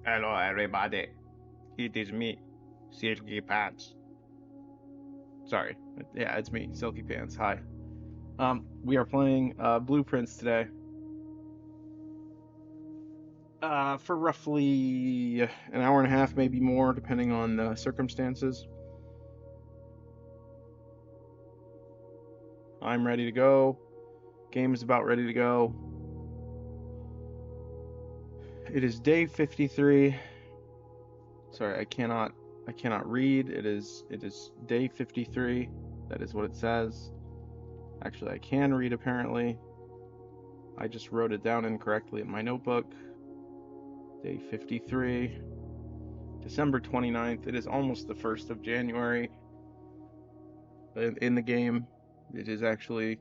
Hello, everybody. It is me, Silky Pants. Sorry. Yeah, it's me, Silky Pants. Hi. We are playing Blueprints today. For roughly an hour and a half, maybe more, depending on the circumstances. I'm ready to go. Game is about ready to go. It is day 53. Sorry, I cannot read. It is day 53. That is what it says. Actually, I can read apparently. I just wrote it down incorrectly in my notebook. Day 53, December 29th. It is almost the 1st of January in the game. It is actually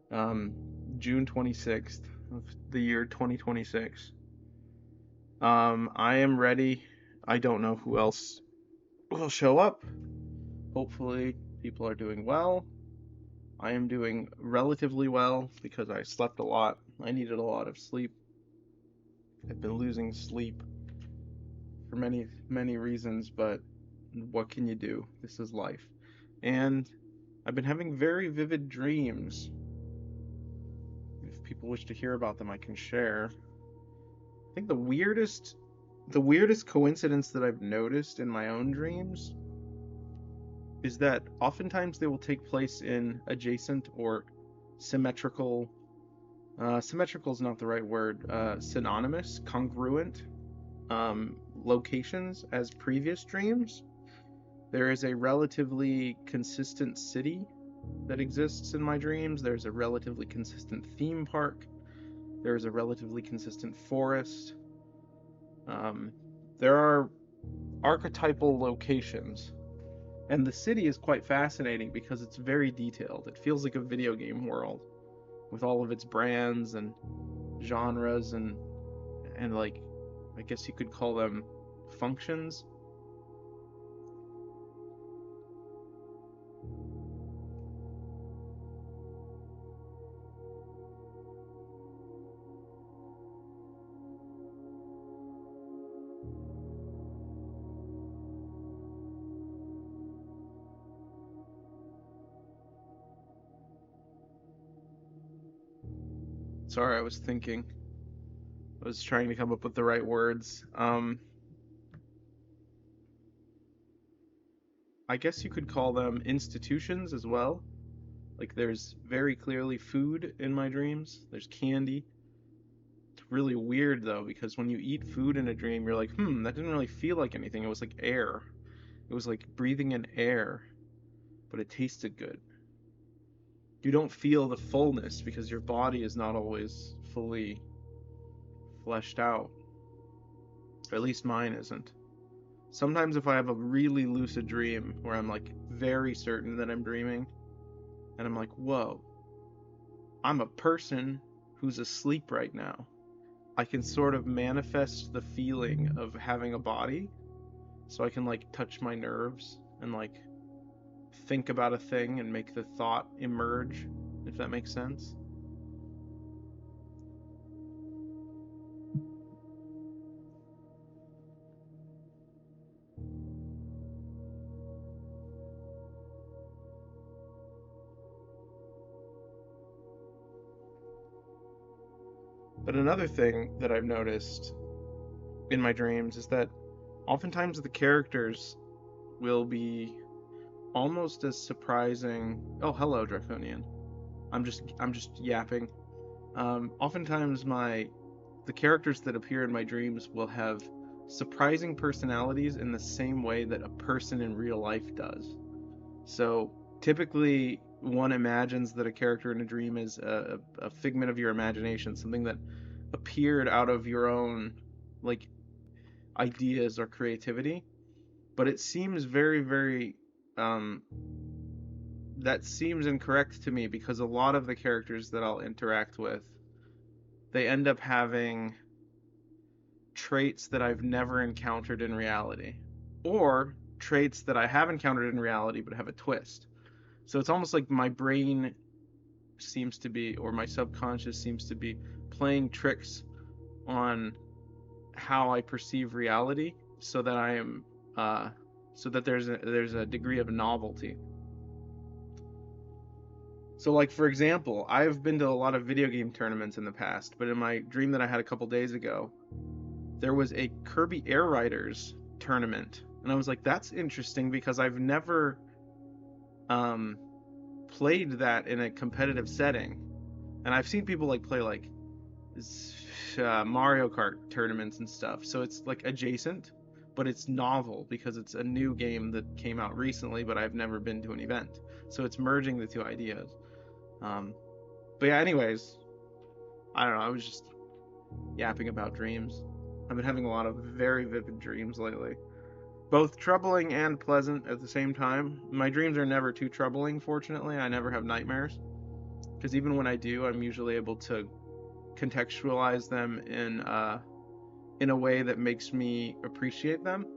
um, June 26th of the year 2026. I am ready. I don't know who else will show up. Hopefully, people are doing well. I am doing relatively well because I slept a lot. I needed a lot of sleep. I've been losing sleep for many, many reasons, but what can you do? This is life. And I've been having very vivid dreams. If people wish to hear about them, I can share. I think the weirdest coincidence that I've noticed in my own dreams is that oftentimes they will take place in adjacent or symmetrical symmetrical is not the right word, synonymous, congruent locations as previous dreams. There is a relatively consistent city that exists in my dreams. There's a relatively consistent theme park. There's a relatively consistent forest. Um, there are archetypal locations. And the city is quite fascinating because it's very detailed. It feels like a video game world with all of its brands and genres and like I guess you could call them functions. Sorry, I was thinking. I was trying to come up with the right words. I guess you could call them institutions as well. Like there's very clearly food in my dreams. There's candy. It's really weird though because when you eat food in a dream, you're like, that didn't really feel like anything. It was like air. It was like breathing in air, but it tasted good. You don't feel the fullness because your body is not always fully fleshed out. Or at least mine isn't. Sometimes if I have a really lucid dream where I'm like very certain that I'm dreaming and I'm like, whoa, I'm a person who's asleep right now. I can sort of manifest the feeling of having a body so I can like touch my nerves and like think about a thing and make the thought emerge, if that makes sense. But another thing that I've noticed in my dreams is that oftentimes the characters will be almost as surprising. Oh, hello, Draconian. I'm just yapping. Oftentimes the characters that appear in my dreams will have surprising personalities in the same way that a person in real life does. So typically, one imagines that a character in a dream is a figment of your imagination, something that appeared out of your own like ideas or creativity. But it seems very, very um, that seems incorrect to me because a lot of the characters that I'll interact with, they end up having traits that I've never encountered in reality, or traits that I have encountered in reality but have a twist. So it's almost like my brain seems to be, or my subconscious seems to be playing tricks on how I perceive reality, so that I am uh, so that there's a degree of novelty. So, like, for example, I've been to a lot of video game tournaments in the past, but in my dream that I had a couple days ago, there was a Kirby Air Riders tournament, and I was like, that's interesting because I've never um, played that in a competitive setting, and I've seen people like play like Mario Kart tournaments and stuff. So it's like adjacent, but it's novel because it's a new game that came out recently, but I've never been to an event. So it's merging the two ideas. Um, but yeah, anyways, I don't know. I was just yapping about dreams. I've been having a lot of very vivid dreams lately, both troubling and pleasant at the same time. My dreams are never too troubling, fortunately. I never have nightmares, because even when I do, I'm usually able to contextualize them in a way that makes me appreciate them.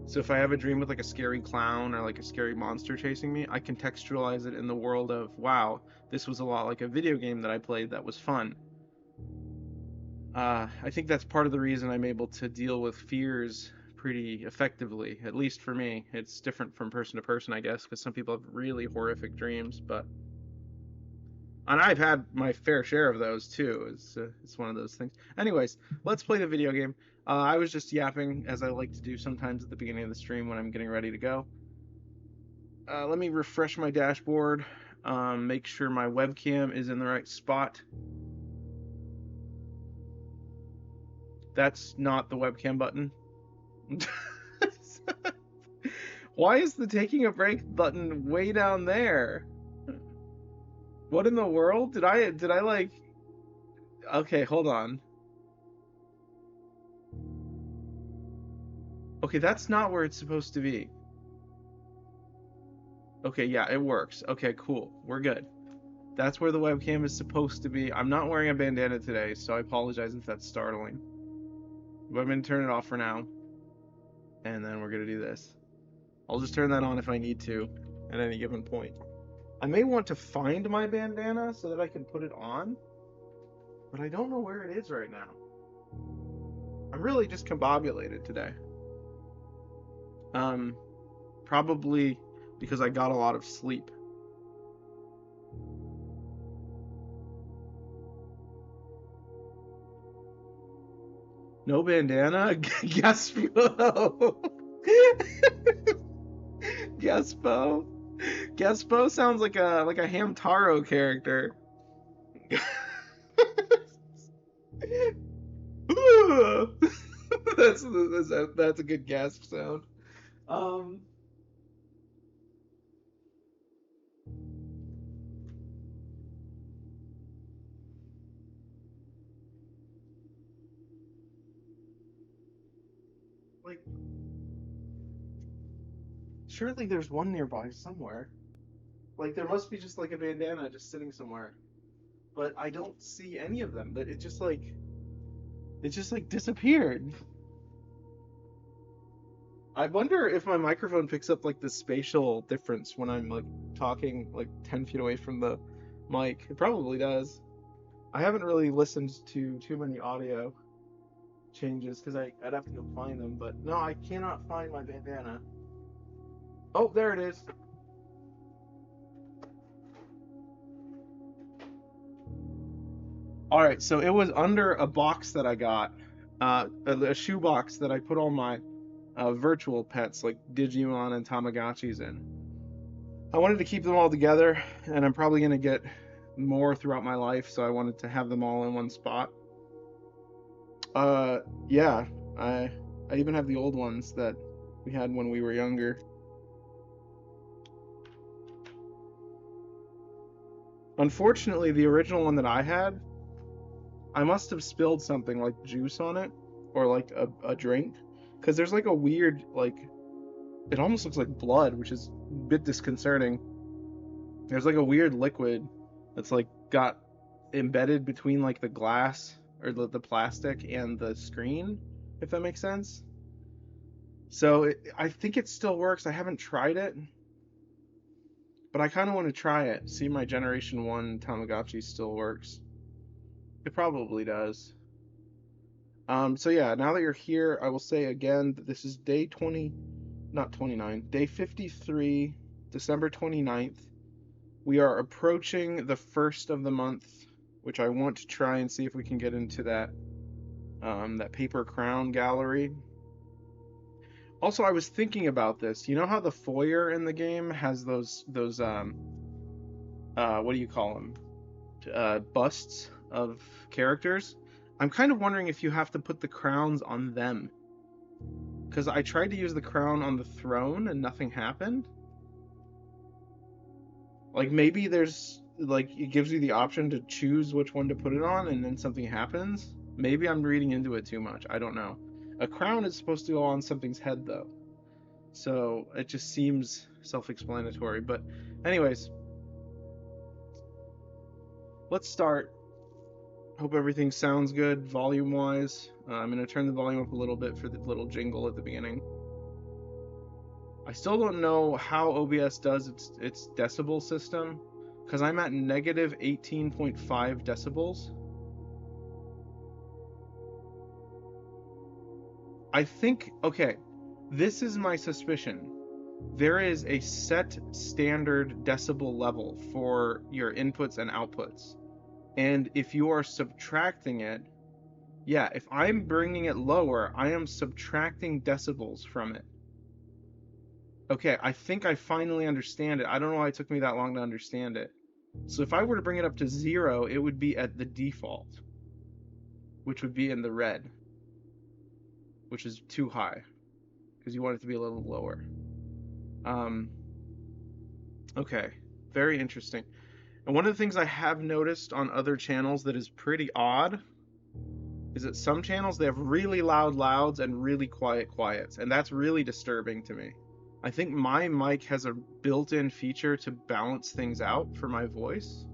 So if I have a dream with like a scary clown or like a scary monster chasing me, I contextualize it in the world of, wow, this was a lot like a video game that I played that was fun. I think that's part of the reason I'm able to deal with fears pretty effectively, at least for me. It's different from person to person, I guess, because some people have really horrific dreams, but and I've had my fair share of those too. It's one of those things. Anyways, let's play the video game. I was just yapping as I like to do sometimes at the beginning of the stream when I'm getting ready to go. Let me refresh my dashboard. Make sure my webcam is in the right spot. That's not the webcam button. Why is the taking a break button way down there? What in the world? Did I like Okay, hold on. Okay, that's not where it's supposed to be. Okay, yeah, it works. Okay, cool. We're good. That's where the webcam is supposed to be. I'm not wearing a bandana today, so I apologize if that's startling. But I'm gonna turn it off for now, and then we're gonna do this. I'll just turn that on if I need to at any given point. I may want to find my bandana so that I can put it on, but I don't know where it is right now. I'm really just combobulated today. Um, Probably because I got a lot of sleep. No bandana? Gaspo. Gaspo. Gaspo sounds like a Hamtaro character. That's a good gasp sound. Um, like surely there's one nearby somewhere. Like there must be just like a bandana just sitting somewhere. But I don't see any of them. But it just like disappeared. I wonder if my microphone picks up like the spatial difference when I'm like talking like 10 feet away from the mic. It probably does. I haven't really listened to too many audio changes because I'd have to go find them. But no, I cannot find my bandana. Oh, there it is. All right, so it was under a box that I got, a shoe box that I put all my virtual pets like Digimon and Tamagotchis in. I wanted to keep them all together, and I'm probably gonna get more throughout my life, so I wanted to have them all in one spot. Yeah, I I even have the old ones that we had when we were younger. Unfortunately, the original one that I had, I must have spilled something like juice on it or like a drink, because there's like a weird like it almost looks like blood, which is a bit disconcerting. There's like a weird liquid that's like got embedded between like the glass or the plastic and the screen, if that makes sense. So I think it still works. I haven't tried it, but I kind of want to try it. See my Generation 1 Tamagotchi still works. It probably does. So yeah, now that you're here, I will say again that this is day 20, not 29, day 53, December 29th. We are approaching the first of the month, which I want to try and see if we can get into that paper crown gallery. Also, I was thinking about this. You know how the foyer in the game has those what do you call them? Busts of characters? I'm kind of wondering if you have to put the crowns on them. Because I tried to use the crown on the throne and nothing happened. Like maybe there's like it gives you the option to choose which one to put it on and then something happens. Maybe I'm reading into it too much. I don't know. A crown is supposed to go on something's head though. So it just seems self-explanatory. But anyways, let's start. Hope everything sounds good volume-wise. I'm going to turn the volume up a little bit for the little jingle at the beginning. I still don't know how OBS does its decibel system, because I'm at negative 18.5 decibels. I think, okay, this is my suspicion. There is a set standard decibel level for your inputs and outputs. And if you are subtracting it, yeah, if I'm bringing it lower, I am subtracting decibels from it. Okay, I think I finally understand it. I don't know why it took me that long to understand it. So if I were to bring it up to 0, it would be at the default, which would be in the red, which is too high, because you want it to be a little lower. Um, okay, very interesting. And one of the things I have noticed on other channels that is pretty odd is that some channels they have really loud louds and really quiet quiets, and that's really disturbing to me. I think my mic has a built-in feature to balance things out for my voice.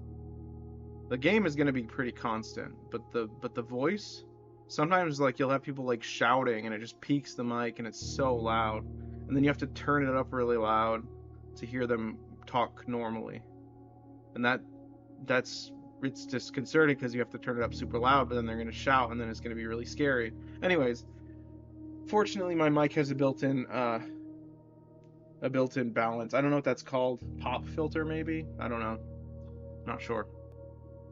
The game is going to be pretty constant, but the voice sometimes like you'll have people like shouting and it just peaks the mic and it's so loud. And then you have to turn it up really loud to hear them talk normally. And that's it's disconcerting because you have to turn it up super loud, but then they're going to shout and then it's going to be really scary. Anyways, fortunately my mic has a built-in balance. I don't know what that's called. Pop filter maybe? I don't know. Not sure.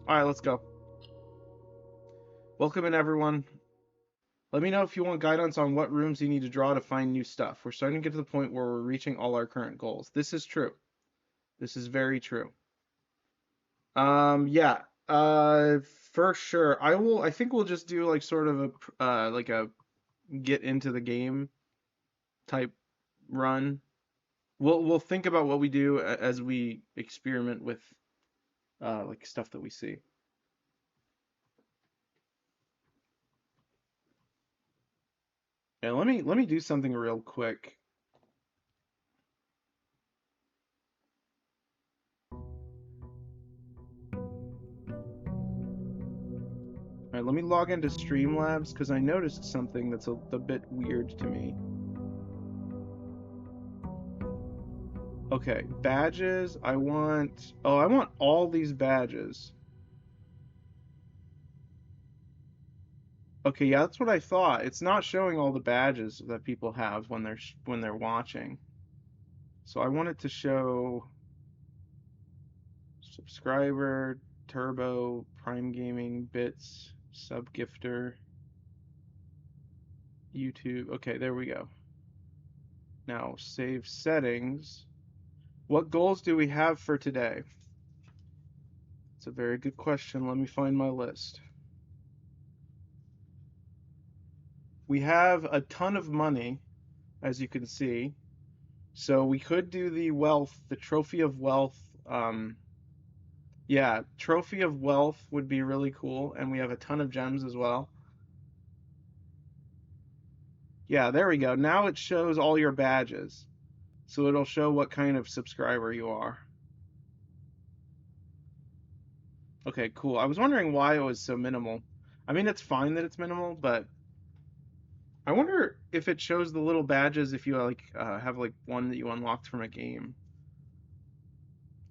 All right, let's go. Welcome in everyone. Let me know if you want guidance on what rooms you need to draw to find new stuff. We're starting to get to the point where we're reaching all our current goals. This is true. This is very true. Yeah. For sure. I think we'll just do like sort of a get into the game type run. We'll think about what we do as we experiment with like stuff that we see. Yeah, let me do something real quick. All right, let me log into Streamlabs because I noticed something that's a bit weird to me. Okay, badges. I want all these badges. Okay, yeah, that's what I thought. It's not showing all the badges that people have when they're watching. So I want it to show subscriber, turbo, prime gaming, bits, sub gifter, YouTube. Okay, there we go. Now save settings. What goals do we have for today? It's a very good question. Let me find my list. We have a ton of money, as you can see. So we could do the wealth, the trophy of wealth. Yeah, trophy of wealth would be really cool, and we have a ton of gems as well. Yeah, there we go. Now it shows all your badges. So it'll show what kind of subscriber you are. Okay, cool. I was wondering why it was so minimal. I mean, it's fine that it's minimal, but I wonder if it shows the little badges if you like have like one that you unlocked from a game.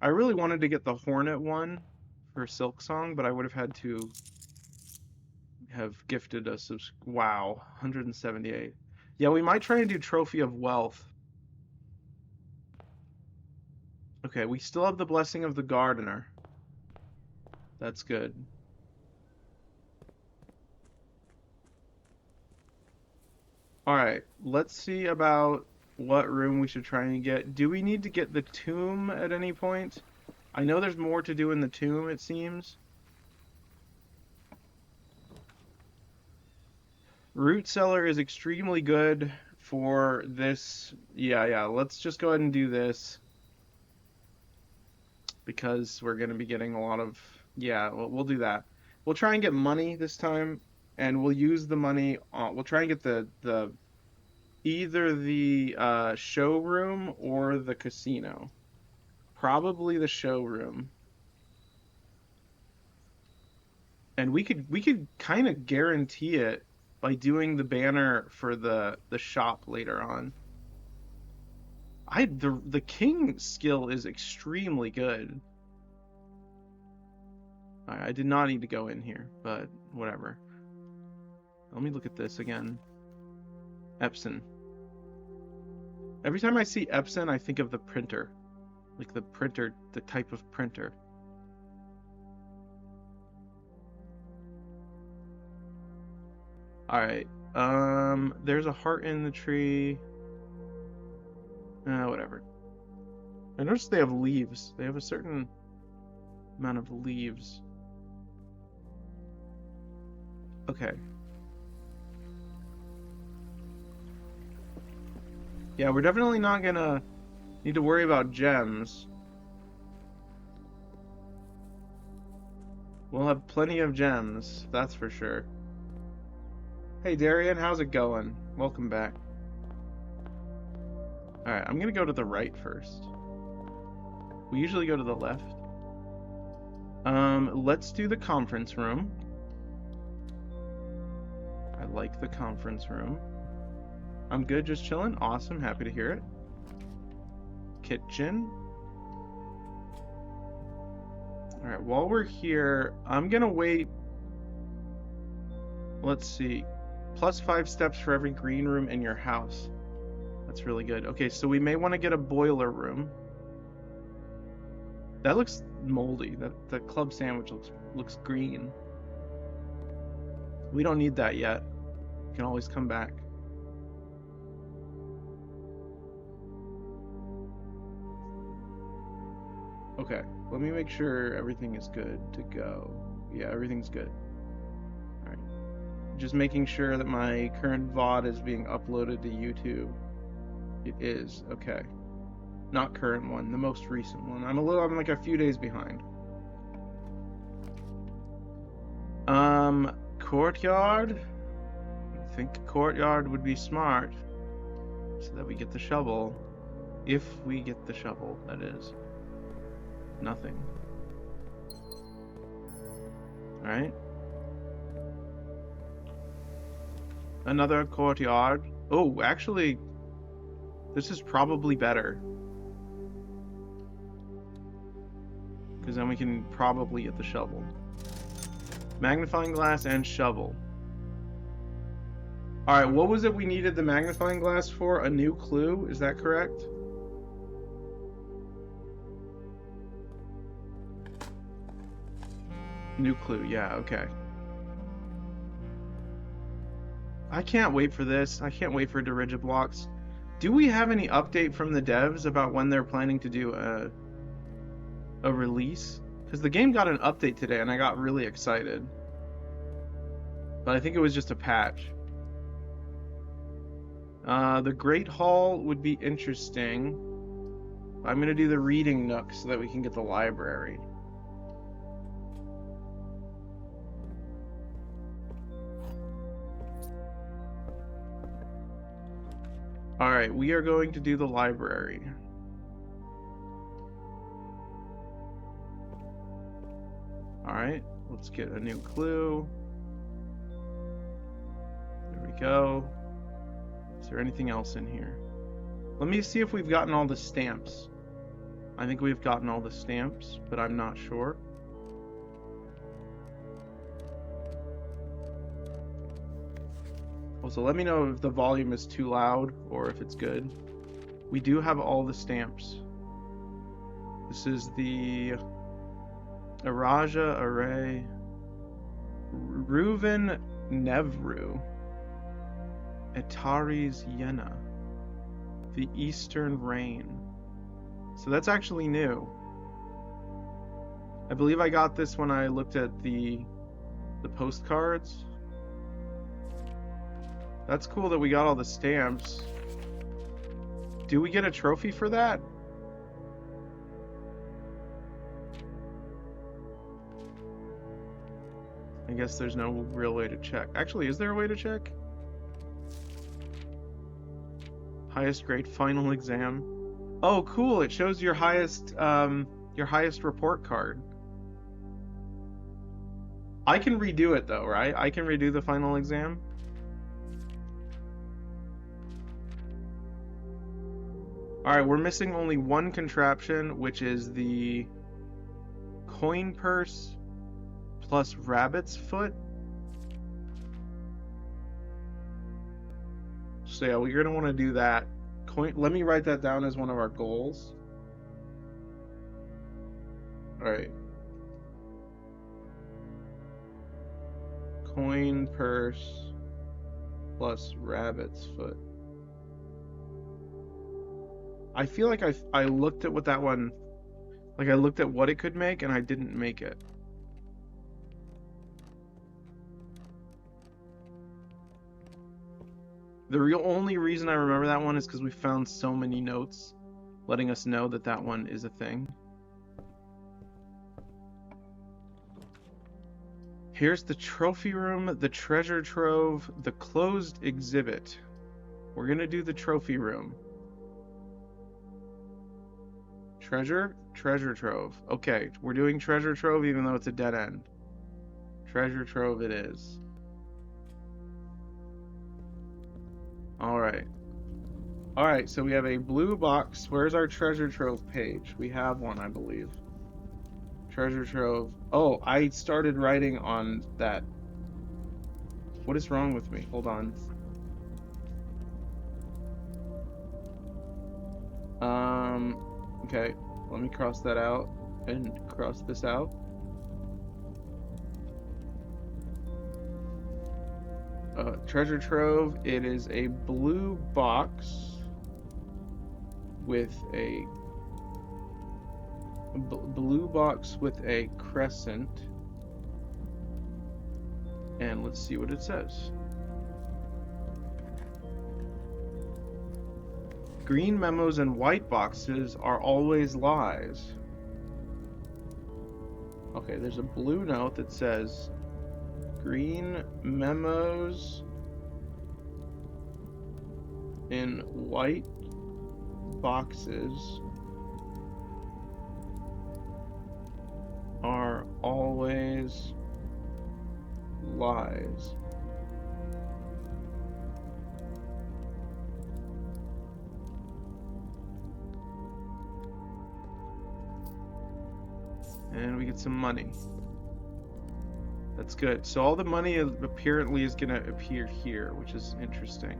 I really wanted to get the Hornet one for Silk Song, but I would have had to have gifted us. Wow, 178. Yeah, we might try and do Trophy of Wealth. Okay, we still have the Blessing of the Gardener. That's good. Alright, let's see about what room we should try and get. Do we need to get the tomb at any point? I know there's more to do in the tomb, it seems. Root Cellar is extremely good for this. Yeah, let's just go ahead and do this. Because we're going to be getting a lot of. Yeah, we'll do that. We'll try and get money this time, and we'll use the money. We'll try and get the either the showroom or the casino. Probably the showroom. And we could kind of guarantee it by doing the banner for the shop later on. The king skill is extremely good. I did not need to go in here, but whatever. Let me look at this again. Epson. Every time I see Epson, I think of the printer. Like the printer, the type of printer. Alright. There's a heart in the tree. Whatever. I noticed they have leaves. They have a certain amount of leaves. Okay. Yeah, we're definitely not gonna need to worry about gems. We'll have plenty of gems, that's for sure. Hey Darian, how's it going? Welcome back. Alright, I'm gonna go to the right first. We usually go to the left. Let's do the conference room. I like the conference room. I'm good, just chilling. Awesome, happy to hear it. Kitchen. Alright, while we're here, I'm gonna wait. Let's see. +5 steps for every green room in your house. That's really good. Okay, so we may want to get a boiler room. That looks moldy. That club sandwich looks green. We don't need that yet. We can always come back. Okay, let me make sure everything is good to go. Yeah, everything's good. Alright. Just making sure that my current VOD is being uploaded to YouTube. It is, okay. Not current one, the most recent one. I'm like a few days behind. Courtyard? I think courtyard would be smart. So that we get the shovel. If we get the shovel, that is. Nothing. Alright. Another courtyard. Oh, actually, this is probably better. Because then we can probably get the shovel. Magnifying glass and shovel. Alright, what was it we needed the magnifying glass for? A new clue? Is that correct? New clue, yeah, okay. I can't wait for this. I can't wait for Dirigiblocks. Do we have any update from the devs about when they're planning to do a release? Because the game got an update today and I got really excited. But I think it was just a patch. The Great Hall would be interesting. I'm going to do the Reading Nook so that we can get the library. Alright, we are going to do the library. Alright, let's get a new clue. There we go. Is there anything else in here? Let me see if we've gotten all the stamps. I think we've gotten all the stamps, but I'm not sure. Also, let me know if the volume is too loud or if it's good. We do have all the stamps. This is the Araja Array, Reuven Nevru, Etari's Yena, the Eastern Rain. So that's actually new. I believe I got this when I looked at the postcards. That's cool that we got all the stamps. Do we get a trophy for that? I guess there's no real way to check. Actually, is there a way to check? Highest grade final exam. Oh, cool! It shows your highest report card. I can redo it though, right? I can redo the final exam. All right, we're missing only one contraption, which is the coin purse plus rabbit's foot. So yeah, we're gonna want to do that. Let me write that down as one of our goals. All right. Coin purse plus rabbit's foot. I feel like I looked at what that one, like I looked at what it could make and I didn't make it. The only reason I remember that one is because we found so many notes letting us know that that one is a thing. Here's the trophy room, the treasure trove, the closed exhibit. We're gonna do the trophy room. Treasure trove. Okay, we're doing treasure trove even though it's a dead end. Treasure trove it is. Alright. Alright, so we have a blue box. Where's our treasure trove page? We have one, I believe. Treasure trove. Oh, I started writing on that. What is wrong with me? Hold on. Okay, let me cross that out and cross this out. Treasure trove, it is a blue box with a crescent, and let's see what it says. Green memos and white boxes are always lies. Okay, there's a blue note that says green memos in white boxes are always lies. And we get some money. That's good. So all the money apparently is going to appear here, which is interesting.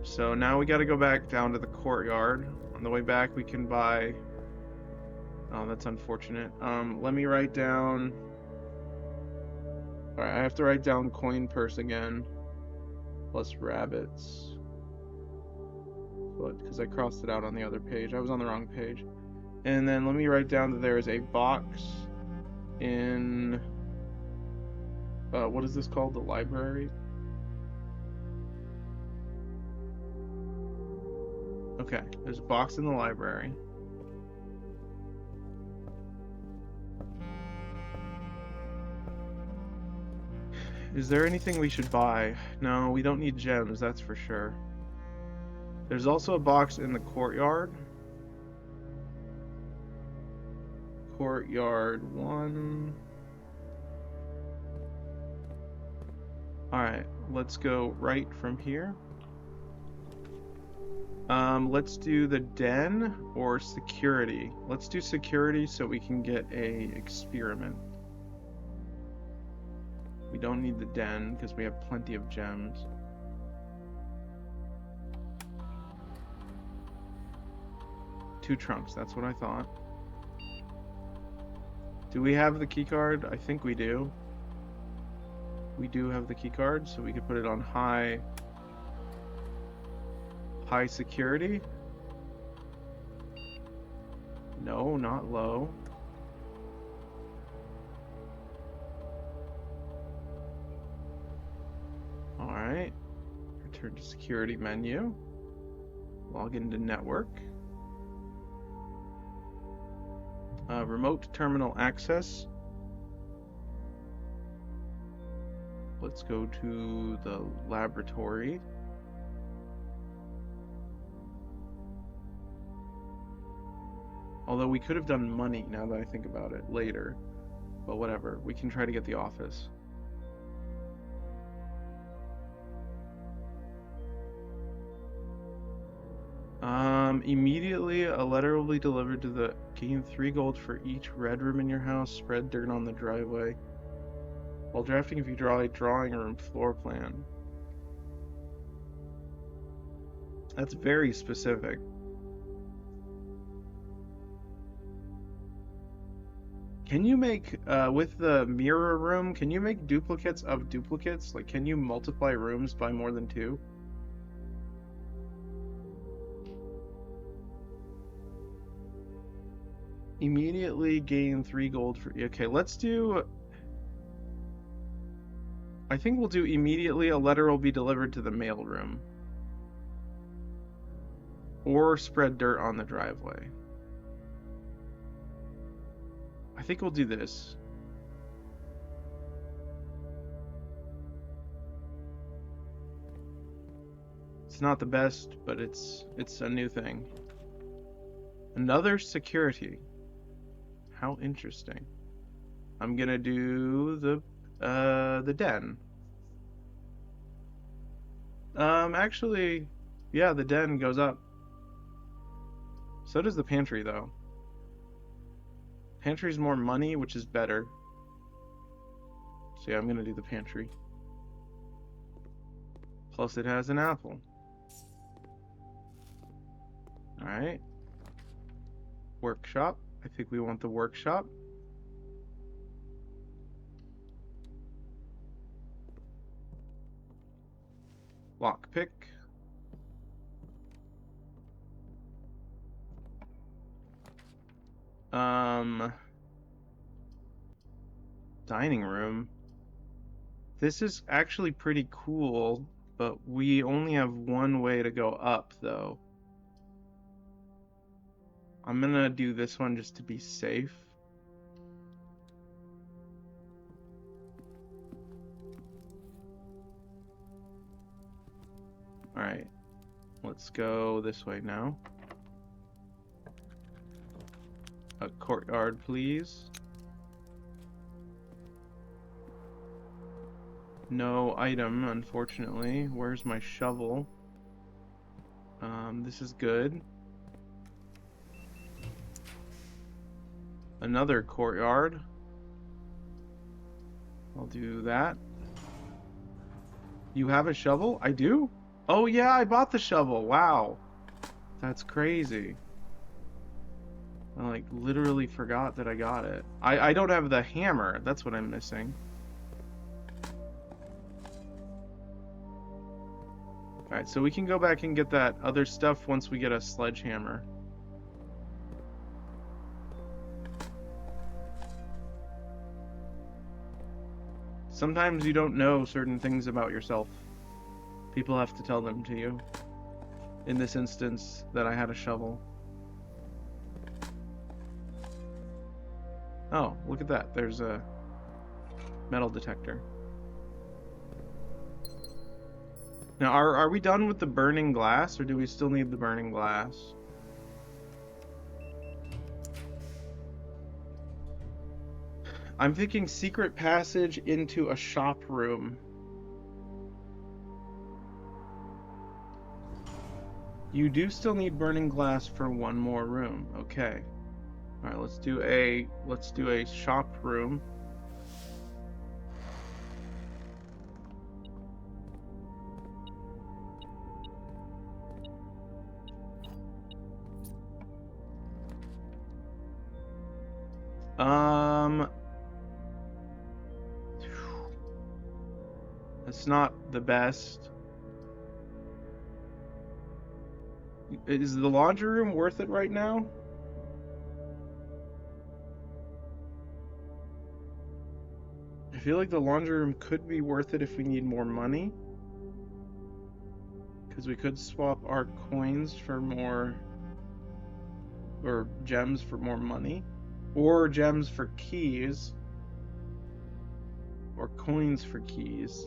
So now we got to go back down to the courtyard. On the way back, we can buy... Oh, that's unfortunate. Let me write down... Alright, I have to write down coin purse again. Plus rabbits. Because I crossed it out on the other page. I was on the wrong page. And then let me write down that there is a box in... what is this called? The library? Okay, there's a box in the library. Is there anything we should buy? No, we don't need gems, that's for sure. There's also a box in the courtyard. Courtyard 1. Alright, let's go right from here. Let's do the den or security. Let's do security so we can get a experiment. We don't need the den because we have plenty of gems. 2 trunks, that's what I thought. Do we have the key card? I think we do. We do have the key card, so we could put it on high security. No, not low. All right. Return to security menu. Log into network. Remote terminal access. Let's go to the laboratory. Although we could have done money now that I think about it later. But whatever, we can try to get the office. Immediately a letter will be delivered to the gain 3 gold for each red room in your house. Spread dirt on the driveway. While drafting, if you draw a drawing room floor plan. That's very specific. Can you make, with the mirror room, can you make duplicates of duplicates? Like, can you multiply rooms by more than 2? Immediately gain 3 gold for... Okay, let's do... I think we'll do immediately a letter will be delivered to the mail room. Or spread dirt on the driveway. I think we'll do this. It's not the best, but it's a new thing. Another security. How interesting. I'm gonna do the den. Actually, yeah, the den goes up. So does the pantry, though. Pantry's more money, which is better. So yeah, I'm gonna do the pantry. Plus it has an apple. Alright. Workshop. I think we want the workshop. Lockpick. Dining room. This is actually pretty cool, but we only have one way to go up, though. I'm gonna do this one just to be safe. Alright, let's go this way now. A courtyard, please. No item, unfortunately. Where's my shovel? This is good. Another courtyard. I'll do that. You have a shovel? I do? Oh yeah, I bought the shovel. Wow. That's crazy. I like literally forgot that I got it. I don't have the hammer. That's what I'm missing. Alright, so we can go back and get that other stuff once we get a sledgehammer. Sometimes you don't know certain things about yourself. People have to tell them to you. In this instance, that I had a shovel. Oh, look at that. There's a metal detector. Now, are we done with the burning glass, or do we still need the burning glass? I'm thinking secret passage into a shop room. You do still need burning glass for one more room. Okay. All right, let's do a shop room. It's not the best. Is the laundry room worth it right now? I feel like the laundry room could be worth it if we need more money. Because we could swap our coins for more, or gems for more money. Or gems for keys. Or coins for keys.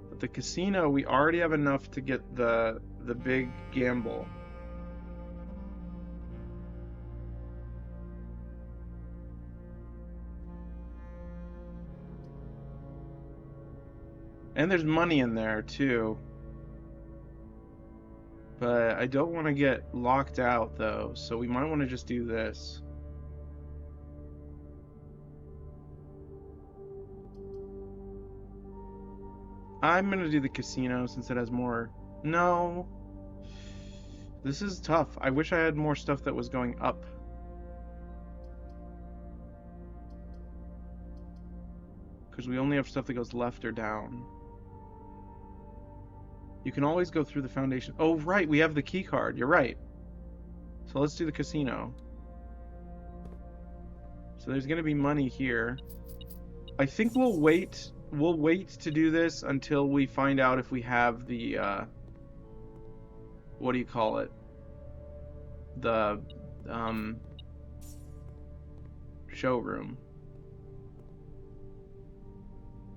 But the casino, we already have enough to get the big gamble. And there's money in there too. But I don't want to get locked out though, so we might want to just do this. I'm gonna do the casino since it has more. No. This is tough. I wish I had more stuff that was going up. Because we only have stuff that goes left or down. You can always go through the foundation. Oh, right, we have the key card. You're right. So let's do the casino. So there's gonna be money here. I think we'll wait. We'll wait to do this until we find out if we have the, what do you call it? The, showroom.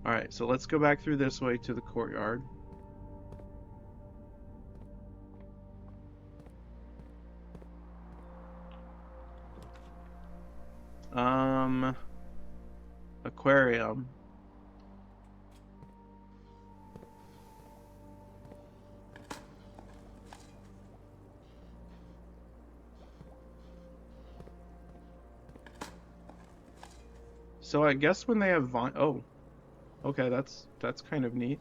Alright, so let's go back through this way to the courtyard. Aquarium. So I guess when they have oh, okay, that's kind of neat.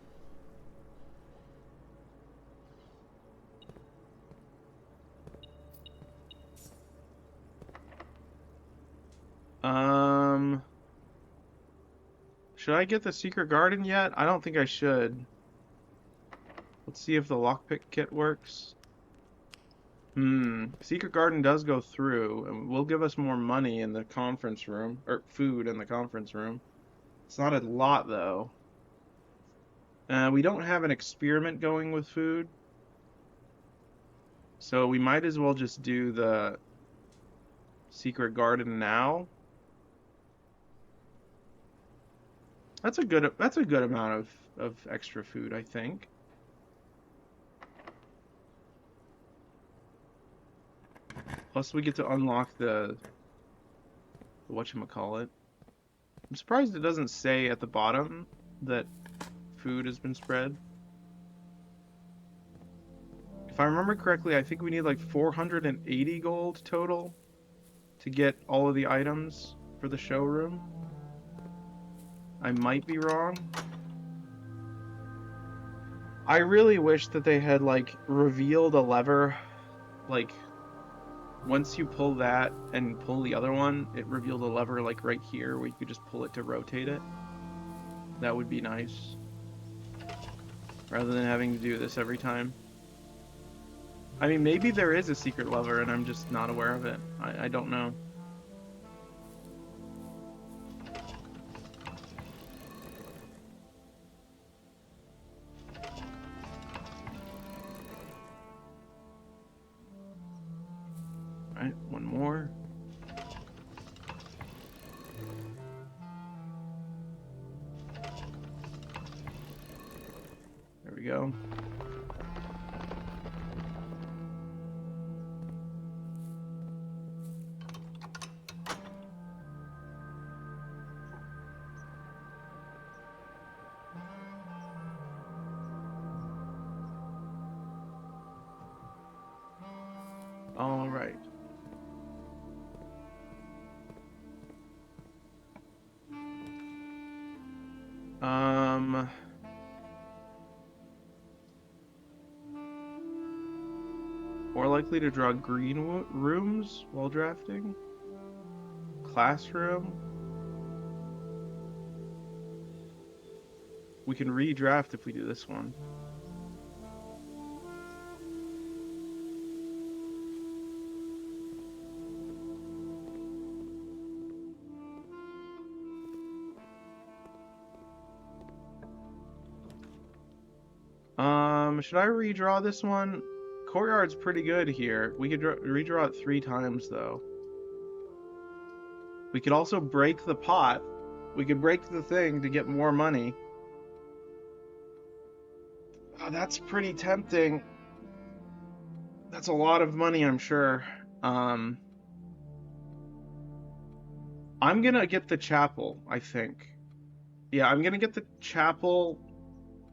Should I get the secret garden yet? I don't think I should. Let's see if the lockpick kit works. Secret garden does go through and will give us more money in the conference room, or food in the conference room. It's not a lot though. We don't have an experiment going with food. So we might as well just do the secret garden now. That's a good amount of extra food, I think. Plus we get to unlock the whatchamacallit. I'm surprised it doesn't say at the bottom that food has been spread. If I remember correctly, I think we need like 480 gold total to get all of the items for the showroom. I might be wrong. I really wish that they had like revealed a lever, like once you pull that and pull the other one, it revealed a lever like right here where you could just pull it to rotate it. That would be nice. Rather than having to do this every time. I mean, maybe there is a secret lever and I'm just not aware of it. I don't know. Alright, one more. There we go. All right. More likely to draw green rooms while drafting. Classroom. We can redraft if we do this one. Should I redraw this one? Courtyard's pretty good here. We could redraw it 3 times, though. We could also break the pot. We could break the thing to get more money. Oh, that's pretty tempting. That's a lot of money, I'm sure. I'm gonna get the chapel, I think. Yeah, I'm gonna get the chapel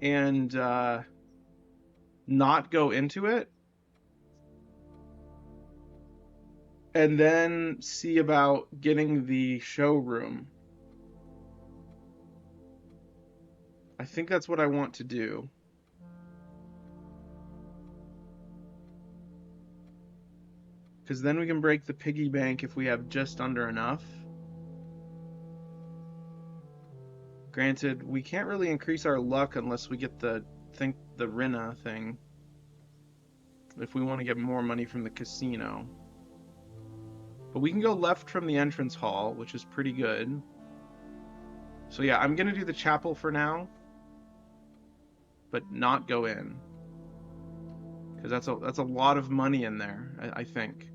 and not go into it. And then see about getting the showroom. I think that's what I want to do. Because then we can break the piggy bank if we have just under enough. Granted, we can't really increase our luck unless we get the Rina thing. If we want to get more money from the casino. But we can go left from the entrance hall, which is pretty good. So yeah, I'm gonna do the chapel for now, but not go in. Because that's a lot of money in there, I think.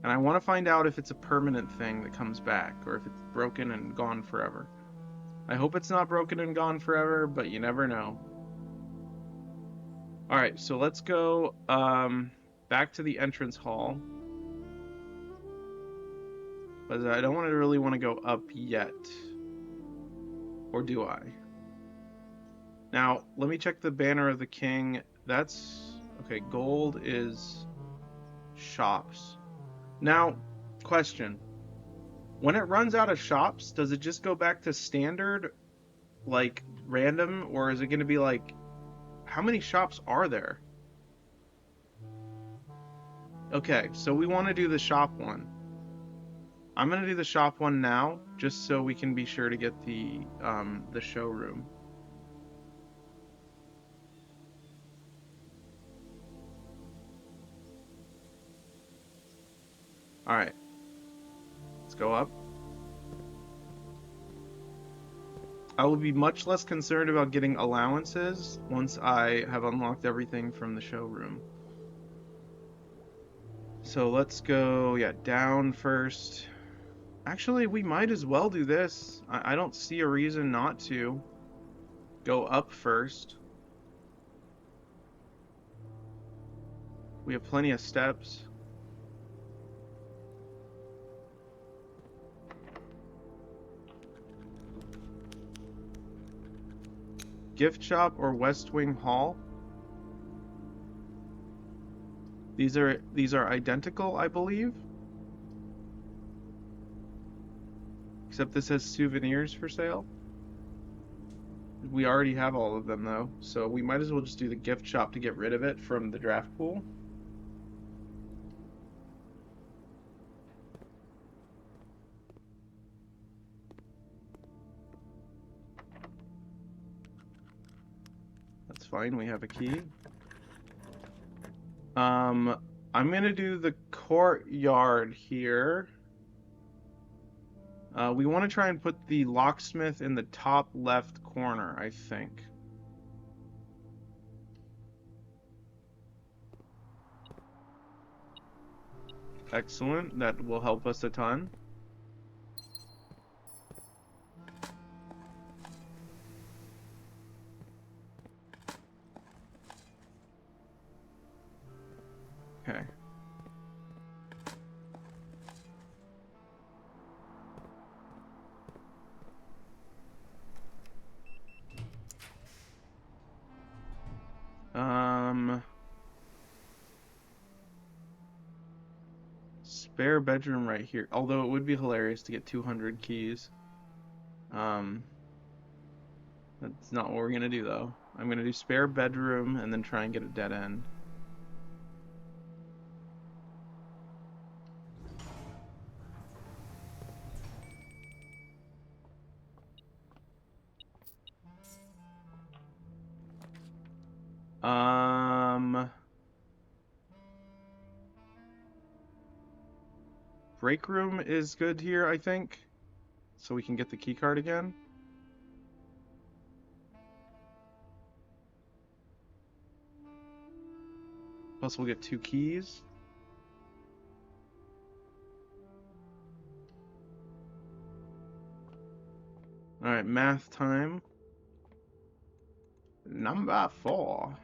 And I want to find out if it's a permanent thing that comes back, or if it's broken and gone forever. I hope it's not broken and gone forever, but you never know. Alright, so let's go back to the entrance hall. But I don't really want to go up yet. Or do I? Now, let me check the banner of the king. That's... okay, gold is shops. Now, question. When it runs out of shops, does it just go back to standard, like, random? Or is it going to be like... how many shops are there? Okay, so we want to do the shop one. I'm going to do the shop one now, just so we can be sure to get the showroom. Alright. Let's go up. I will be much less concerned about getting allowances once I have unlocked everything from the showroom. So let's go, yeah, down first. Actually, we might as well do this. I don't see a reason not to. Go up first. We have plenty of steps. Gift shop or West Wing Hall. These are identical, I believe. Except this has souvenirs for sale. We already have all of them though, so we might as well just do the gift shop to get rid of it from the draft pool. That's fine, we have a key. I'm gonna do the courtyard here. We want to try and put the locksmith in the top left corner, I think. Excellent, that will help us a ton. Okay. Spare bedroom right here. Although it would be hilarious to get 200 keys. That's not what we're gonna do though. I'm gonna do spare bedroom and then try and get a dead end. Break room is good here, I think. So we can get the key card again. Plus we'll get 2 keys. Alright, math time. Number 4.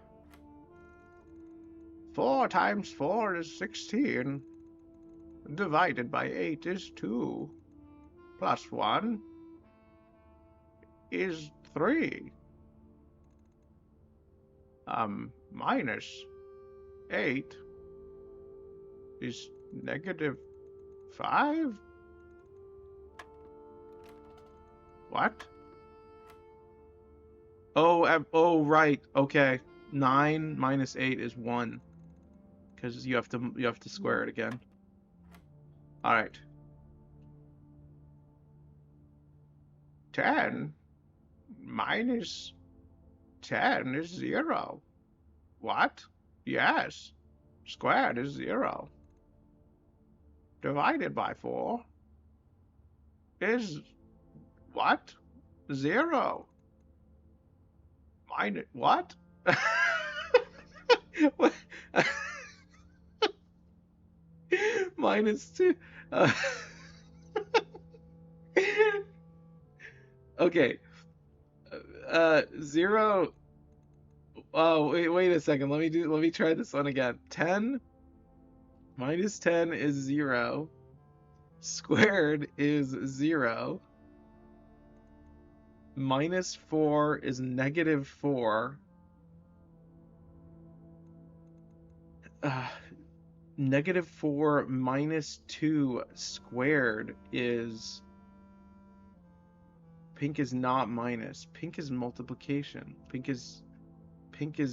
4 times 4 is 16. Divided by 8 is 2. Plus 1 is 3. Minus 8 is -5? What? Oh, right. Okay. 9 minus 8 is 1. Because you have to square it again. Alright. 10 minus 10 is 0. What? Yes. Squared is 0. Divided by 4 is what? 0. Minus what? What? Minus 2. Okay. 0. Oh, wait a second. Let me try this one again. 10 minus 10 is 0. Squared is 0. Minus 4 is -4. -4 minus 2 squared is... Pink is not minus. Pink is multiplication. Pink is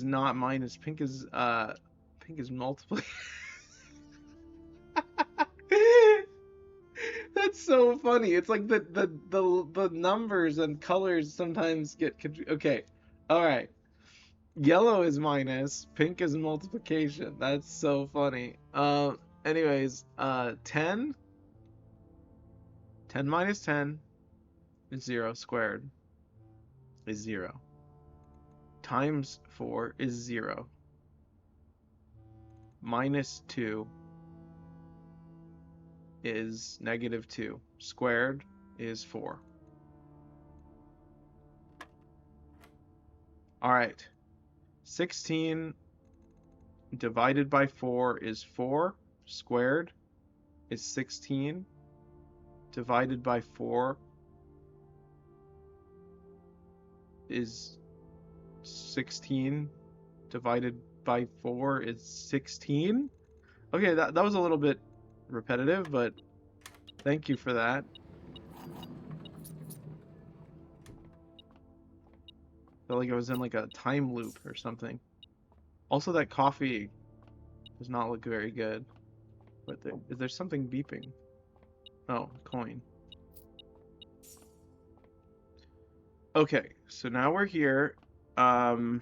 not minus. Pink is multiplication. That's so funny. It's like the numbers and colors sometimes get confused. Okay. All right. Yellow is minus, pink is multiplication. That's so funny. Anyways, 10 minus 10 is 0 squared is 0. Times 4 is 0. Minus 2 is -2. Squared is 4. All right. 16 divided by 4 is 4. Squared is 16. Divided by 4 is 16. Divided by 4 is 16. Okay, that was a little bit repetitive, but thank you for that. Felt like I was in like a time loop or something. Also, that coffee does not look very good. But is there something beeping? Oh, coin. Okay, so now we're here. We can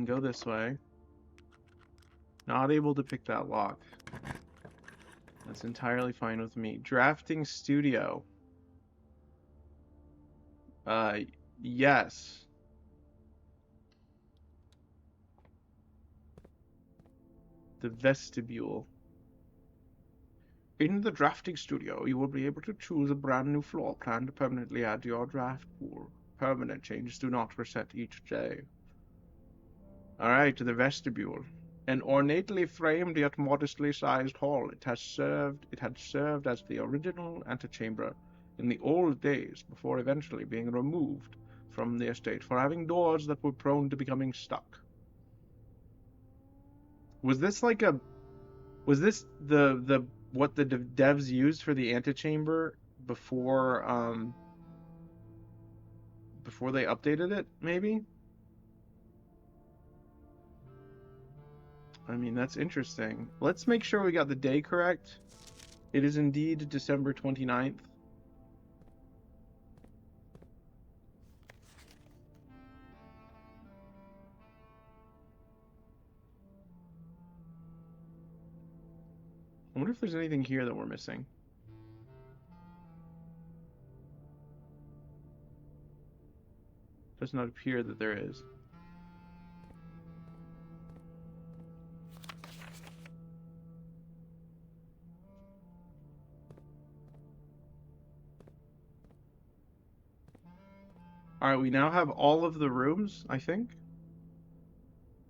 go this way. Not able to pick that lock. That's entirely fine with me. Drafting studio. Yes. The vestibule. In the drafting studio, you will be able to choose a brand new floor plan to permanently add to your draft pool. Permanent changes do not reset each day. Alright, the vestibule. An ornately framed yet modestly sized hall. It had served as the original antechamber in the old days before eventually being removed from the estate for having doors that were prone to becoming stuck. Was this what the devs used for the antechamber before they updated it, maybe? I mean, that's interesting. Let's make sure we got the day correct. It is indeed December 29th. wonder if there's anything here that we're missing. Does not appear that there is. Alright, we now have all of the rooms, I think.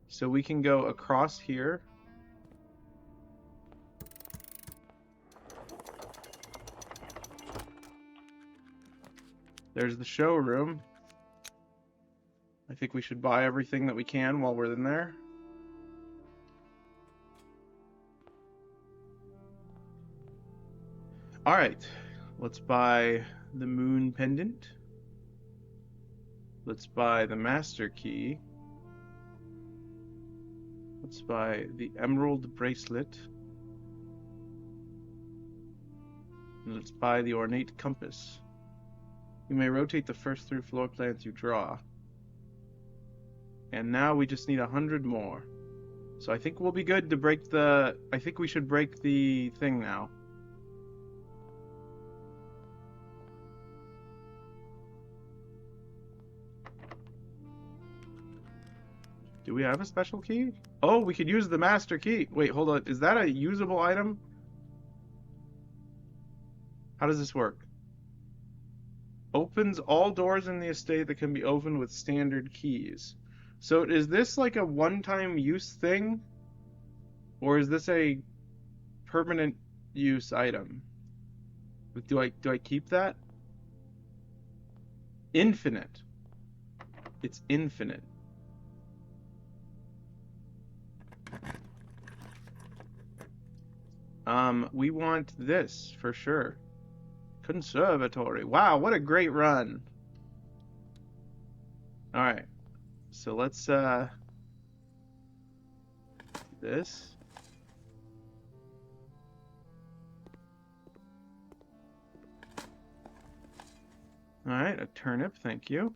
So we can go across here. There's the showroom. I think we should buy everything that we can while we're in there. Alright, let's buy the moon pendant. Let's buy the master key. Let's buy the emerald bracelet. And let's buy the ornate compass. You may rotate the first 3 floor plans you draw. And now we just need 100 more. So I think we'll be good to break the... I think we should break the thing now. Do we have a special key? Oh, we could use the master key. Wait, hold on. Is that a usable item? How does this work? Opens all doors in the estate that can be opened with standard keys. So is this like a one-time use thing? Or is this a permanent use item? Do I keep that? Infinite. It's infinite. We want this for sure. Conservatory. Wow, what a great run. Alright. So let's this. Alright, a turnip, thank you.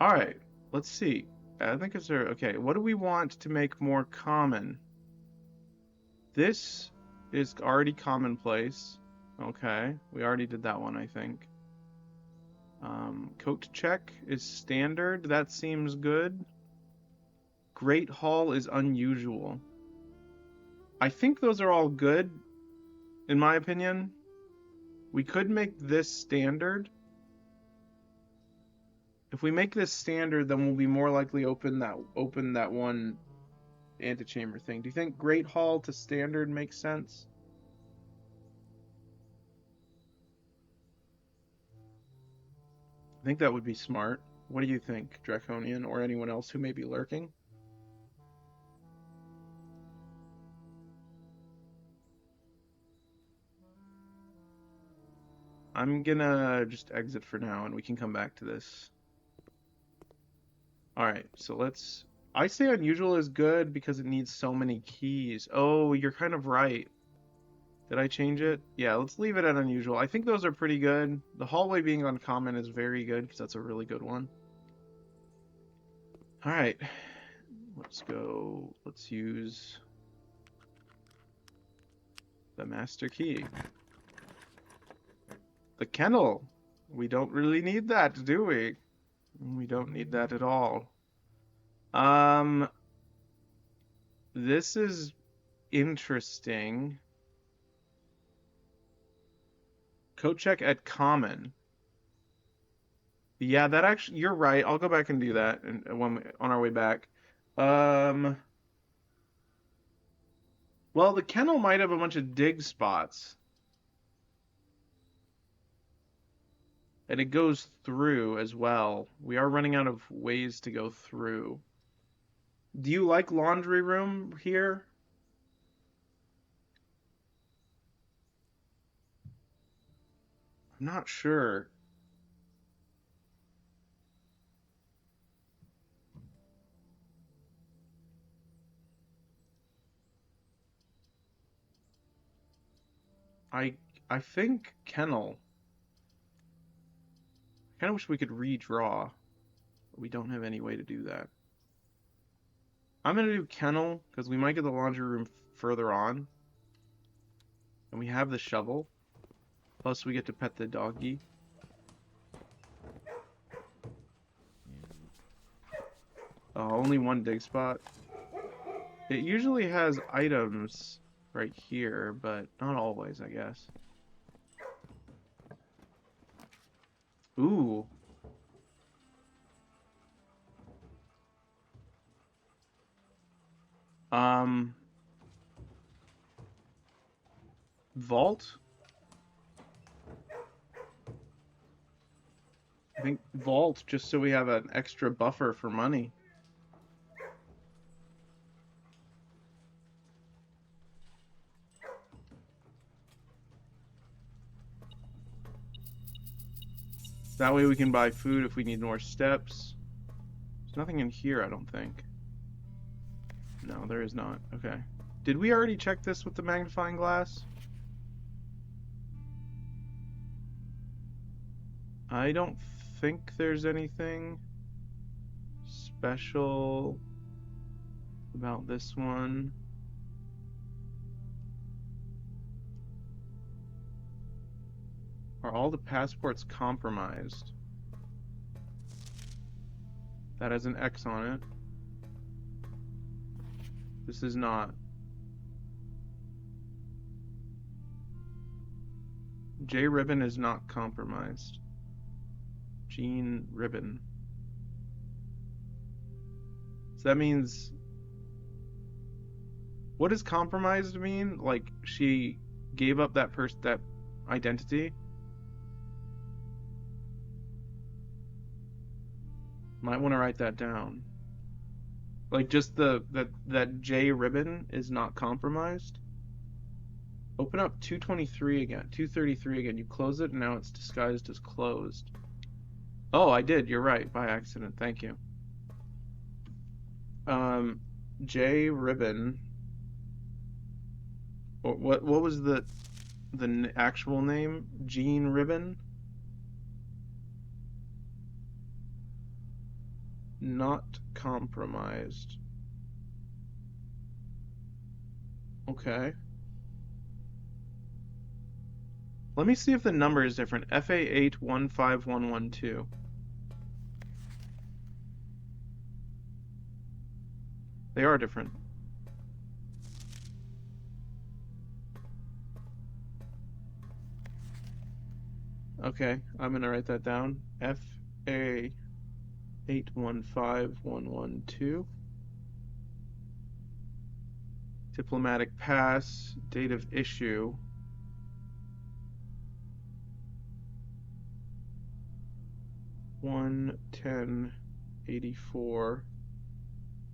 Alright, let's see. I think it's there. Okay, what do we want to make more common? This is already commonplace. Okay, we already did that one, I think. Coat check is standard. That seems good. Great Hall is unusual. I think those are all good, in my opinion. We could make this standard. If we make this standard, then we'll be more likely open that one antechamber thing. Do you think Great Hall to standard makes sense? I think that would be smart. What do you think, Draconian, or anyone else who may be lurking? I'm gonna just exit for now, and we can come back to this. Alright, so let's... I say unusual is good because it needs so many keys. Oh, you're kind of right. Did I change it? Yeah, let's leave it at unusual. I think those are pretty good. The hallway being uncommon is very good because that's a really good one. Alright, let's go. Let's use the master key. The kennel. We don't really need that, do we? We don't need that at all. This is interesting. Coat check at common. Yeah, that actually, you're right. I'll go back and do that when on our way back. Well, the kennel might have a bunch of dig spots. And it goes through as well. We are running out of ways to go through. Do you like laundry room here? I'm not sure. I I think kennel. I kind of wish we could redraw, but we don't have any way to do that. I'm gonna do kennel because we might get the laundry room further on. And we have the shovel. Plus we get to pet the doggy. Only one dig spot. It usually has items right here, but not always, I guess. Ooh. Vault? I think vault, just so we have an extra buffer for money. That way we can buy food if we need more steps. There's nothing in here, I don't think. No, there is not. Okay. Did we already check this with the magnifying glass? I don't think there's anything special about this one. Are all the passports compromised? That has an X on it. This is not. J Ribbon is not compromised. Jean Ribbon. So that means. What does compromised mean? Like she gave up that that identity? Might want to write that down. Like just that J ribbon is not compromised. Open up 223 again, 233 again. You close it and now it's disguised as closed. Oh, I did. You're right. By accident. Thank you. J ribbon. What was the actual name? Jean Ribbon? Not compromised. Okay. Let me see if the number is different. FA815112. They are different. Okay, I'm gonna write that down. FA815112. Diplomatic pass, date of issue. 1/10/84.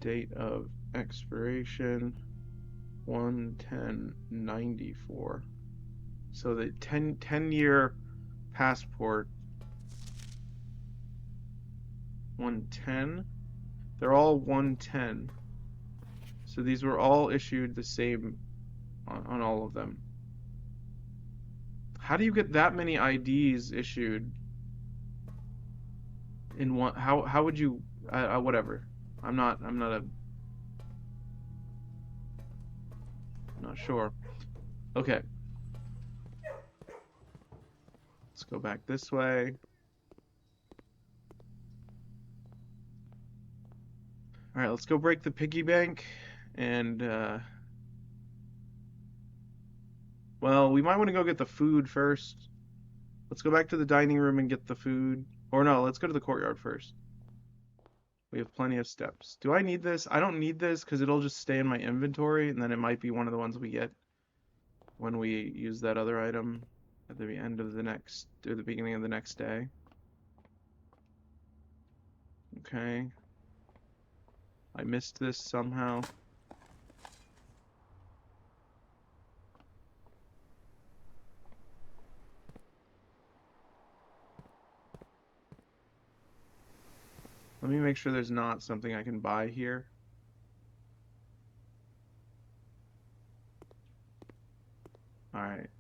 Date of expiration 1/10/94. So the 10-year passport 110. They're all 110. So these were all issued the same on all of them. How do you get that many IDs issued in one? How would you? Whatever. I'm not sure. Okay. Let's go back this way. All right, let's go break the piggy bank and well, we might want to go get the food first. Let's go back to the dining room and get the food. Or no, let's go to the courtyard first. We have plenty of steps. Do I need this? I don't need this because it'll just stay in my inventory, and then it might be one of the ones we get when we use that other item at the end of the next, or the beginning of the next day. Okay. I missed this somehow. Let me make sure there's not something I can buy here. Alright.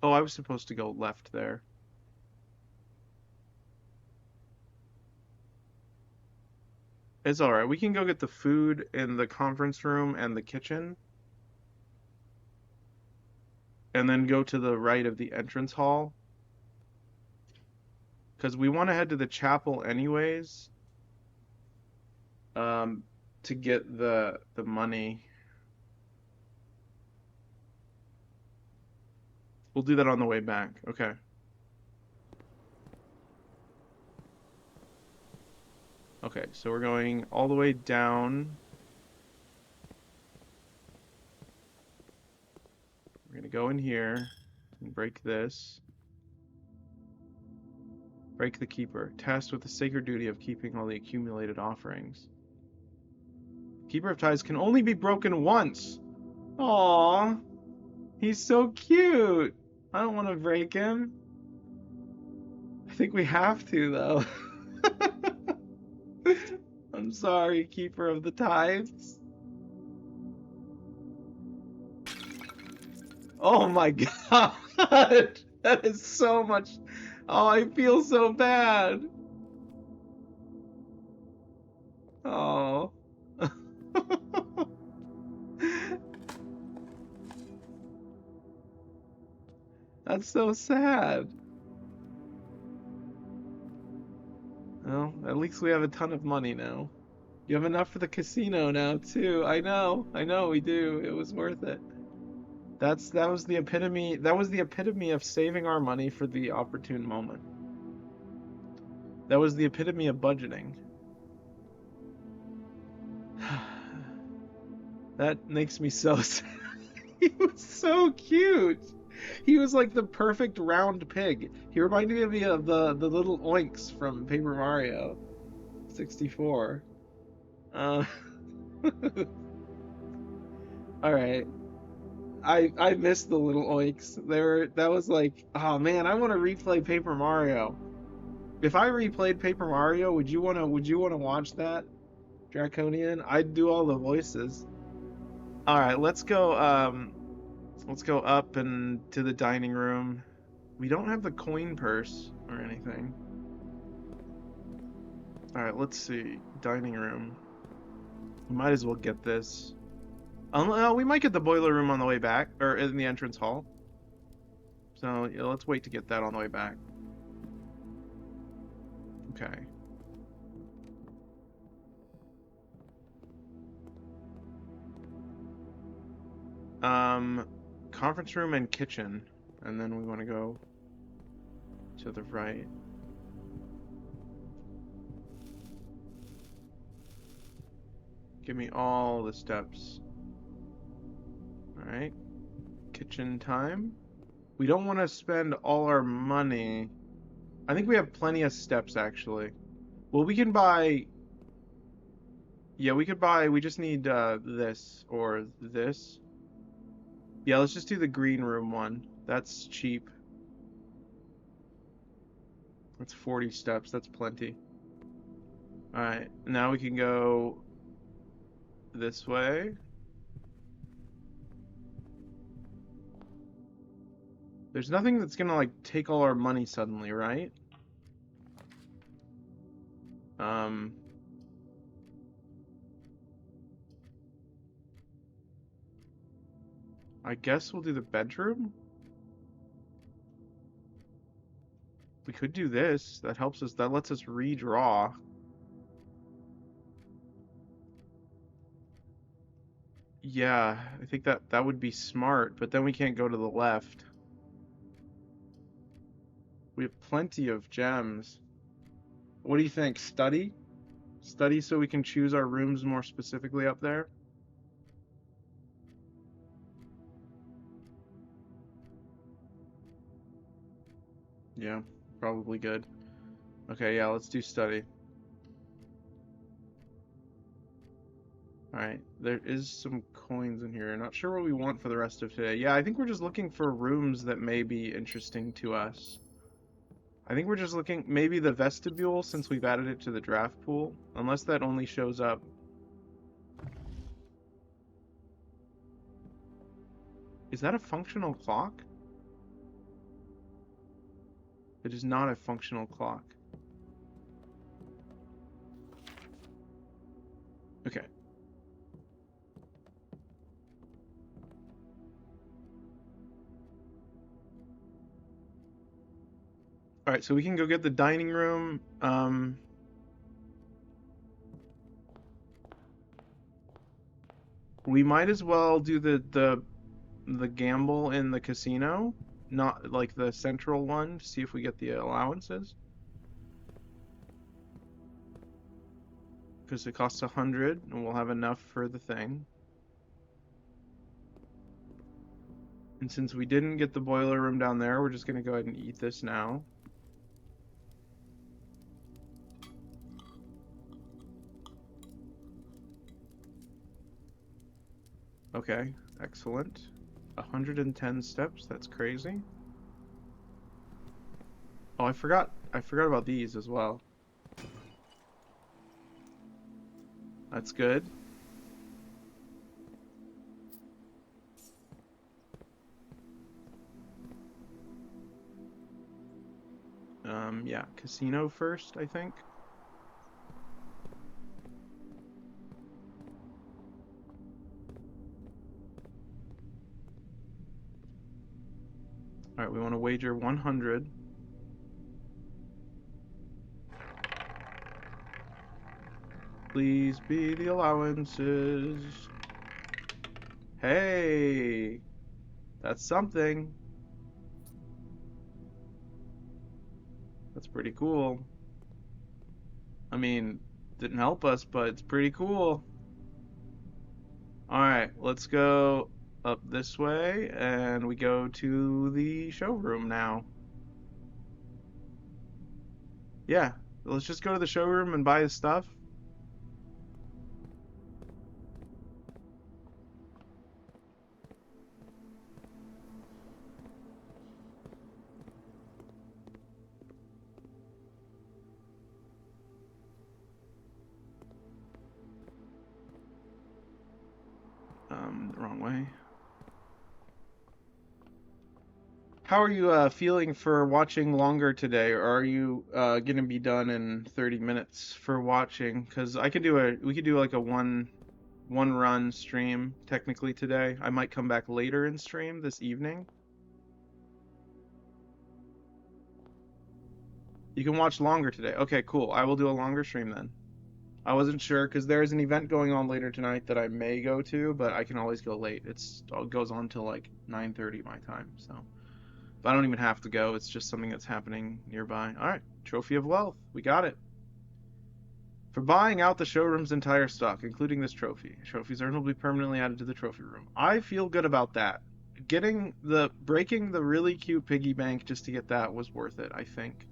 Oh, I was supposed to go left there. It's alright. We can go get the food in the conference room and the kitchen. and then go to the right of the entrance hall. Because we want to head to the chapel anyways, to get the money. We'll do that on the way back. Okay. Okay, so we're going all the way down. We're gonna go in here and break this. Break the keeper. Tasked with the sacred duty of keeping all the accumulated offerings. Keeper of ties can only be broken once. Aww. He's so cute. I don't want to break him. I think we have to, though. I'm sorry, Keeper of the Tides. Oh my god! That is so much. Oh, I feel so bad. Oh. That's so sad. Well, at least we have a ton of money now. You have enough for the casino now, too. I know we do. It was worth it. That was the epitome of saving our money for the opportune moment. That was the epitome of budgeting. That makes me so sad. He was so cute. He was like the perfect round pig. He reminded me of the little oinks from Paper Mario 64. All right. I missed the little oinks. That was like, oh man, I want to replay Paper Mario. If I replayed Paper Mario, would you wanna watch that? Draconian? I'd do all the voices. Alright, let's go up and to the dining room. We don't have the coin purse or anything. Alright, let's see. Dining room. We might as well get this. We might get the boiler room on the way back, or in the entrance hall. So, yeah, let's wait to get that on the way back. Okay. Conference room and kitchen. And then we want to go to the right. Give me all the steps. Alright. Kitchen time. We don't want to spend all our money. I think we have plenty of steps, actually. Well, we can buy... Yeah, we could buy... We just need this or this. Yeah, let's just do the green room one. That's cheap. That's 40 steps. That's plenty. Alright, now we can go this way. There's nothing that's gonna, like, take all our money suddenly, right? I guess we'll do the bedroom? We could do this. That helps us. That lets us redraw. Yeah, I think that would be smart, but then we can't go to the left. We have plenty of gems. What do you think? Study? Study so we can choose our rooms more specifically up there? Yeah, probably good. Okay, yeah, let's do study. Alright, there is some coins in here. Not sure what we want for the rest of today. Yeah, I think we're just looking for rooms that may be interesting to us. I think we're just looking, maybe the vestibule, since we've added it to the draft pool. Unless that only shows up. Is that a functional clock? It is not a functional clock. Okay. All right, so we can go get the dining room. We might as well do the gamble in the casino, not like the central one, to see if we get the allowances. Because it costs 100, and we'll have enough for the thing. And since we didn't get the boiler room down there, we're just gonna go ahead and eat this now. Okay, excellent. 110 steps, that's crazy. Oh, I forgot about these as well. That's good. Yeah, casino first, I think. All right, we want to wager 100. Please be the allowances. Hey, that's something. That's pretty cool. I mean, didn't help us, but it's pretty cool. All right, let's go up this way, and we go to the showroom now. Yeah, let's just go to the showroom and buy the stuff. The wrong way. How are you feeling for watching longer today, or are you gonna be done in 30 minutes for watching? Because we could do like a one run stream technically today. I might come back later in stream this evening. You can watch longer today. Okay, cool. I will do a longer stream then. I wasn't sure because there is an event going on later tonight that I may go to, but I can always go late. It goes on till like 9:30 my time, so but I don't even have to go. It's just something that's happening nearby. All right, Trophy of Wealth. We got it. For buying out the showroom's entire stock, including this trophy. Trophies earned will be permanently added to the trophy room. I feel good about that. Breaking the really cute piggy bank just to get that was worth it, I think.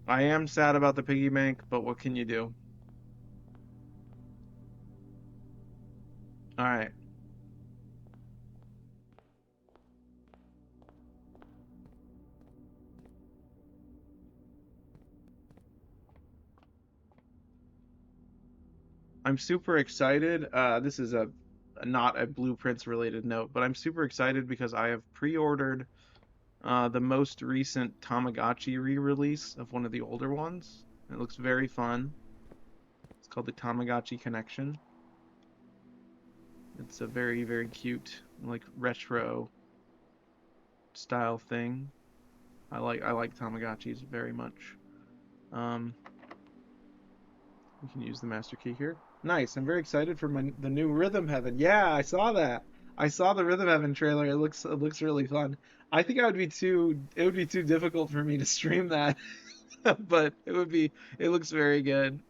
I am sad about the piggy bank, but what can you do? All right. I'm super excited. This is a not a blueprints related note, but I'm super excited because I have pre-ordered the most recent Tamagotchi re-release of one of the older ones. It looks very fun. It's called the Tamagotchi Connection. It's a very, very cute, like retro style thing. I like Tamagotchis very much. Um, we can use the master key here. Nice. I'm very excited for the new Rhythm Heaven. Yeah, I saw that. I saw the Rhythm Heaven trailer. It looks really fun. I think it would be too difficult for me to stream that, but it looks very good.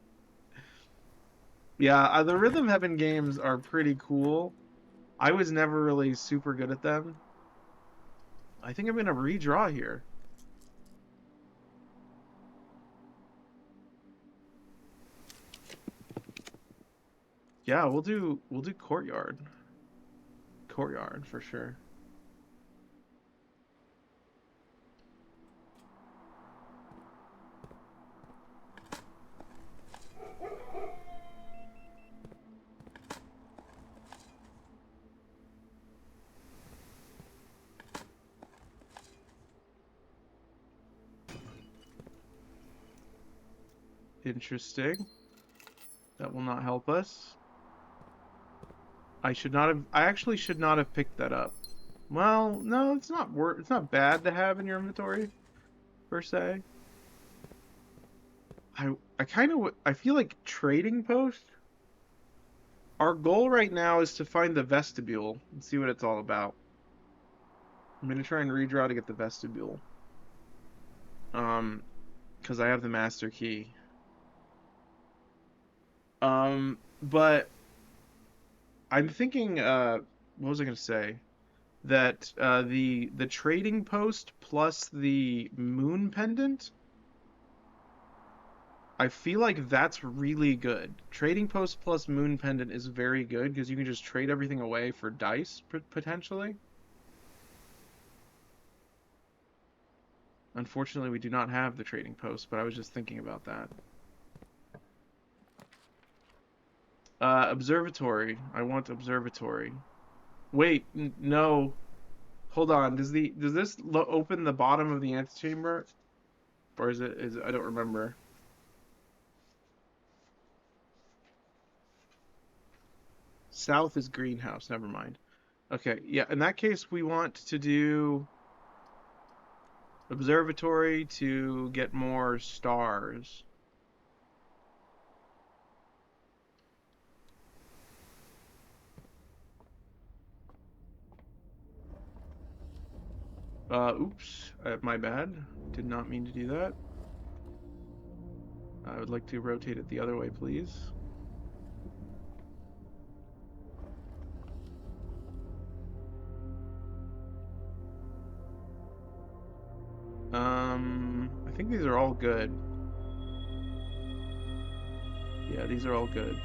Yeah, the Rhythm Heaven games are pretty cool. I was never really super good at them. I think I'm gonna redraw here. Yeah, we'll do courtyard. Courtyard for sure. Interesting. That will not help us. I actually should not have picked that up. Well, no, it's not bad to have in your inventory. per se. I kind of I feel like trading post. Our goal right now is to find the vestibule and see what it's all about. I'm gonna try and redraw to get the vestibule. Because I have the master key. But I'm thinking, what was I gonna say? That the trading post plus the moon pendant, I feel like that's really good. Trading post plus moon pendant is very good because you can just trade everything away for dice potentially. Unfortunately, we do not have the trading post, but I was just thinking about that. Observatory. I want observatory. Wait, no. Hold on. Does this open the bottom of the antechamber, or is I don't remember. South is greenhouse. Never mind. Okay, yeah. In that case, we want to do observatory to get more stars. Oops. My bad. Did not mean to do that. I would like to rotate it the other way, please. I think these are all good. Yeah, these are all good.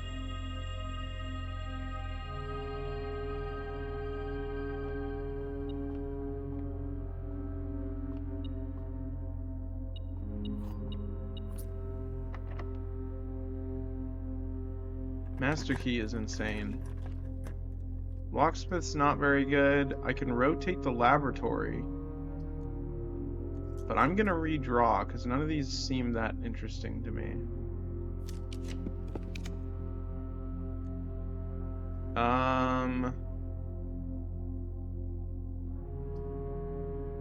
Master key is insane. Locksmith's not very good. I can rotate the laboratory. But I'm gonna redraw, because none of these seem that interesting to me. I'm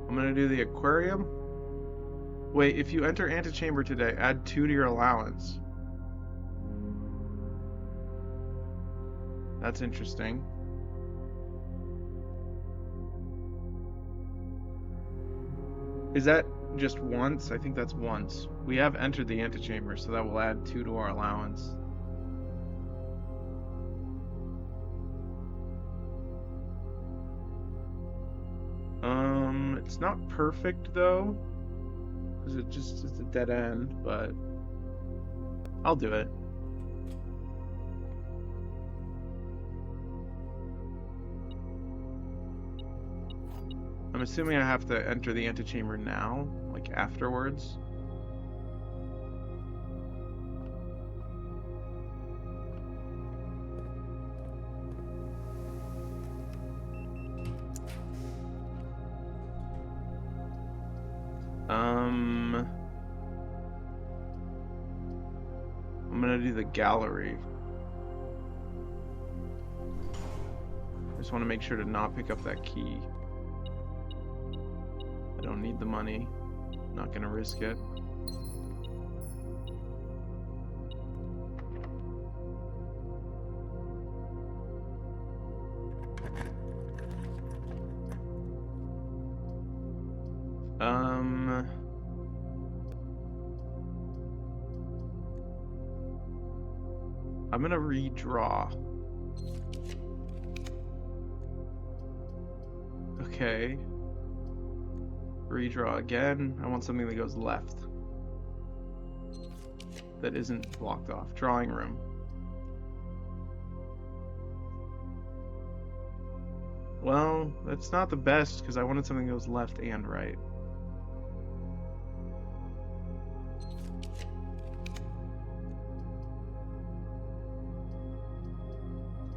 gonna do the aquarium. Wait, if you enter antechamber today, add 2 to your allowance. That's interesting. Is that just once? I think that's once. We have entered the antechamber, so that will add 2 to our allowance. It's not perfect though, because it's a dead end, but I'll do it. I'm assuming I have to enter the antechamber now, like afterwards. I'm gonna do the gallery. Just want to make sure to not pick up that key. I don't need the money. Not gonna risk it. I'm gonna redraw. Okay. Redraw again. I want something that goes left. That isn't blocked off. Drawing room. Well, that's not the best because I wanted something that goes left and right.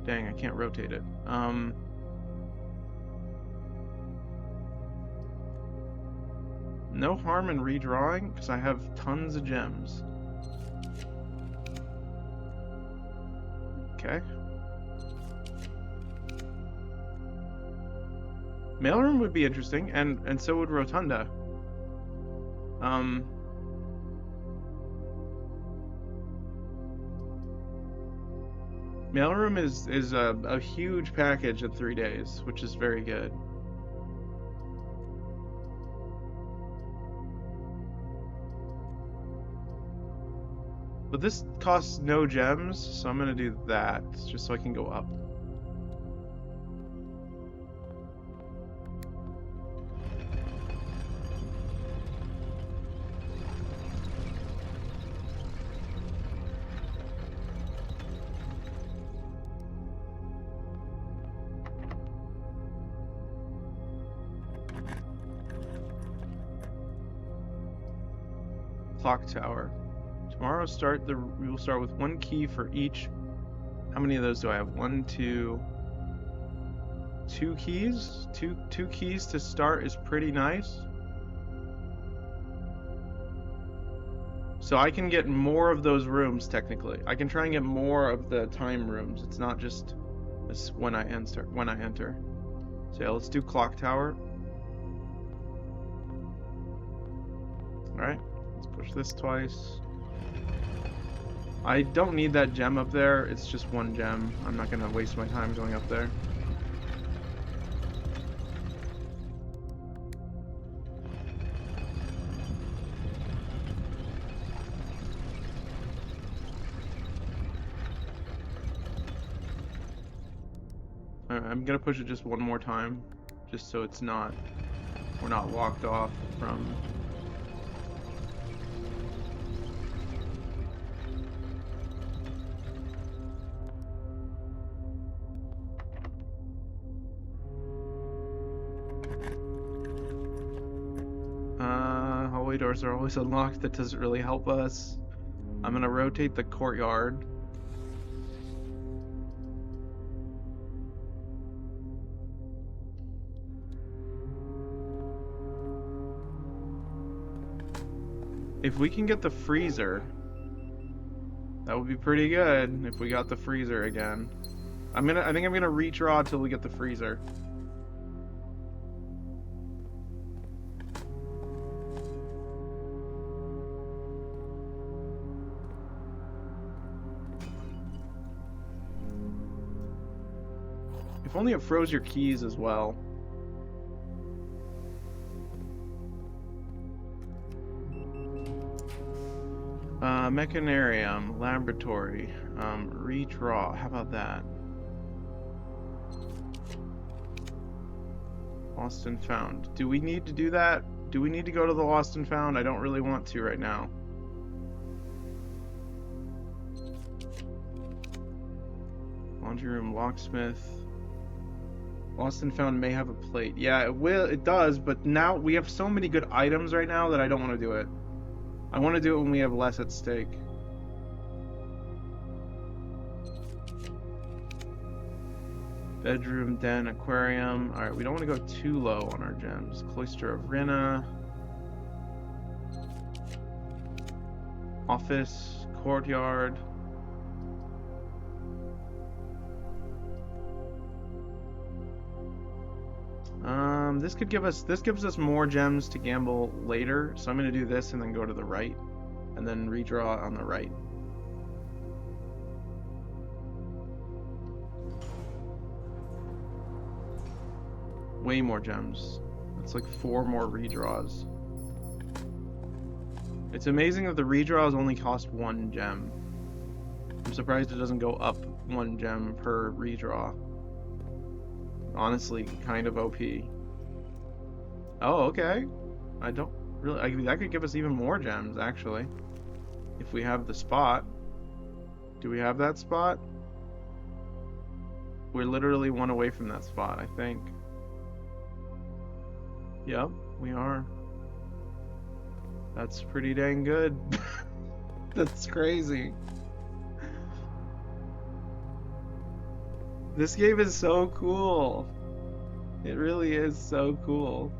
Dang, I can't rotate it. No harm in redrawing because I have tons of gems. Okay. Mailroom would be interesting, and so would Rotunda. Mailroom is a huge package in 3 days, which is very good. But this costs no gems, so I'm gonna do that, just so I can go up. Clock tower. Tomorrow we will start with 1 key for each. How many of those do I have? 1, 2, 2 keys? Two keys to start is pretty nice. So I can get more of those rooms technically. I can try and get more of the time rooms. It's not just when I enter. So yeah, let's do clock tower. Alright, let's push this twice. I don't need that gem up there, it's just 1 gem. I'm not gonna waste my time going up there. I'm gonna push it just 1 more time, just so we're not locked off from. Hallway doors are always unlocked. That doesn't really help us. I'm gonna rotate the courtyard. If we can get the freezer, that would be pretty good if we got the freezer again. I think I'm gonna redraw till we get the freezer. If only it froze your keys as well. Mechanarium, laboratory, redraw. How about that? Lost and found. Do we need to do that? Do we need to go to the lost and found? I don't really want to right now. Laundry room, locksmith. Lost and found may have a plate. Yeah, it does, but now we have so many good items right now that I don't want to do it. I want to do it when we have less at stake. Bedroom, den, aquarium. Alright, we don't want to go too low on our gems. Cloister of Rinna. Office, courtyard. This gives us more gems to gamble later, so I'm gonna do this and then go to the right, and then redraw on the right. Way more gems. That's like 4 more redraws. It's amazing that the redraws only cost 1 gem. I'm surprised it doesn't go up 1 gem per redraw. Honestly, kind of OP. Oh, okay. I don't really. That could give us even more gems, actually. If we have the spot. Do we have that spot? We're literally 1 away from that spot, I think. Yep, we are. That's pretty dang good. That's crazy. This game is so cool. It really is so cool.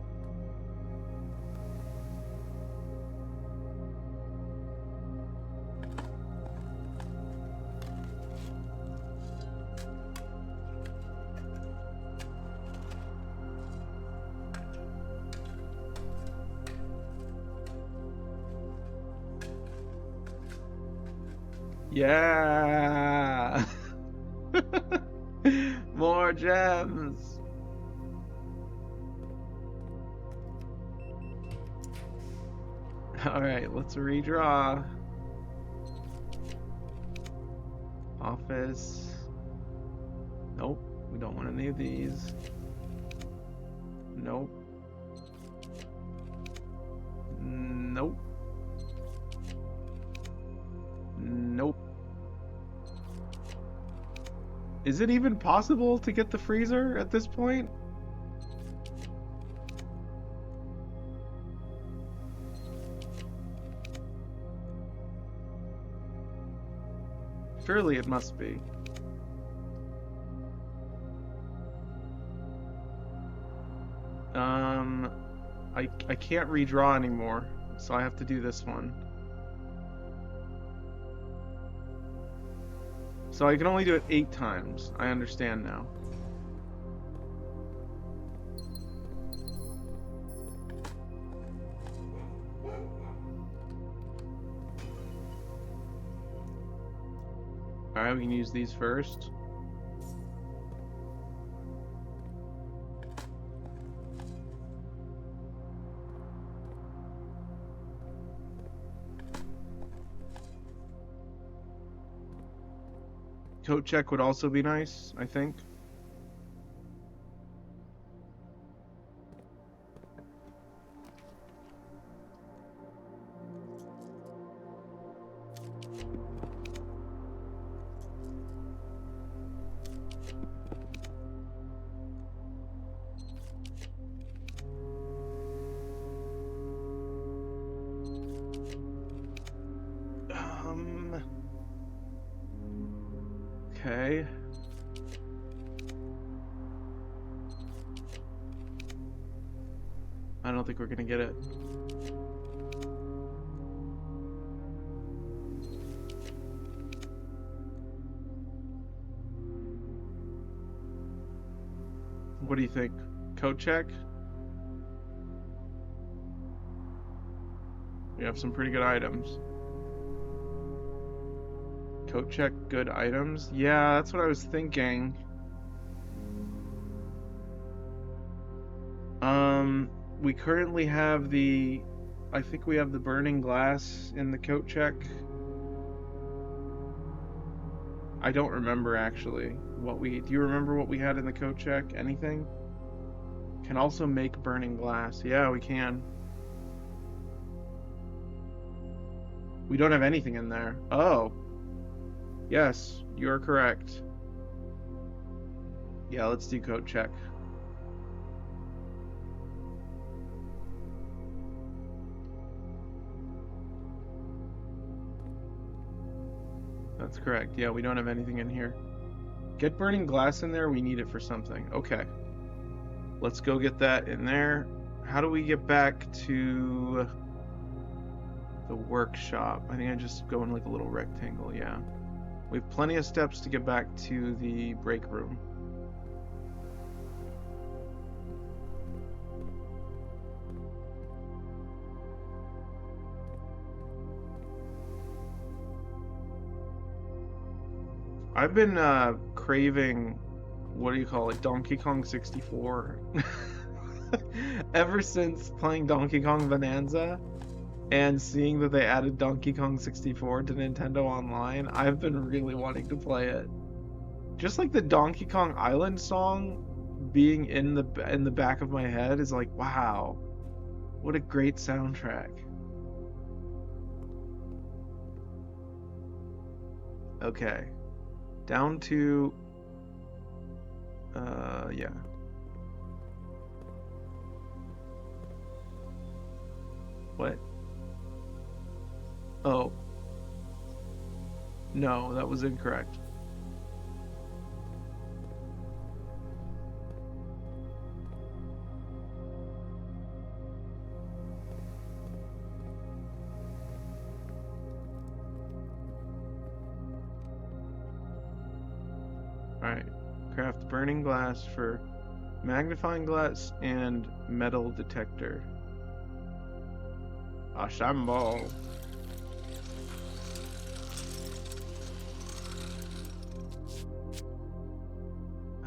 Yeah! More gems! Alright, let's redraw. Office. Nope, we don't want any of these. Nope. Nope. Nope. Is it even possible to get the freezer at this point? Surely it must be. I can't redraw anymore, so I have to do this one. So I can only do it 8 times. I understand now. Alright, we can use these first. Coat check would also be nice, I think. Okay. I don't think we're gonna get it. What do you think? Coat check? We have some pretty good items. Coat check, good items? Yeah, that's what I was thinking. We currently have I think we have the burning glass in the coat check. I don't remember actually do you remember what we had in the coat check? Anything? Can also make burning glass. Yeah, we can. We don't have anything in there. Oh. Yes, you're correct. Yeah, let's do coat check. That's correct. Yeah, we don't have anything in here. Get burning glass in there. We need it for something. Okay. Let's go get that in there. How do we get back to the workshop? I think I just go in like a little rectangle. Yeah. We have plenty of steps to get back to the break room. I've been craving, what do you call it, Donkey Kong 64. Ever since playing Donkey Kong Bonanza and seeing that they added Donkey Kong 64 to Nintendo Online, I've been really wanting to play it. Just like the Donkey Kong Island song being in the back of my head is like, wow, what a great soundtrack. Okay. Down to yeah. What? Oh. No, that was incorrect. Alright. Craft burning glass for magnifying glass and metal detector. Assemble.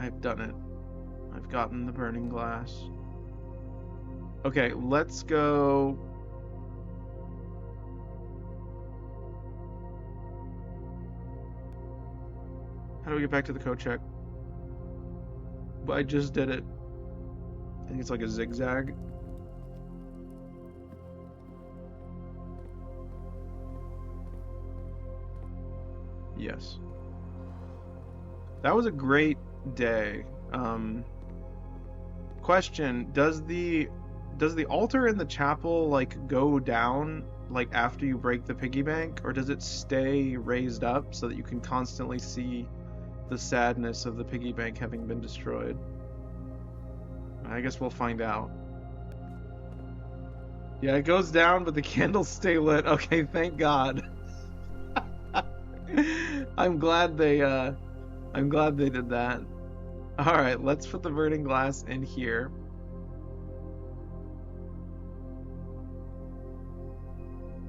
I've done it. I've gotten the burning glass. Okay, let's go. How do we get back to the code check? I just did it. I think it's like a zigzag. Yes. That was a great day. Question, does the altar in the chapel like go down like after you break the piggy bank, or does it stay raised up so that you can constantly see the sadness of the piggy bank having been destroyed? I guess we'll find out. Yeah, it goes down, but the candles stay lit. Okay, thank God. I'm glad they did that. All right, let's put the burning glass in here.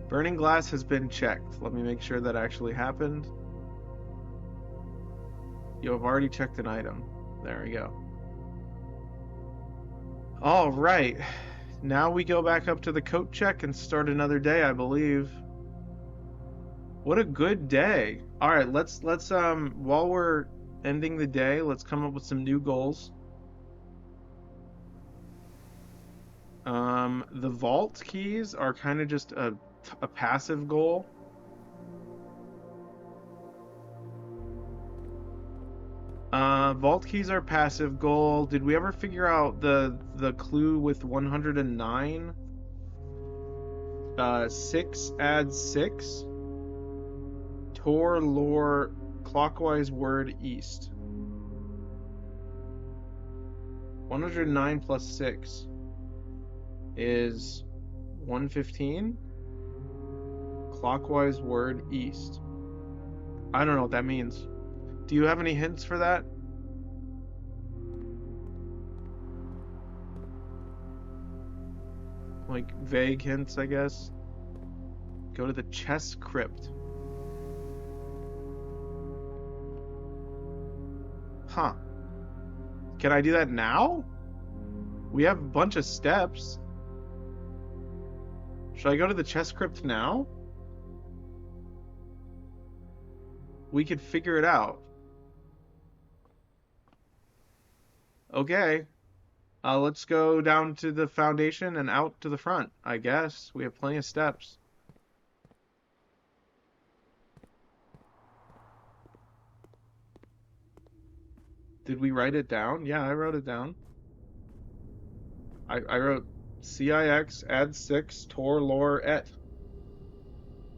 Burning glass has been checked. Let me make sure that actually happened. You have already checked an item. There we go. All right. Now we go back up to the coat check and start another day, I believe. What a good day. All right, let's while we're ending the day, let's come up with some new goals. The vault keys are kind of just a passive goal. Vault keys are passive goal. Did we ever figure out the clue with 109? 6 adds 6. Tor lore clockwise word east. 109 plus 6 is 115. Clockwise word east. I don't know what that means. Do you have any hints for that? Like vague hints, I guess. Go to the chess crypt. Huh. Can I do that now? We have a bunch of steps. Should I go to the chess crypt now? We could figure it out. Okay. Let's go down to the foundation and out to the front, I guess. We have plenty of steps. Did we write it down? Yeah, I wrote it down. I wrote CIX add 6 Tor lore et.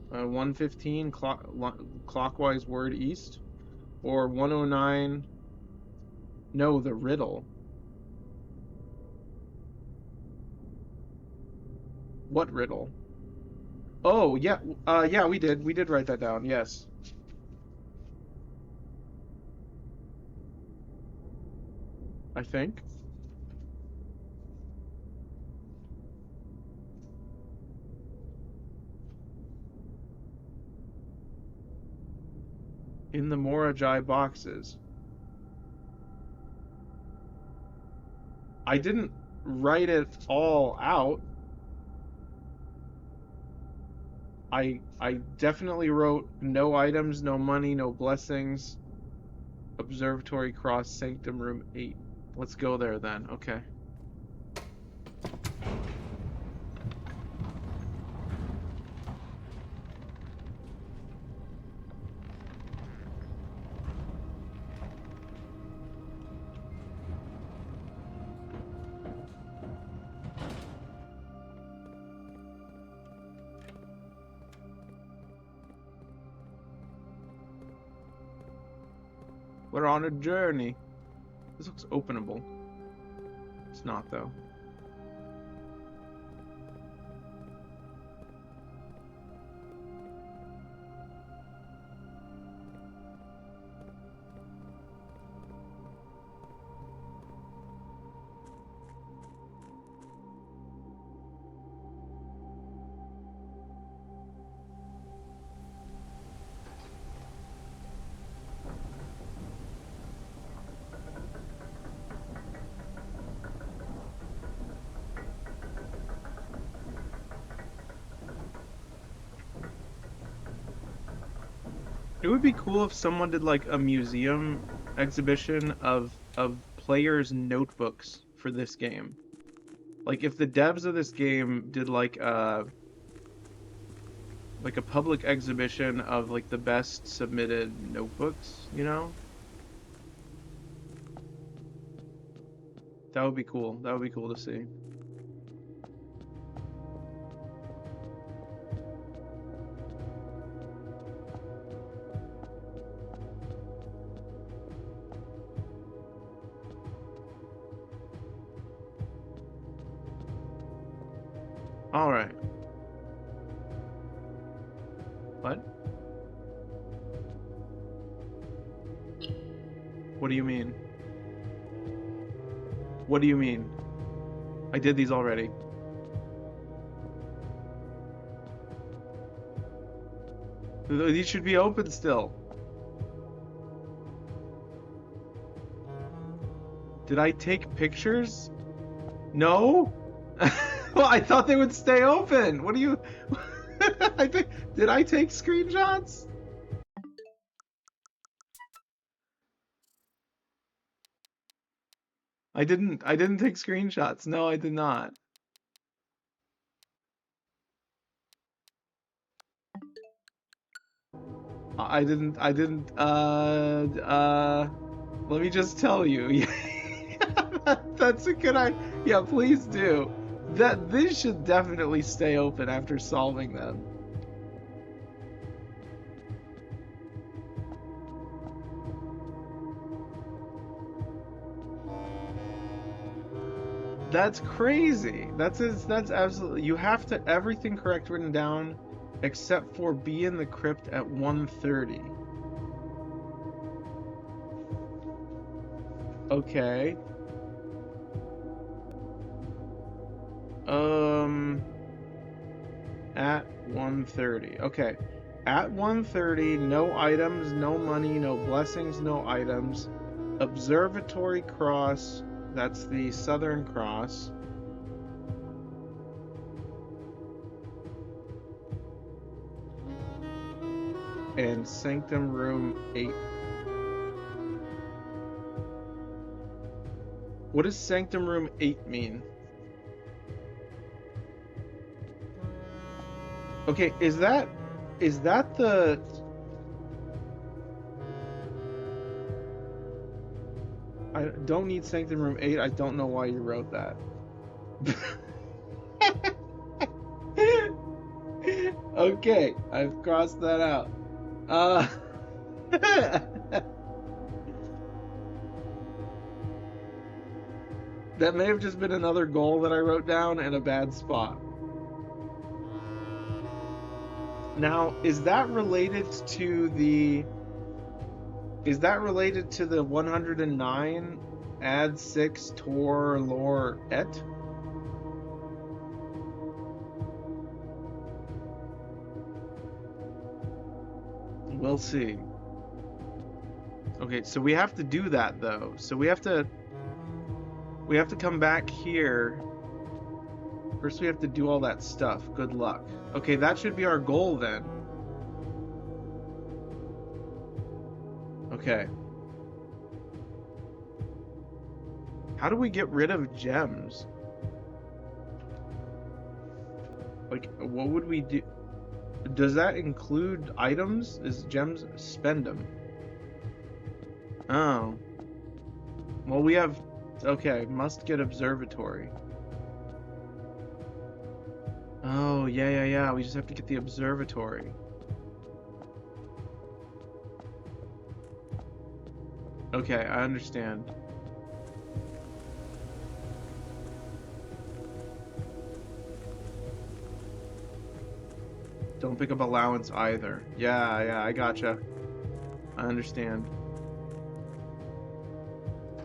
115 clockwise word east. Or 109. No, the riddle. What riddle? Oh, yeah. Yeah, we did. We did write that down. Yes. I think. In the Morajai boxes. I didn't write it all out. I definitely wrote no items, no money, no blessings. Observatory Cross, Sanctum Room 8. Let's go there then. Okay. We're on a journey. This looks openable. It's not, though. It would be cool if someone did like a museum exhibition of players' notebooks for this game. Like if the devs of this game did like a public exhibition of like the best submitted notebooks, you know? That would be cool. That would be cool to see. All right. What? What do you mean? What do you mean? I did these already. These should be open still. Did I take pictures? No? Well, I thought they would stay open. What do you I think did I take screenshots? I didn't take screenshots. No, I did not. I didn't let me just tell you. That's a good idea. Yeah, please do. That this should definitely stay open after solving them. That's crazy. That's absolutely you have to everything correct written down except for be in the crypt at 1:30. Okay. Um at 1:30. Okay. At 1:30, no items, no money, no blessings, no items. Observatory Cross, that's the Southern Cross. And Sanctum Room 8. What does Sanctum Room 8 mean? Okay, is that the I don't need Sanctum Room 8. I don't know why you wrote that. Okay, I've crossed that out. Uh That may have just been another goal that I wrote down in a bad spot. Now, is that related to the 109 add 6 tor lore et? We'll see. Okay, so we have to do that though. So we have to come back here. First we have to do all that stuff. Good luck. Okay, that should be our goal then. Okay. How do we get rid of gems? Like, what would we do? Does that include items? Is gems spend them? Oh. Well, we have... Okay, must get observatory. Oh, yeah. We just have to get the observatory. Okay, I understand. Don't pick up allowance either. Yeah, I gotcha. I understand.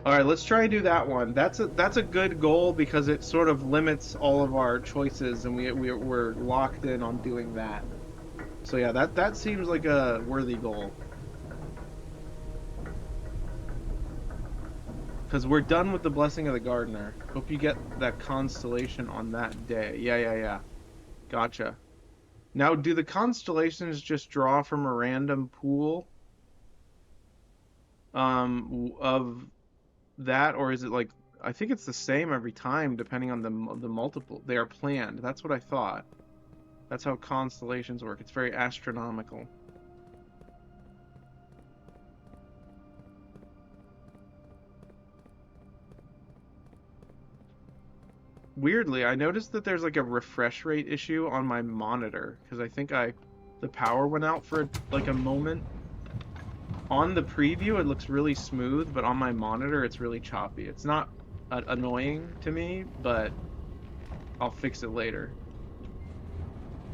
All right, let's try and do that one. That's a good goal because it sort of limits all of our choices, and we're locked in on doing that. So yeah, that seems like a worthy goal. Because we're done with the Blessing of the Gardener. Hope you get that constellation on that day. Yeah. Gotcha. Now, do the constellations just draw from a random pool of that, or is it like I think it's the same every time depending on the multiple. They are planned. That's what I thought. That's how constellations work. It's very astronomical. Weirdly, I noticed that there's like a refresh rate issue on my monitor because I think the power went out for like a moment. On the preview, it looks really smooth, but on my monitor, it's really choppy. It's not annoying to me, but I'll fix it later.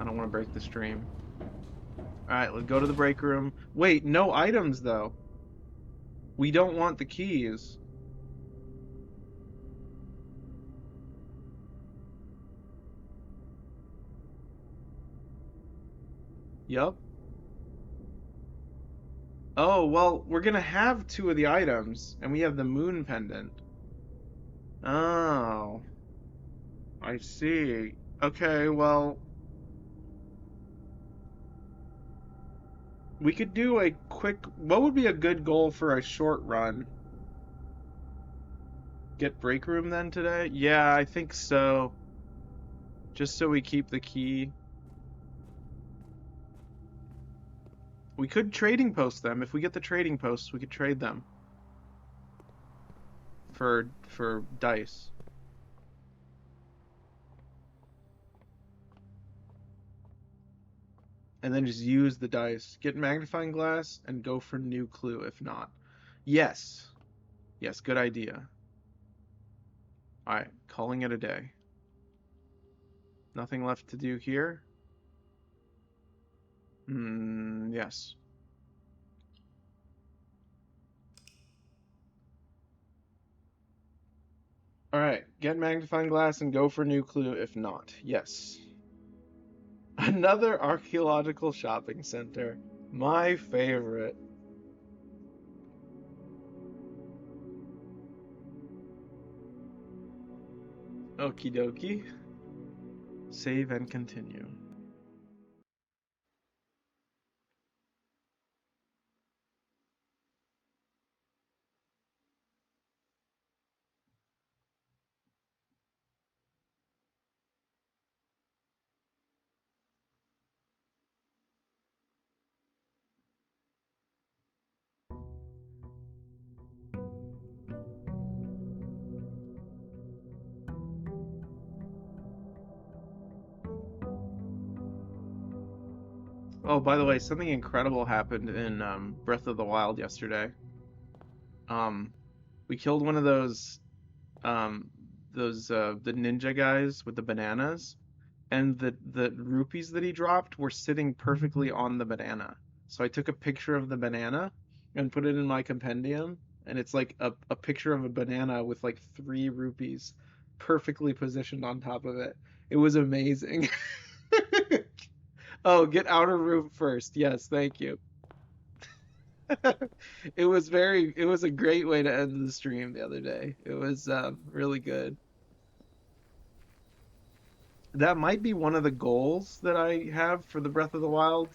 I don't want to break the stream. All right, let's go to the break room. Wait, no items though. We don't want the keys. Yup. Oh, well, we're gonna have two of the items, and we have the moon pendant. Oh, I see. Okay, well, we could do a quick. What would be a good goal for a short run? Get break room then today? Yeah, I think so. Just so we keep the key. We could trading post them. If we get the trading posts, we could trade them for dice. And then just use the dice. Get magnifying glass and go for new clue if not. Yes. Yes, good idea. Alright, calling it a day. Nothing left to do here? Yes. Alright, get magnifying glass and go for new clue if not. Yes. Another archaeological shopping center. My favorite. Okie dokie. Save and continue. Oh, by the way, something incredible happened in Breath of the Wild yesterday. Um, we killed one of um the ninja guys with the bananas, and the rupees that he dropped were sitting perfectly on the banana. So I took a picture of the banana and put it in my compendium, and it's like a picture of a banana with like 3 rupees perfectly positioned on top of it. It was amazing. Oh, get outer room first. Yes, thank you. It was a great way to end the stream the other day. It was really good. That might be one of the goals that I have for the Breath of the Wild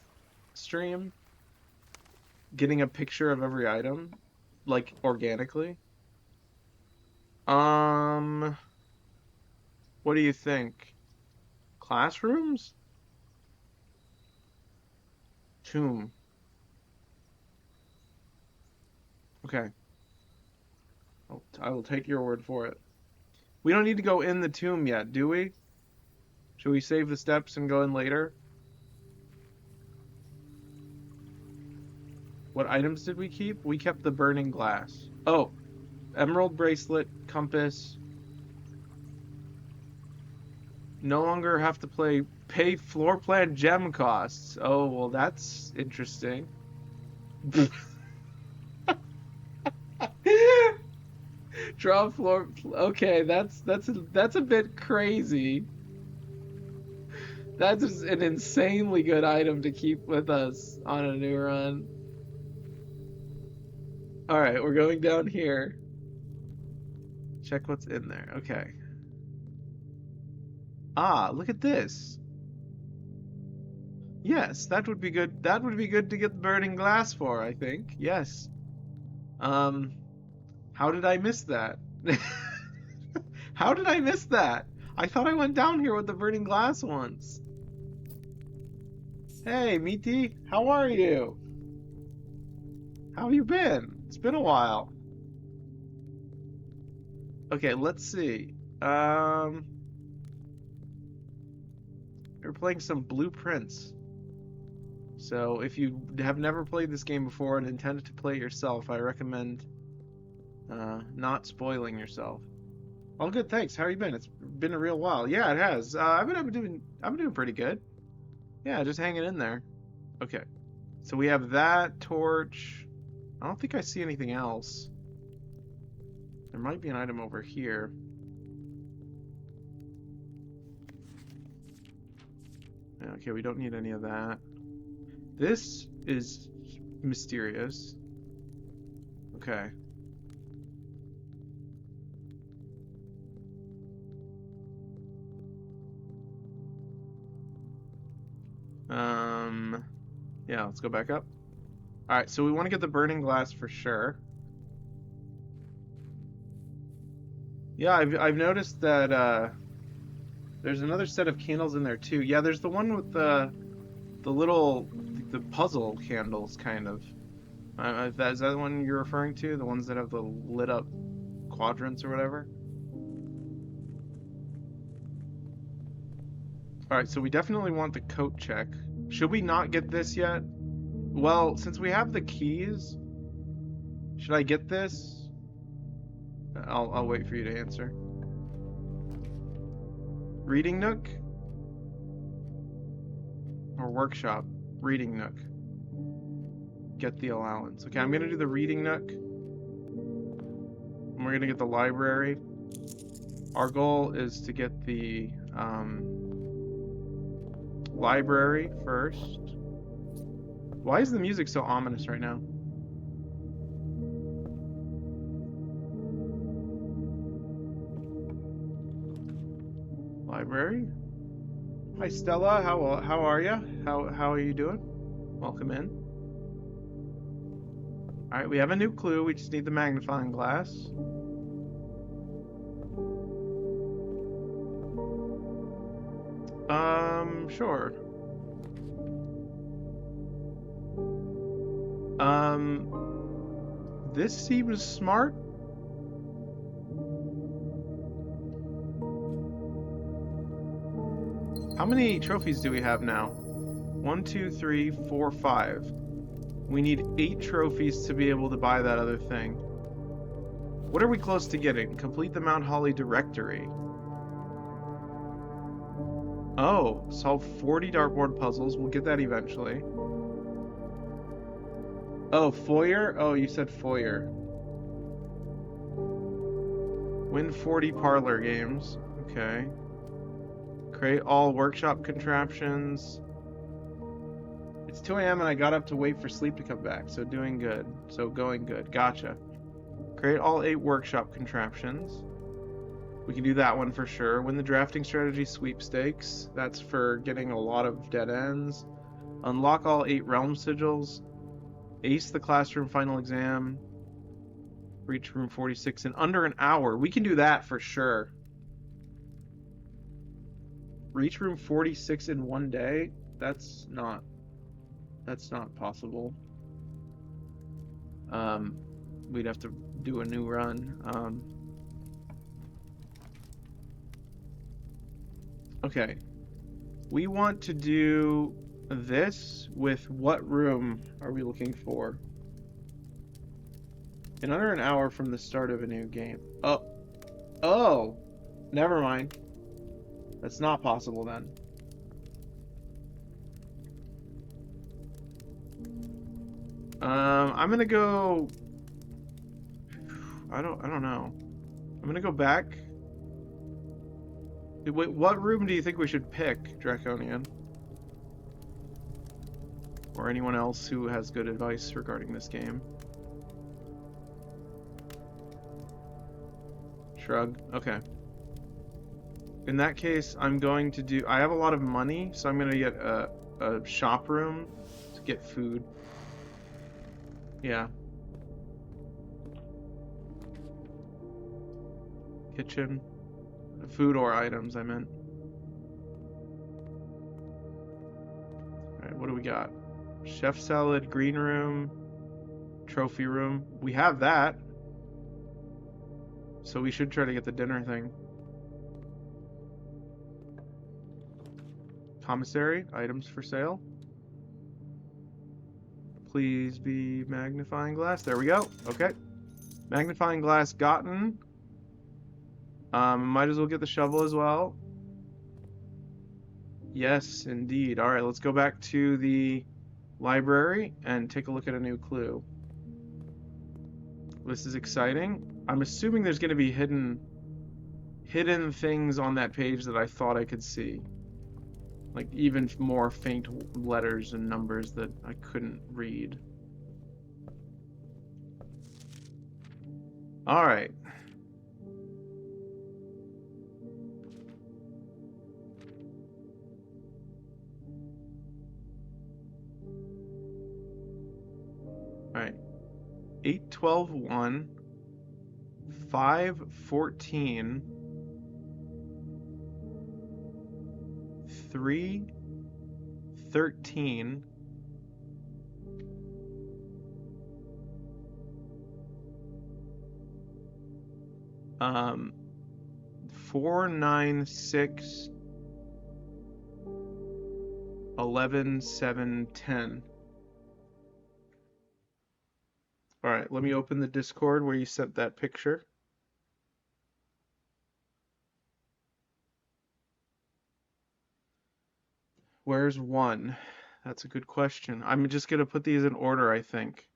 stream, getting a picture of every item, like organically. Um, what do you think? Classrooms? Tomb. Okay, I will take your word for it. We don't need to go in the tomb yet, do we? Should we save the steps and go in later? What items did we keep? We kept the burning glass. Oh, emerald bracelet, compass. No longer have to pay floor plan gem costs. Oh, well, that's interesting. Draw floor. Okay, that's a bit crazy. That's an insanely good item to keep with us on a new run. All right, we're going down here. Check what's in there. Okay. Ah, look at this. Yes, that would be good. That would be good to get the burning glass for, I think. Yes. Um, how did I miss that? How did I miss that? I thought I went down here with the burning glass once. Hey, Miti, how are you? How have you been? It's been a while. Okay, let's see. Um, we're playing some Blueprints. So if you have never played this game before and intended to play it yourself, I recommend not spoiling yourself. All good, thanks. How you been? It's been a real while. Yeah, it has. I've been doing pretty good. Yeah, just hanging in there. Okay, so we have that torch. I don't think I see anything else. There might be an item over here. Okay, we don't need any of that. This is mysterious. Okay. Yeah, let's go back up. Alright, so we want to get the burning glass for sure. Yeah, I've noticed that there's another set of candles in there too. Yeah, there's the one with the little the puzzle candles kind of. Is that the one you're referring to? The ones that have the lit up quadrants or whatever? Alright, so we definitely want the coat check. Should we not get this yet? Well, since we have the keys, should I get this? I'll wait for you to answer. Reading Nook? Or Workshop? Reading Nook. Get the allowance. Okay, I'm gonna do the Reading Nook. And we're gonna get the library. Our goal is to get the library first. Why is the music so ominous right now? Library? Hi Stella, how are you? How are you doing? Welcome in. All right, we have a new clue. We just need the magnifying glass. Sure. This seems smart. How many trophies do we have now? 1, 2, 3, 4, 5. We need 8 trophies to be able to buy that other thing. What are we close to getting? Complete the Mount Holly directory. Oh, solve 40 dartboard puzzles. We'll get that eventually. Oh, foyer? Oh, you said foyer. Win 40 parlor games. Okay. Create all workshop contraptions. It's 2 a.m. and I got up to wait for sleep to come back, so doing good. So going good. Gotcha. Create all 8 workshop contraptions. We can do that one for sure. Win the drafting strategy sweepstakes. That's for getting a lot of dead ends. Unlock all 8 realm sigils. Ace the classroom final exam. Reach room 46 in under an hour. We can do that for sure. Reach room 46 in 1 day? That's not possible. We'd have to do a new run. Okay. We want to do this with what room are we looking for? In under an hour from the start of a new game. Oh! Never mind. That's not possible then. I'm gonna go... I don't know. I'm gonna go back. Wait, what room do you think we should pick, Draconian? Or anyone else who has good advice regarding this game? Shrug. Okay. In that case, I'm going to do. I have a lot of money, so I'm going to get a shop room to get food. Yeah. Kitchen. Food or items, I meant. Alright, what do we got? Chef salad, green room, trophy room. We have that. So we should try to get the dinner thing. Commissary, items for sale. Please be magnifying glass. There we go. Okay. Magnifying glass gotten. Might as well get the shovel as well. Yes, indeed. All right, let's go back to the library and take a look at a new clue. This is exciting. I'm assuming there's going to be hidden things on that page that I thought I could see. Like even more faint letters and numbers that I couldn't read. All right. All right. 812-1, 514, 313, 496, 11, 7, 10. All right, let me open the Discord where you sent that picture. Where's 1? That's a good question. I'm just going to put these in order, I think.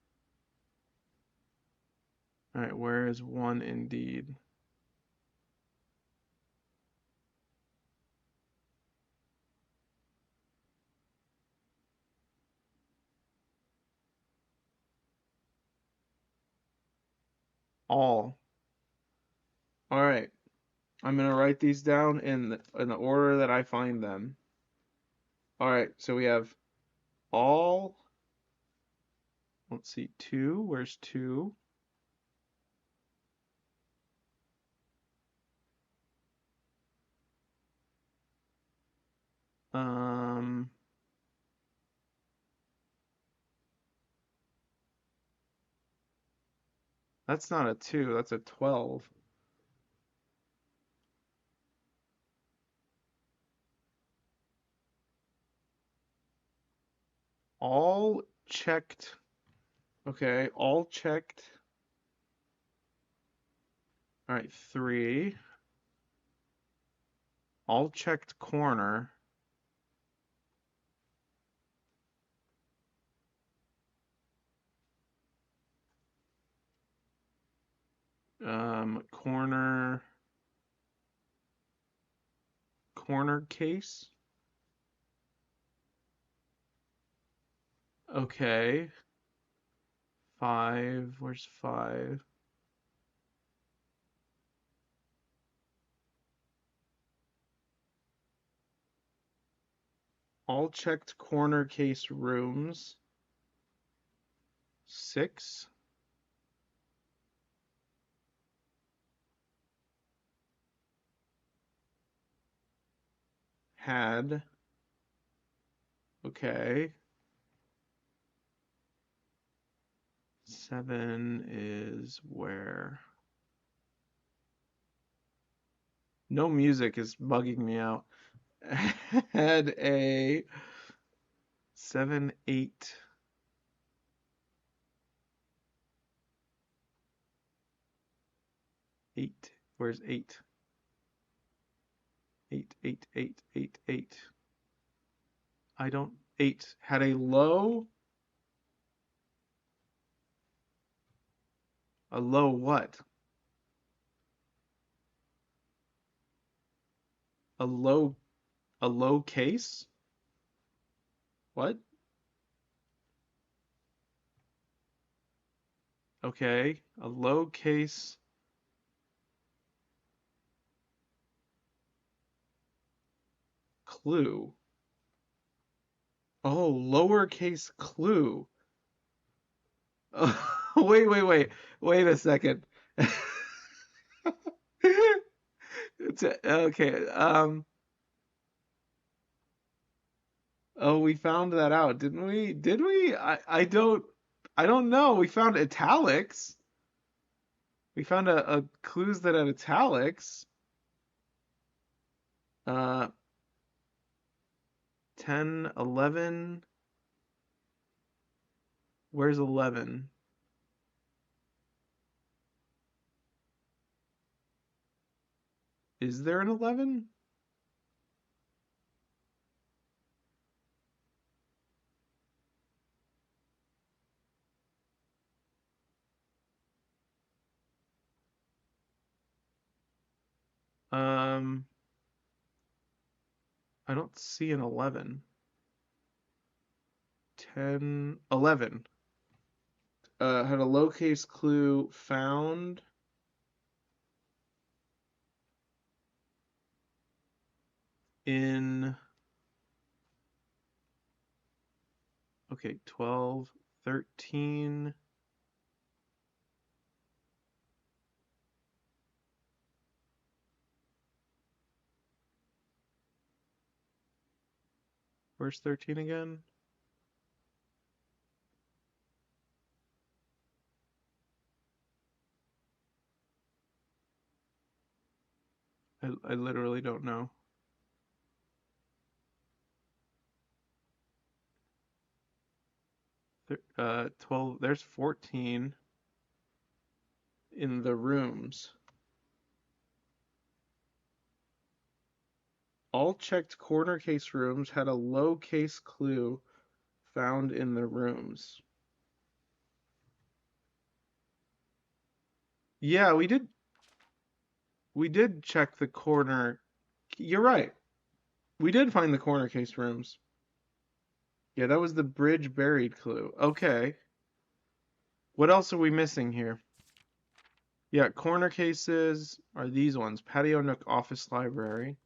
All right, where is 1 indeed? All. All right. I'm going to write these down in the order that I find them. All right, so we have all. Let's see, 2. Where's 2? Um, that's not a 2, that's a 12. All checked. Okay, all checked. All right, 3. All checked corner. Corner case. Okay. 5. Where's 5? All checked corner case rooms. 6. Had. Okay. 7 is where? No music is bugging me out. Had a 7, 8. 8. Where's 8? 8, 8, 8, 8, 8. I don't. 8. Had a low. A low what? A low. A low case? What? Okay. A low case. clue. Oh, lowercase clue. Wait, wait, wait. Wait a second. Okay. Oh, we found that out, didn't we? Did we? I don't know. We found italics. We found a clues that had italics. Uh, 10, 11. Where's 11? Is there an 11? Um, I don't see an 11. 10, 11. Had a lowercase clue found in, okay, 12, 13. Where's 13 again? I literally don't know. 12, there's 14 in the rooms. All checked corner case rooms had a low case clue found in the rooms. Yeah, we did check the corner. You're right. We did find the corner case rooms. Yeah, that was the bridge buried clue. Okay. What else are we missing here? Yeah, corner cases are these ones. Patio nook, office, library.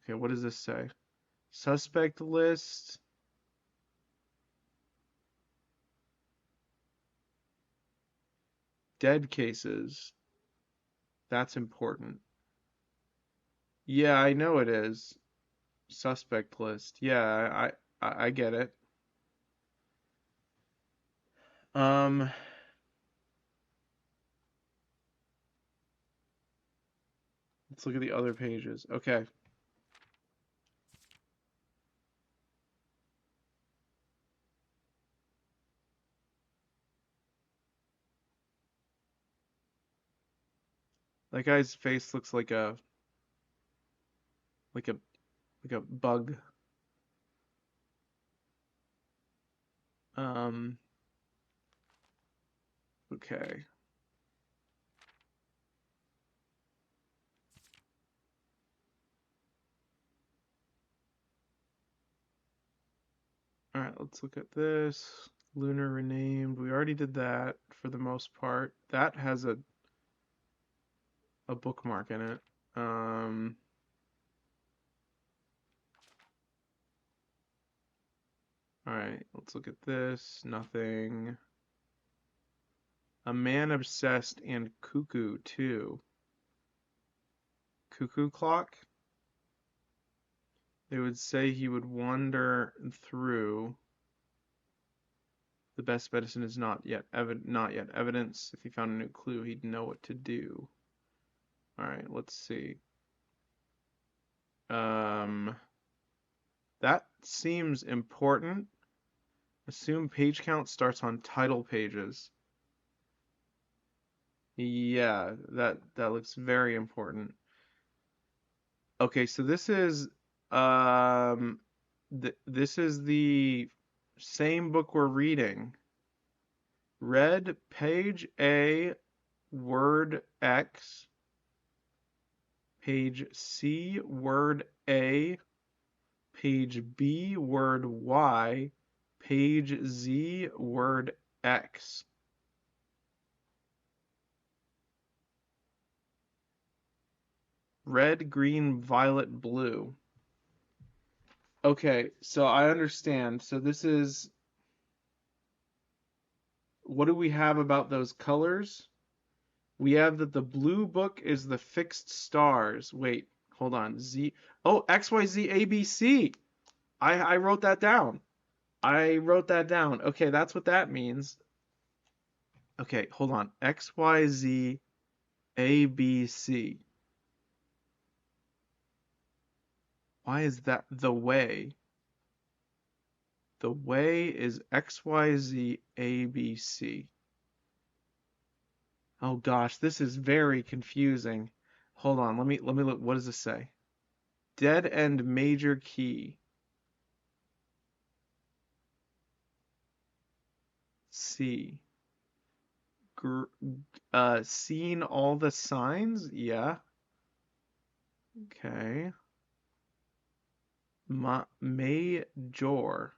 Okay, what does this say? Suspect list. Dead cases. That's important. Yeah, I know it is. Suspect list. Yeah, I get it. Um, let's look at the other pages. Okay. That guy's face looks like a like a bug. Um, okay. All right, let's look at this. Lunar renamed. We already did that for the most part. That has a bookmark in it. Um, all right, let's look at this. Nothing. A man obsessed and cuckoo too. Cuckoo clock? They would say he would wander through. The best medicine is not yet evidence. If he found a new clue, he'd know what to do. All right, let's see. Um, that seems important. Assume page count starts on title pages. Yeah, that looks very important. Okay, so um this is the same book we're reading. Read page A, word X, page C, word A, page B, word Y, page Z, word X. Red, green, violet, blue. Okay, so I understand. So this is, what do we have about those colors? We have that the blue book is the fixed stars. Wait, hold on. Oh, X, Y, Z, A, B, C. I wrote that down. I wrote that down. Okay, that's what that means. Okay, hold on. X, Y, Z, A, B, C. Why is that the way? The way is X, Y, Z, A, B, C. Oh gosh, this is very confusing. Hold on, let me look. What does this say? Dead end major key. C. Gr Seen all the signs? Yeah. Okay. Major.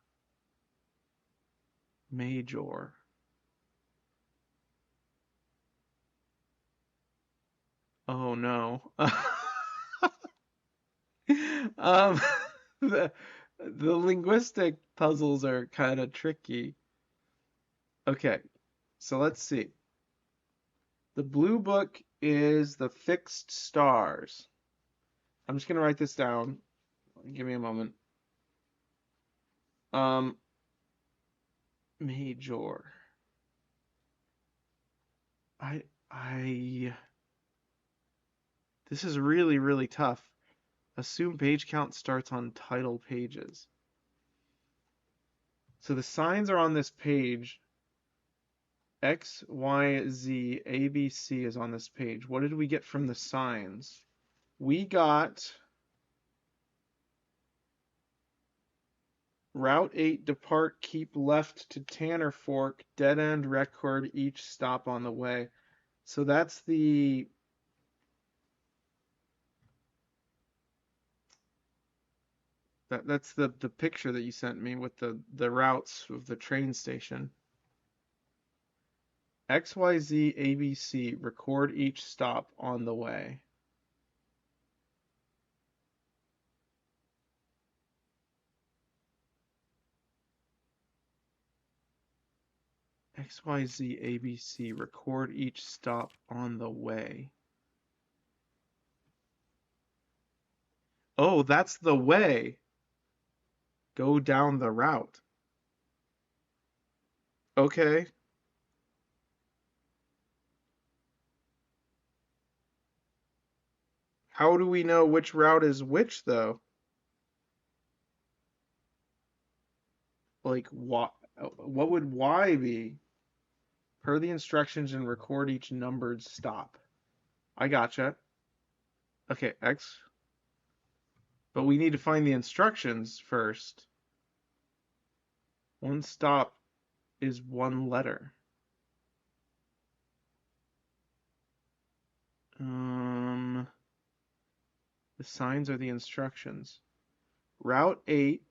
Major. Oh no. Um, the the linguistic puzzles are kind of tricky. Okay, so let's see. The blue book is the fixed stars. I'm just gonna write this down. Give me a moment. Um, Major. I I This is really, really tough. Assume page count starts on title pages. So the signs are on this page. X, Y, Z, A, B, C is on this page. What did we get from the signs? We got Route 8, depart, keep left to Tanner Fork, dead end, record, each stop on the way. So that's the picture that you sent me with the routes of the train station. XYZ ABC, record each stop on the way. XYZ ABC, record each stop on the way. Oh, that's the way. Go down the route. Okay. How do we know which route is which, though? Like, what would Y be? Per the instructions and record each numbered stop. I gotcha. Okay, X. But we need to find the instructions first. One stop is one letter. The signs are the instructions. Route 8.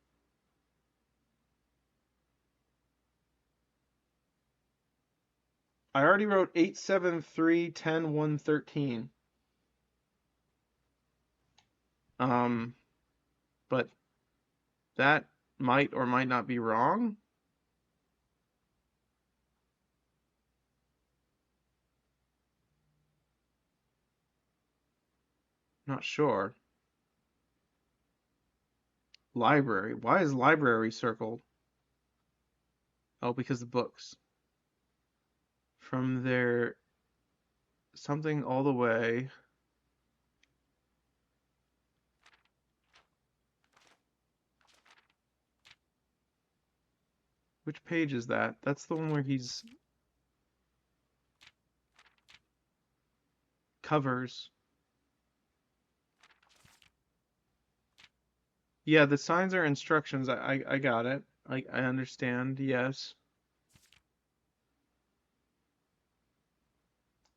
I already wrote 873 10 1 13. But that might or might not be wrong. Not sure. Library. Why is library circled? Oh, because the books. From there, something all the way. Which page is that? That's the one where he's covers. Yeah, the signs are instructions. I got it. I understand. Yes.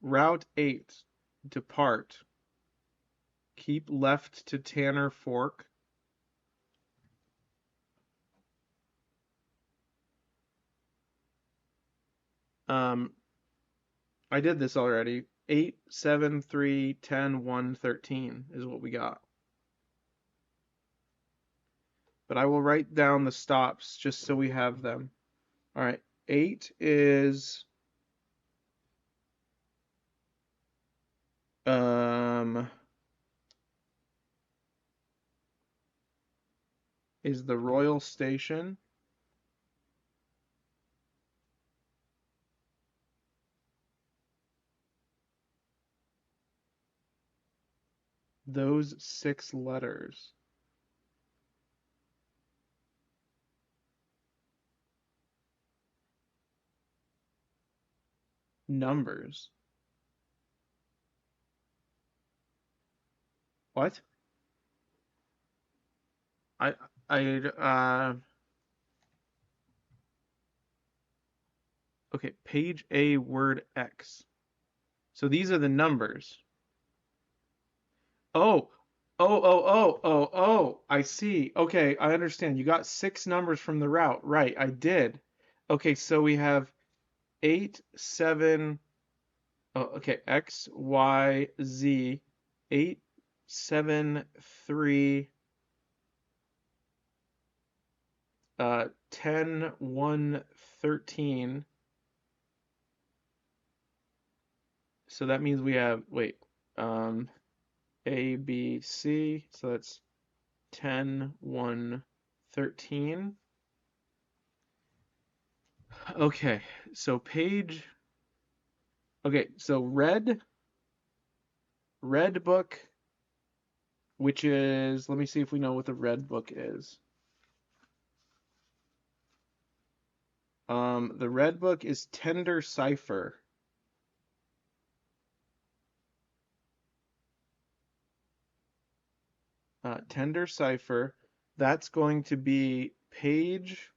Route 8. Depart. Keep left to Tanner Fork. Um, I did this already. 8, 7, 3, 10, 1, 13 is what we got. but I will write down the stops just so we have them. All right. 8 um is the Royal Station. Those 6 letters. Numbers. What? I I okay, page A, word X. So these are the numbers. Oh, I see. Okay, I understand. You got 6 numbers from the route. Right, I did. Okay, so we have 8, 7, oh, okay, X, Y, Z, 8, 7, 3, 10, 1, 13. So that means we have, wait, um, A, B, C. So that's 10, 1, 13. Okay, so page, okay, so red book, which is, let me see if we know what the red book is. The red book is Tender Cipher. Tender Cipher. That's going to be page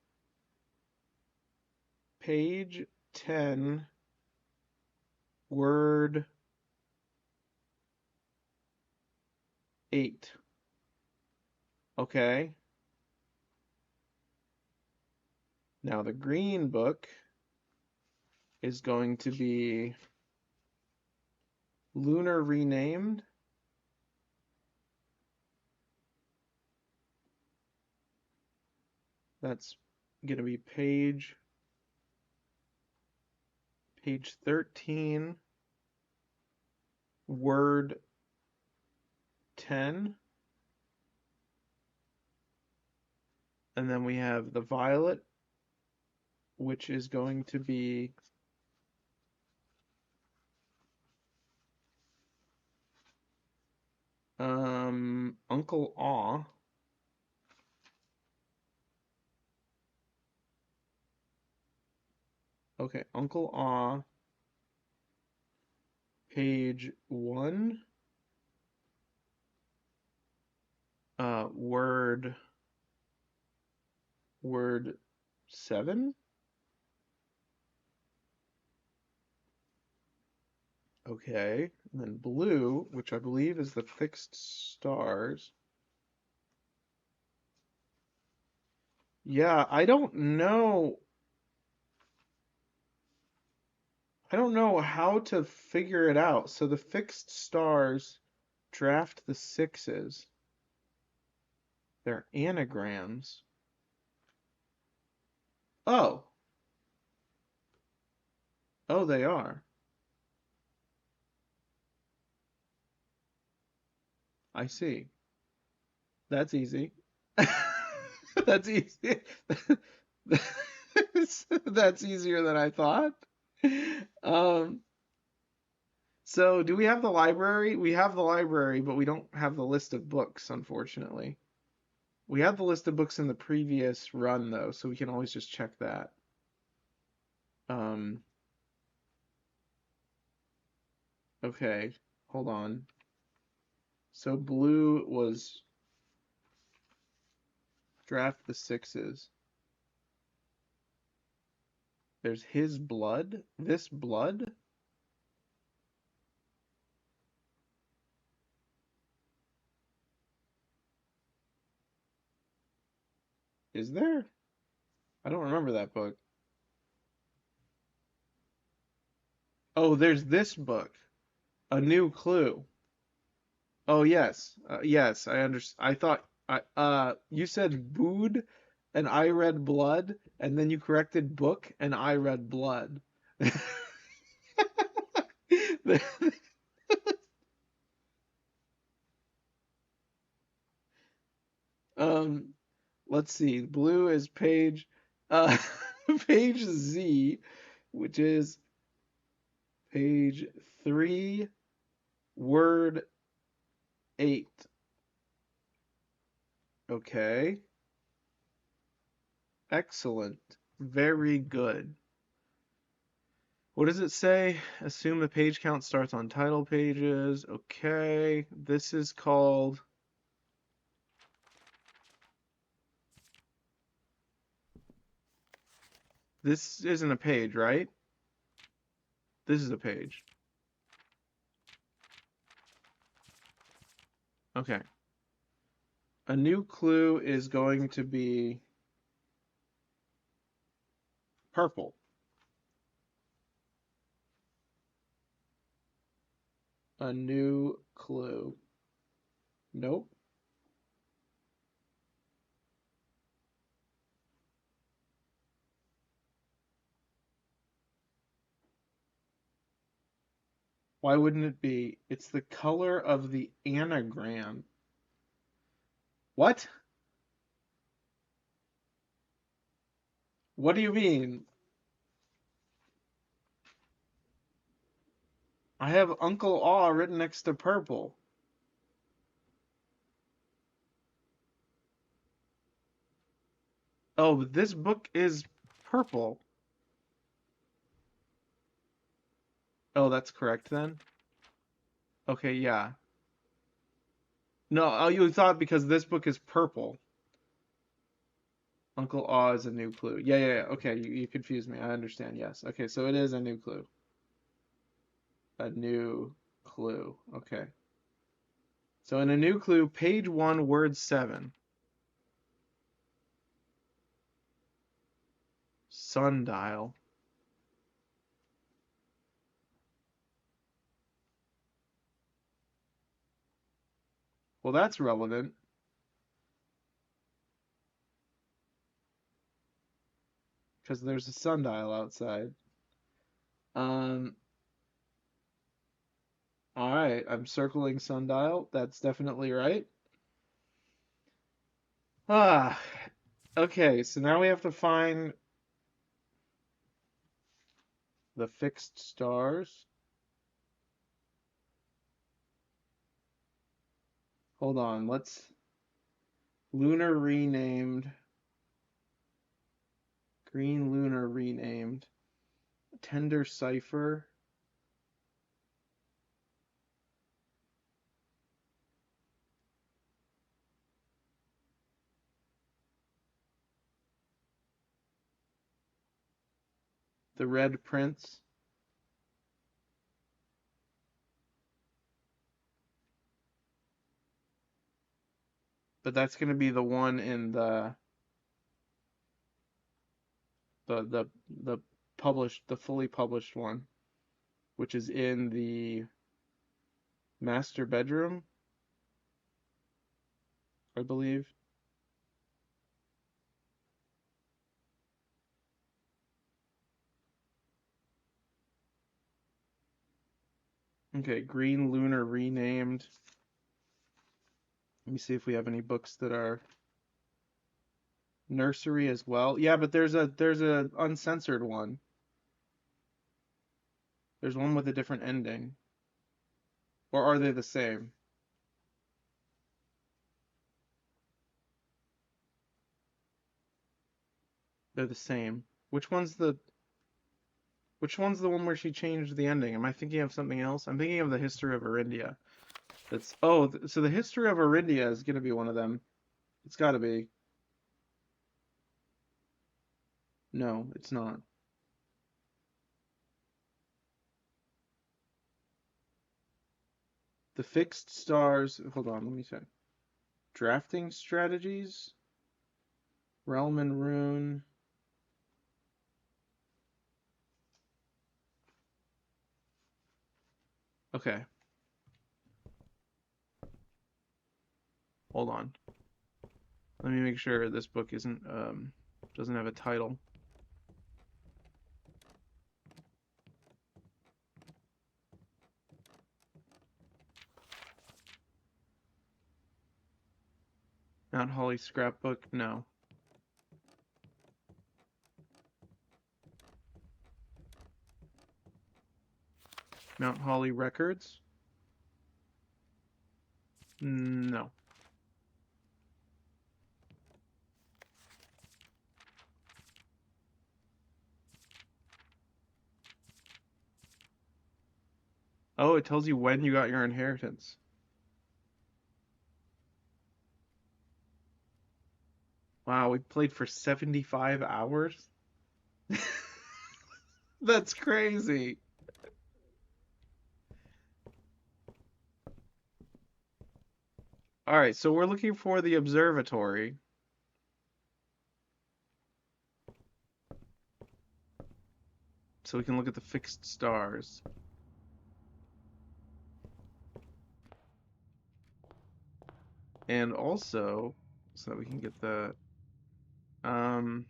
10, word 8. Okay. Now the green book is going to be Lunar Renamed. That's going to be page 13, word 10. And then we have the violet, which is going to be Uncle Aw. Okay, Uncle Aw, page 1, word 7. Okay, and then blue, which I believe is the fixed stars. Yeah, I don't know. I don't know how to figure it out. So the fixed stars draft the sixes. They're anagrams. Oh, oh, they are. I see. That's easy. That's easy. That's easier than I thought. Um, so do we have the library? We have the library, but we don't have the list of books, unfortunately. We had the list of books in the previous run, though, so we can always just check that. Um, okay, hold on. So blue was draft the sixes. There's his blood. This blood? Is there? I don't remember that book. Oh, there's this book. A New Clue. Oh yes, yes. I understand. You said bood, and I read blood, and then you corrected book, and I read blood. Um, let's see. Blue is page, uh, page Z, which is page 3, word 8. Okay. Excellent. Very good. What does it say? Assume the page count starts on title pages. Okay. This is called. This isn't a page, right? This is a page. Okay. A new clue is going to be purple. A new clue. Nope. Why wouldn't it be? It's the color of the anagram. What? What do you mean? I have Uncle Aw written next to purple. Oh, but this book is purple. Oh, that's correct then? Okay, yeah. No, oh, you thought because this book is purple. Uncle Aw is a new clue. Yeah, yeah, yeah. Okay, you confused me. I understand. Yes. Okay, so it is a new clue. A new clue. Okay. So in a new clue, page 1, word 7. Sundial. Well, that's relevant because there's a sundial outside. Um, all right, I'm circling sundial. That's definitely right. Ah, okay, so now we have to find the fixed stars. Hold on, let's lunar renamed, green lunar renamed, tender cipher, the red prince. But that's going to be the one in the the the published, the fully published one, which is in the master bedroom, I believe. Okay, green lunar renamed. Let me see if we have any books that are nursery as well. Yeah, but there's a uncensored one. There's one with a different ending. Or are they the same? They're the same. Which one's the one where she changed the ending? Am I thinking of something else? I'm thinking of the history of Arindia. So the history of Arindia is gonna be one of them. It's gotta be. No, it's not. The fixed stars. Hold on, let me check. Drafting strategies. Realm and Rune. Okay, hold on. Let me make sure this book isn't doesn't have a title. Mount Holly scrapbook? No. Mount Holly records? No. Oh, it tells you when you got your inheritance. Wow, we played for 75 hours? That's crazy. All right, so we're looking for the observatory. So we can look at the fixed stars. And also, so that we can get the um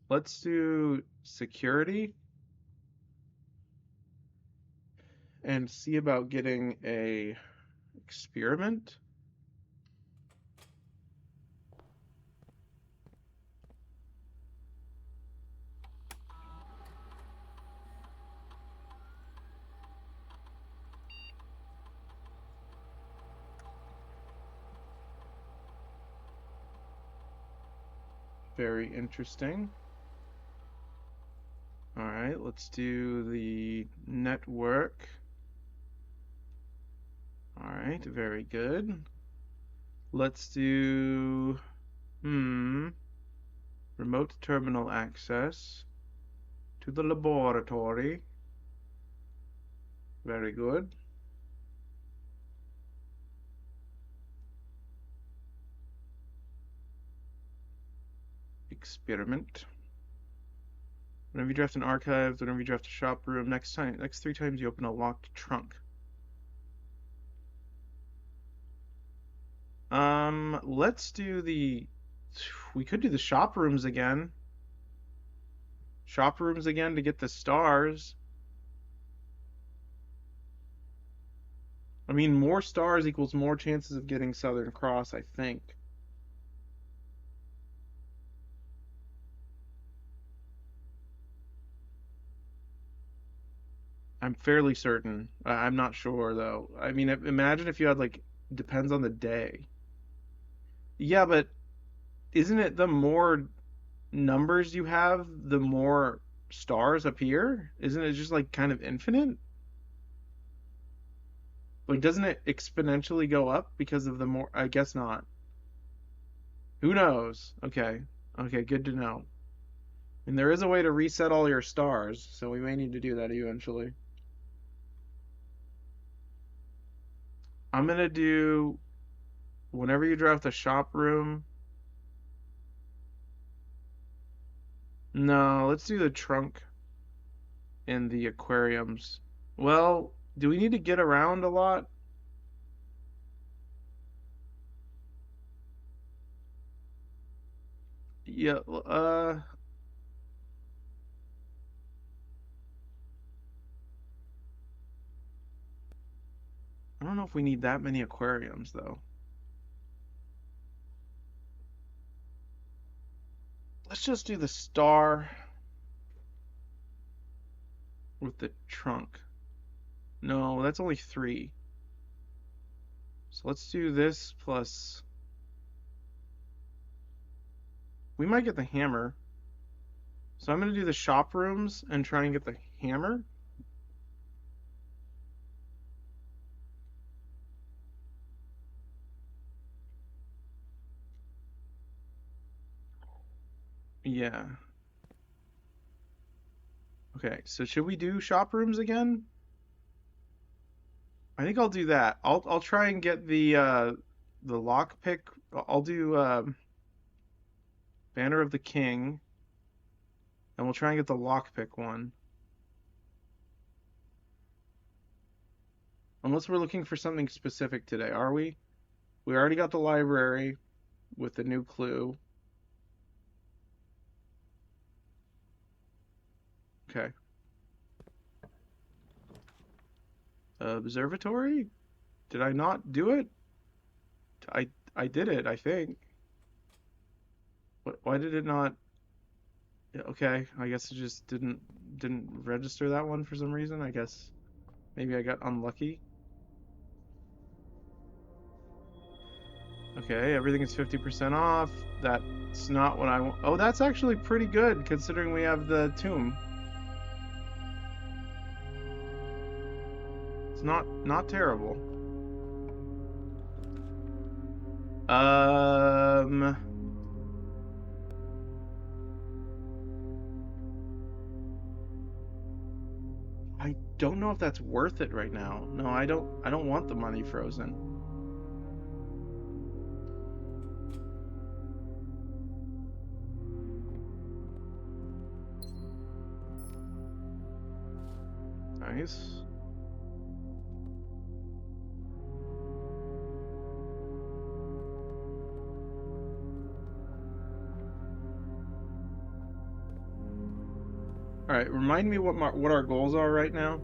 let's do security and see about getting a experiment. Very interesting. All right, let's do the network. All right, very good. Let's do remote terminal access to the laboratory. Very good. Experiment. Whenever you draft an archive, whenever you draft a shop room, next 3 times you open a locked trunk. Let's do we could do the shop rooms again. Shop rooms again to get the stars. I mean, more stars equals more chances of getting Southern Cross, I think. I'm fairly certain. I'm not sure though. I mean, imagine if you had like depends on the day. Yeah, but isn't it the more numbers you have, the more stars appear? Isn't it just like kind of infinite? Like, doesn't it exponentially go up because of the more? I guess not. Who knows? Okay. Okay, good to know. And there is a way to reset all your stars, so we may need to do that eventually. I'm gonna do whenever you draft a shop room. No, let's do the trunk and the aquariums. Well, do we need to get around a lot? Yeah, I don't know if we need that many aquariums though. Let's just do the star with the trunk. No, that's only 3. So let's do this plus. We might get the hammer. So I'm going to do the shop rooms and try and get the hammer. Yeah. Okay, so should we do shop rooms again? I think I'll do that. I'll try and get the lockpick. I'll do Banner of the King, and we'll try and get the lockpick one. Unless we're looking for something specific today, are we? We already got the library with the new clue. Okay. Observatory? Did I not do it? I I did it, I think. Why did it not? Yeah, okay, I guess it just didn't register that one for some reason. I guess maybe I got unlucky. Okay, everything is 50% off. That's not what I want. Oh, that's actually pretty good considering we have the tomb. It's not terrible. Um, I don't know if that's worth it right now. No, I don't want the money frozen. Nice. All right, remind me what our goals are right now.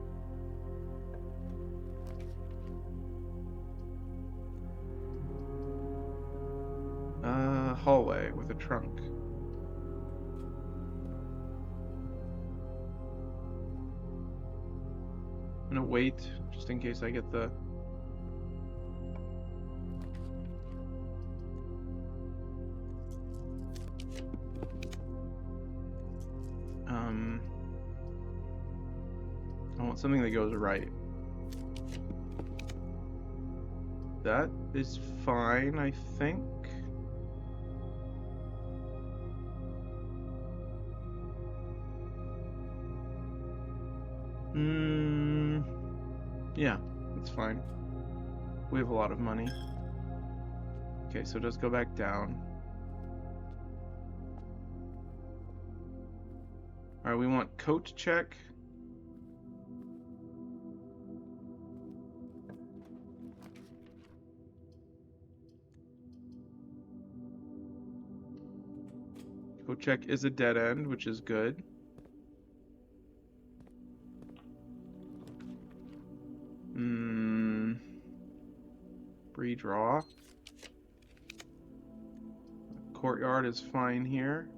Hallway with a trunk. I'm gonna wait just in case I get the. Um, I want something that goes right. That is fine, I think. Hmm. Yeah, it's fine. We have a lot of money. Okay, so just go back down. All right, we want coat check. Coat check is a dead end, which is good. Hmm. Redraw. Courtyard is fine here.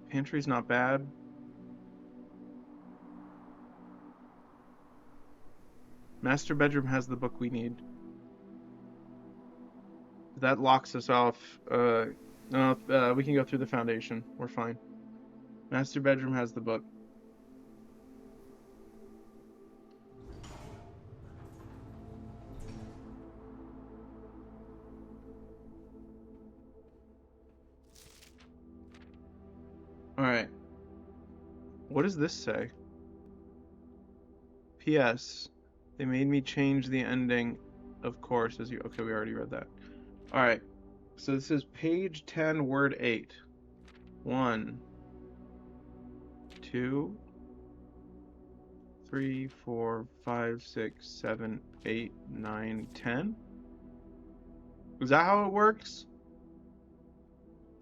Pantry's not bad. Master bedroom has the book we need. That locks us off. No, we can go through the foundation. We're fine. Master bedroom has the book. All right. What does this say? P.S. They made me change the ending, of course, as you. Okay, we already read that. All right. So this is page 10, word 8. 1, 2, 3, 4, 5, 6, 7, 8, 9, 10. Is that how it works?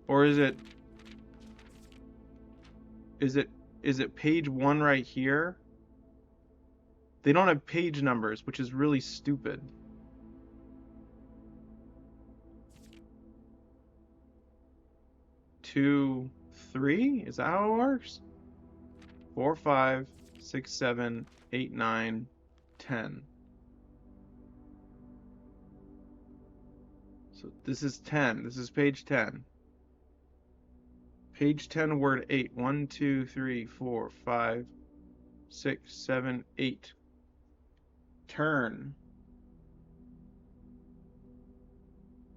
Or is it is it is it page 1 right here? They don't have page numbers, which is really stupid. 2, 3? Is that how it works? 4, 5, 6, 7, 8, 9, 10. So this is 10. This is page 10. Page 10, word 8. 1, 2, 3, 4, 5, 6, 7, 8. Turn.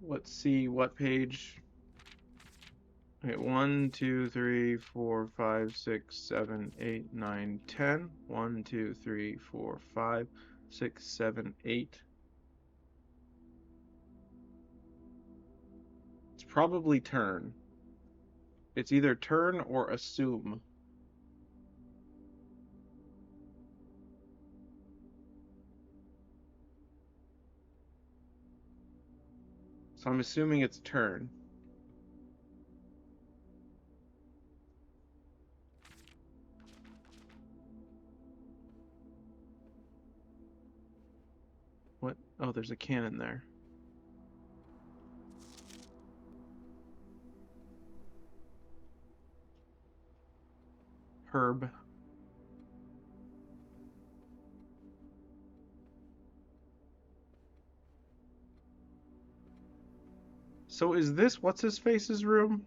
Let's see what page. Okay, 1, 2, 3, 4, 5, 6, 7, 8, 9, 10. 1, 2, 3, 4, 5, 6, 7, 8. It's probably turn. It's either turn or assume. So I'm assuming it's turn. What? Oh, there's a cannon there. Herb. So is this what's his face's room?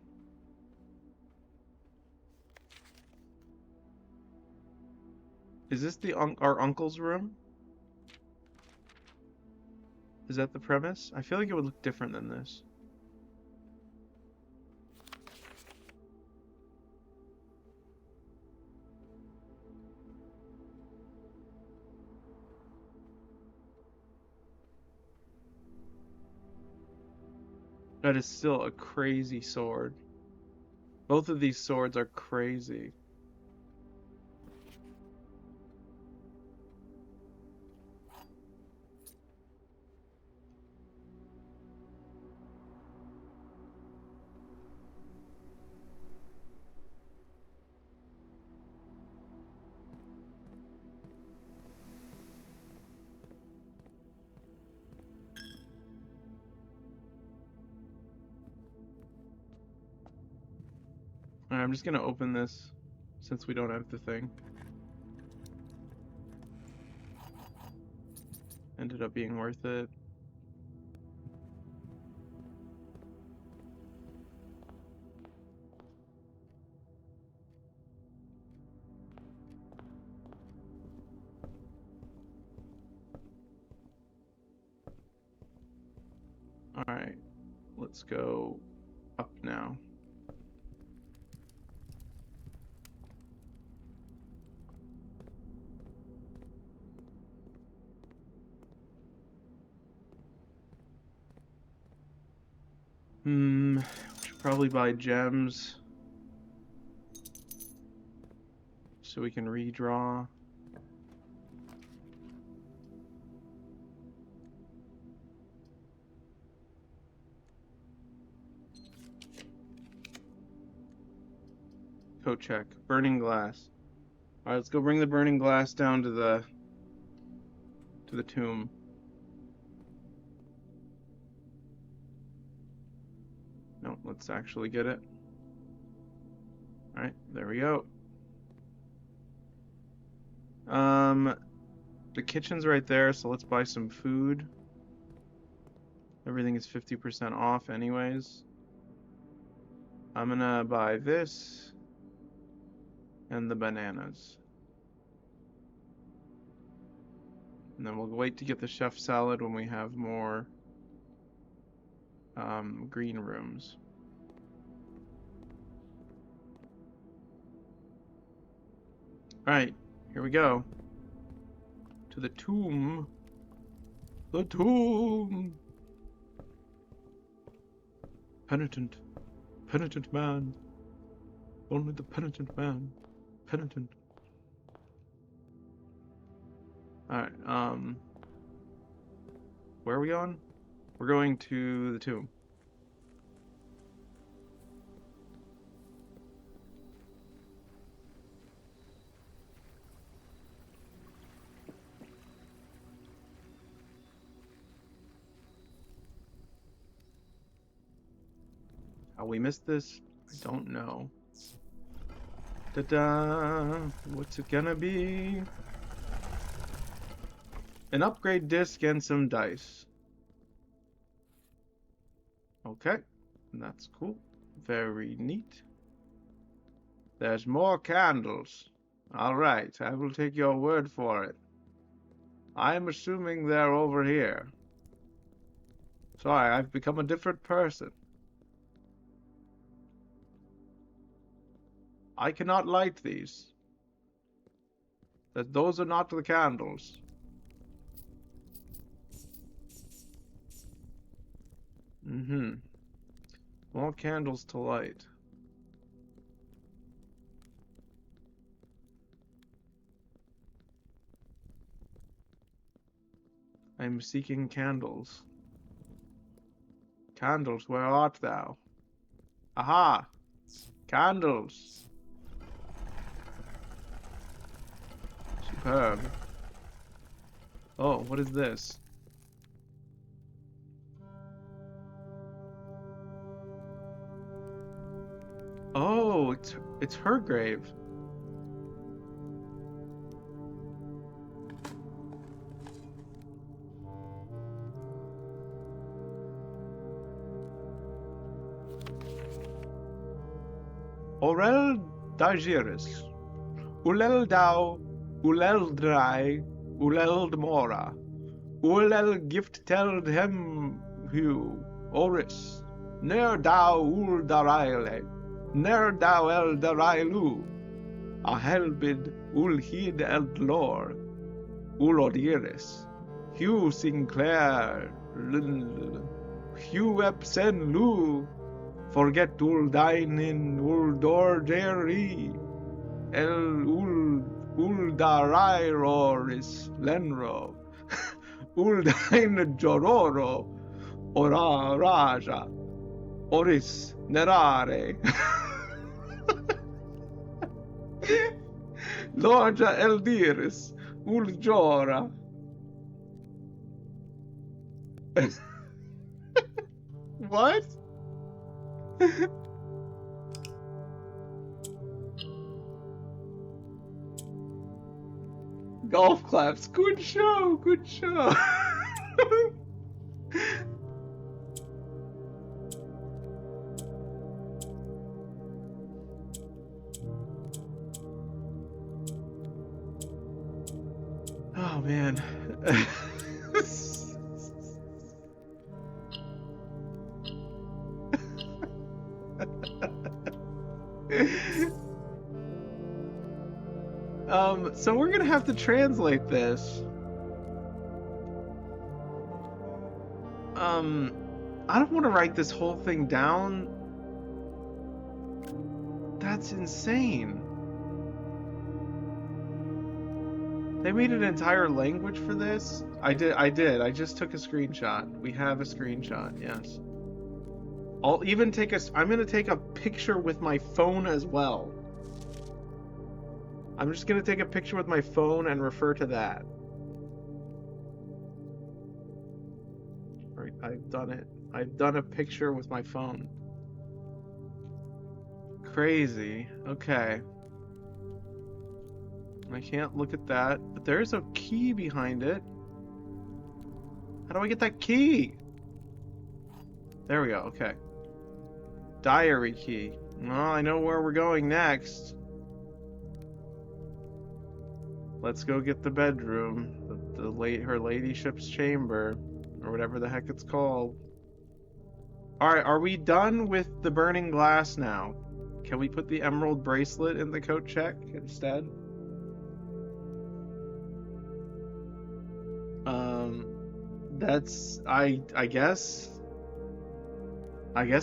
Is this our uncle's room? Is that the premise? I feel like it would look different than this. That is still a crazy sword. Both of these swords are crazy. Alright, I'm just gonna open this since we don't have the thing. Ended up being worth it. Alright, let's go up now. Should probably buy gems so we can redraw. Coat check. Burning glass. Alright, let's go bring the burning glass down to the tomb. No, let's actually get it. Alright, there we go. The kitchen's right there, so let's buy some food. Everything is 50% off anyways. I'm gonna buy this and the bananas. And then we'll wait to get the chef salad when we have more green rooms. Alright, here we go. To the tomb. The tomb! Penitent. Penitent man. Only the penitent man. Penitent. Alright, where are we going? We're going to the tomb. How we missed this? I don't know. Ta-da! What's it gonna be? An upgrade disc and some dice. Okay, that's cool. Very neat. There's more candles. Alright, I will take your word for it. I'm assuming they're over here. Sorry, I've become a different person. I cannot light these. Those are not the candles. More candles to light. I am seeking candles. Candles, where art thou? Aha! Candles! Superb. Oh, what is this? Oh, it's her grave. Orel Dagiris. Ulel Dau, Ulel Drai, Ulel Mora. Ulel Gift Teld Hem Hu, Oris. Ner Dau Ul Daraile. Ner Dau El Darailu. Ahelbid Ulhid El Lor. Ulodiris. Hugh Sinclair. Hugh Epsen Lu. Forget ul dainin ul dorderi el ul darairoris lenro ul dain jororo ora raja oris nerare lorja eldiris ul jora. What? Golf claps. Good show. Good show. Oh man. So we're gonna have to translate this. I don't want to write this whole thing down. That's insane. They made an entire language for this? I did. I just took a screenshot. We have a screenshot, yes. I'll even take I'm gonna take a picture with my phone as well. I'm just gonna take a picture with my phone and refer to that. Right, I've done it. I've done a picture with my phone. Crazy. Okay. I can't look at that, but there's a key behind it. How do I get that key? There we go, okay. Diary key. Well, I know where we're going next. Let's go get the bedroom, her ladyship's chamber, or whatever the heck it's called. Alright, are we done with the burning glass now? Can we put the emerald bracelet in the coat check instead? That's, I guess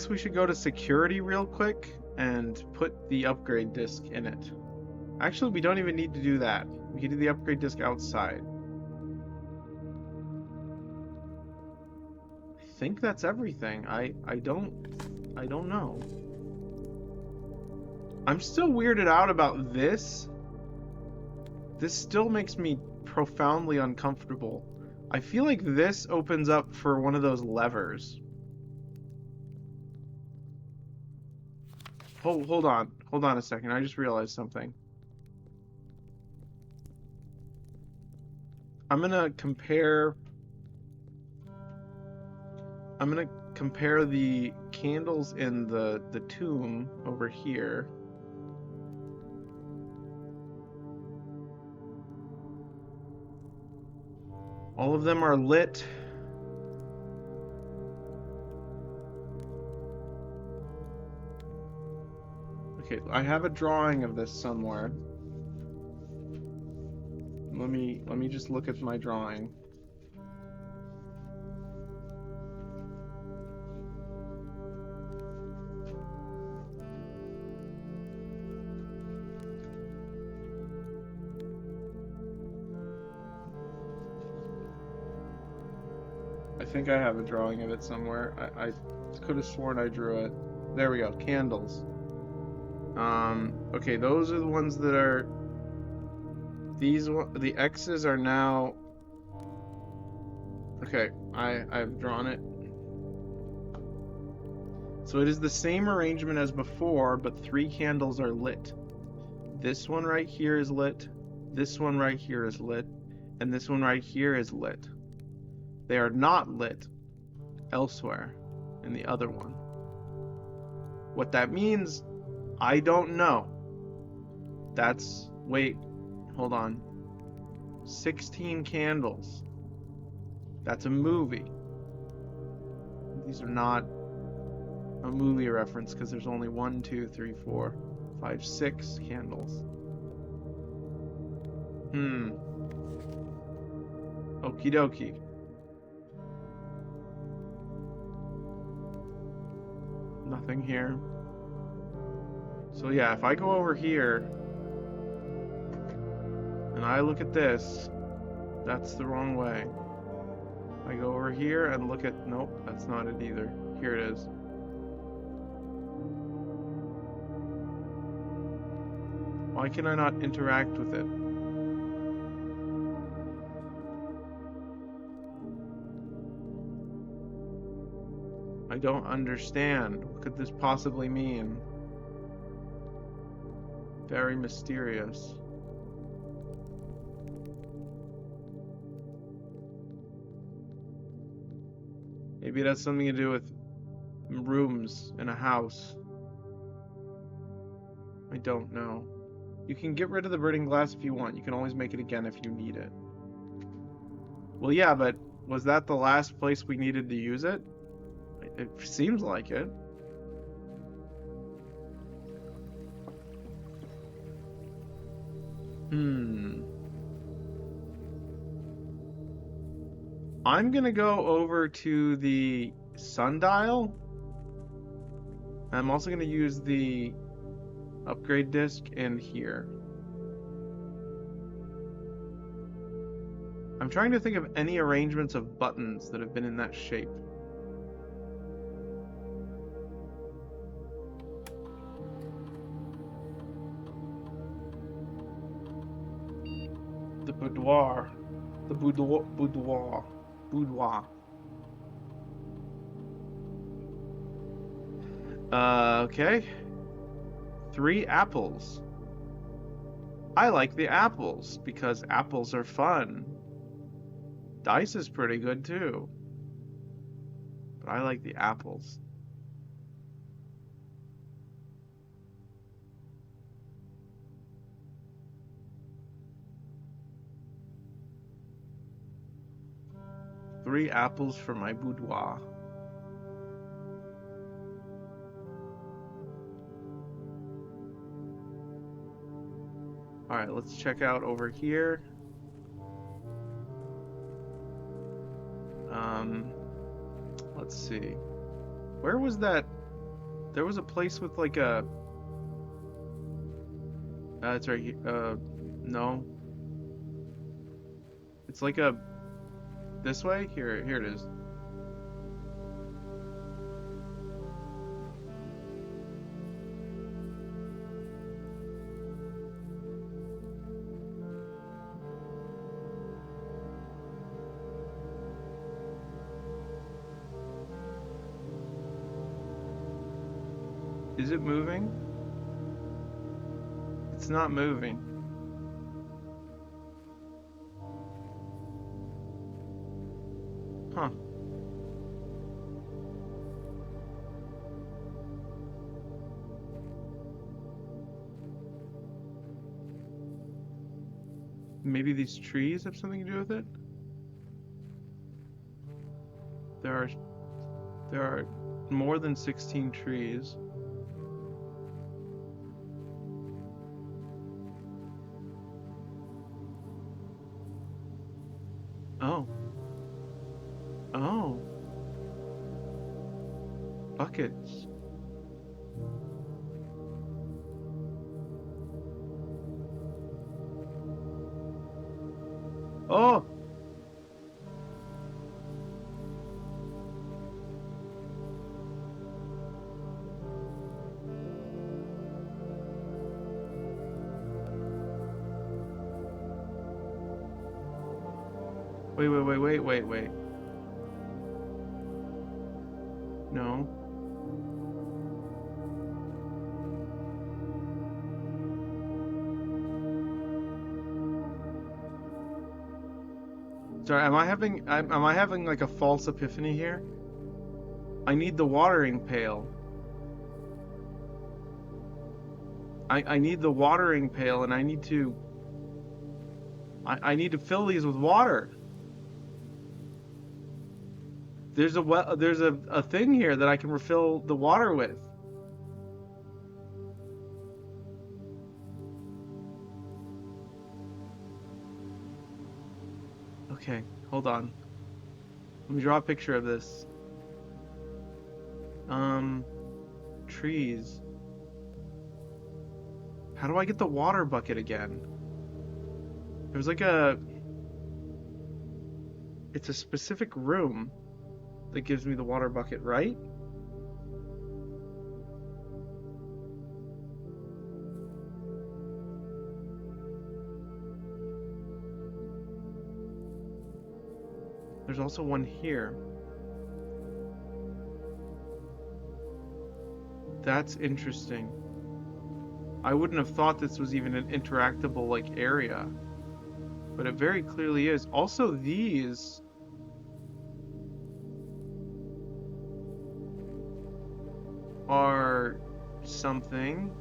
we should go to security real quick and put the upgrade disc in it. Actually, we don't even need to do that. We can do the upgrade disc outside. I think that's everything. I don't know. I'm still weirded out about this. This still makes me profoundly uncomfortable. I feel like this opens up for one of those levers. Hold on a second. I just realized something. I'm gonna compare the candles in the tomb over here. All of them are lit. Okay, I have a drawing of this somewhere. Let me just look at my drawing. I think I have a drawing of it somewhere. I could have sworn I drew it. There we go, candles. Okay, those are the ones that are... the X's are now... Okay, I've drawn it. So it is the same arrangement as before, but 3 candles are lit. This one right here is lit, this one right here is lit, and this one right here is lit. They are not lit elsewhere in the other one. What that means, I don't know. That's... wait, hold on. 16 candles. That's a movie. These are not a movie reference because there's only 1, 2, 3, 4, 5, 6 candles. Okie dokie. Nothing here. So yeah, if I go over here and I look at this, that's the wrong way. I go over here and look at... nope, that's not it either. Here it is. Why can I not interact with it? I don't understand. What could this possibly mean? Very mysterious. Maybe it has something to do with rooms in a house. I don't know. You can get rid of the burning glass if you want. You can always make it again if you need it. Well, yeah, but was that the last place we needed to use it? It seems like it. I'm gonna go over to the sundial. I'm also gonna use the upgrade disc in here. I'm trying to think of any arrangements of buttons that have been in that shape. The boudoir. The boudoir. Okay. 3 apples. I like the apples because apples are fun. Dice is pretty good too. But I like the apples. Three apples for my boudoir. Alright, let's check out over here. Let's see. Where was that? There was a place with like a... it's right here. No. It's like a... this way? Here it is. Is it moving? It's not moving. Huh. Maybe these trees have something to do with it? There are more than 16 trees. Buckets. Oh! Wait. No. Sorry, am I having like a false epiphany here? I need the watering pail. I need the watering pail and I need to I need to fill these with water. There's a thing here that I can refill the water with. Okay, hold on. Let me draw a picture of this. Um, trees. How do I get the water bucket again? There's like it's a specific room that gives me the water bucket, right? There's also one here. That's interesting. I wouldn't have thought this was even an interactable like area, but it very clearly is. Also, these are something.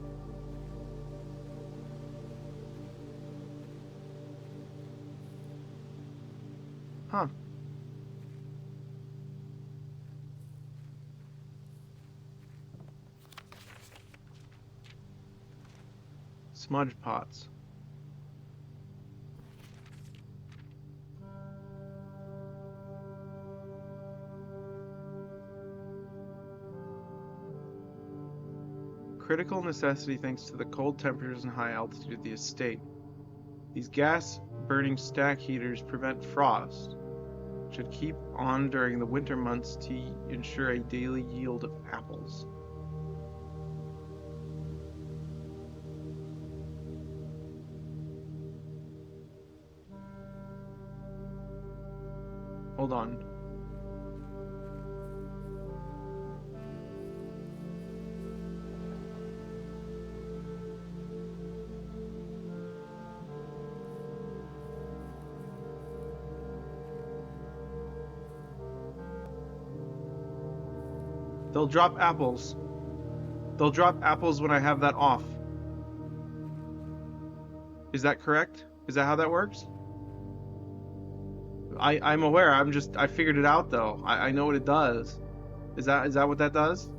Huh. Smudge pots. Critical necessity thanks to the cold temperatures and high altitude of the estate. These gas-burning stack heaters prevent frost. Should keep on during the winter months to ensure a daily yield of apples. Hold on. They'll drop apples. They'll drop apples when I have that off. Is that correct? Is that how that works? I'm aware. I figured it out though. I know what it does. Is that what that does?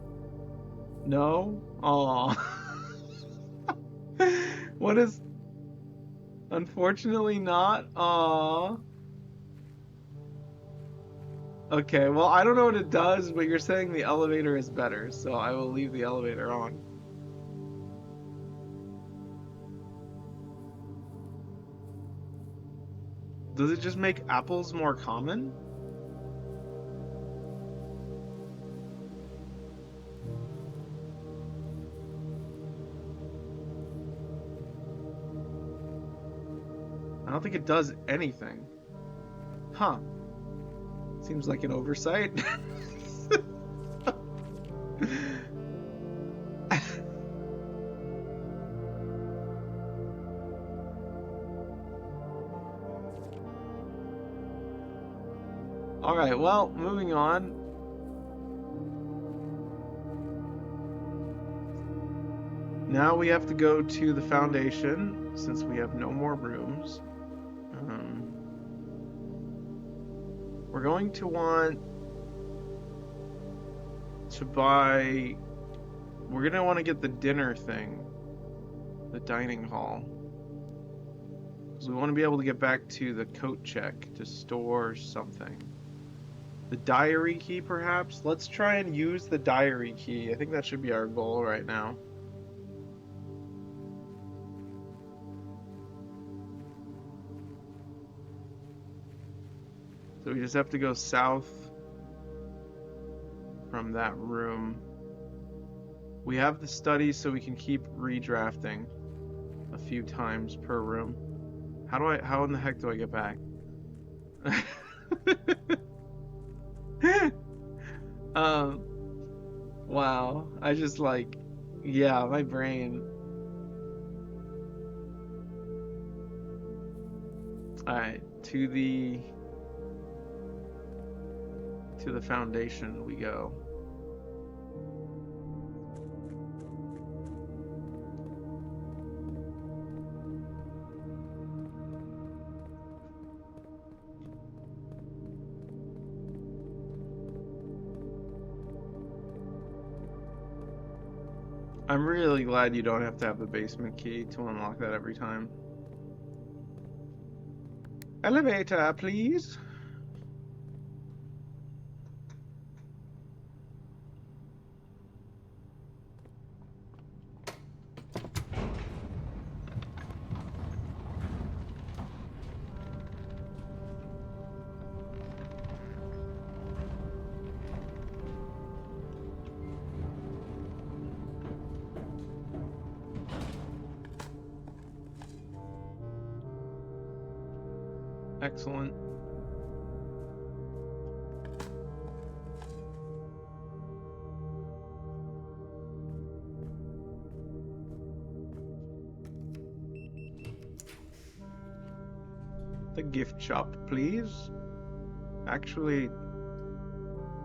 No? Oh. What is unfortunately not? Aw. Okay, well I don't know what it does, but you're saying the elevator is better, so I will leave the elevator on. Does it just make apples more common? I don't think it does anything. Huh. Seems like an oversight. Alright, well, moving on. Now we have to go to the foundation, since we have no more rooms. We're going to want to buy... We're going to want to get the dinner thing. The dining hall. Because we want to be able to get back to the coat check to store something. The diary key, perhaps? Let's try and use the diary key. I think that should be our goal right now. So we just have to go south from that room. We have the study so we can keep redrafting a few times per room. How in the heck do I get back? um, wow. I just like, yeah, my brain. Alright, to the foundation we go. I'm really glad you don't have to have the basement key to unlock that every time. Elevator, please. Excellent. The gift shop, please. Actually,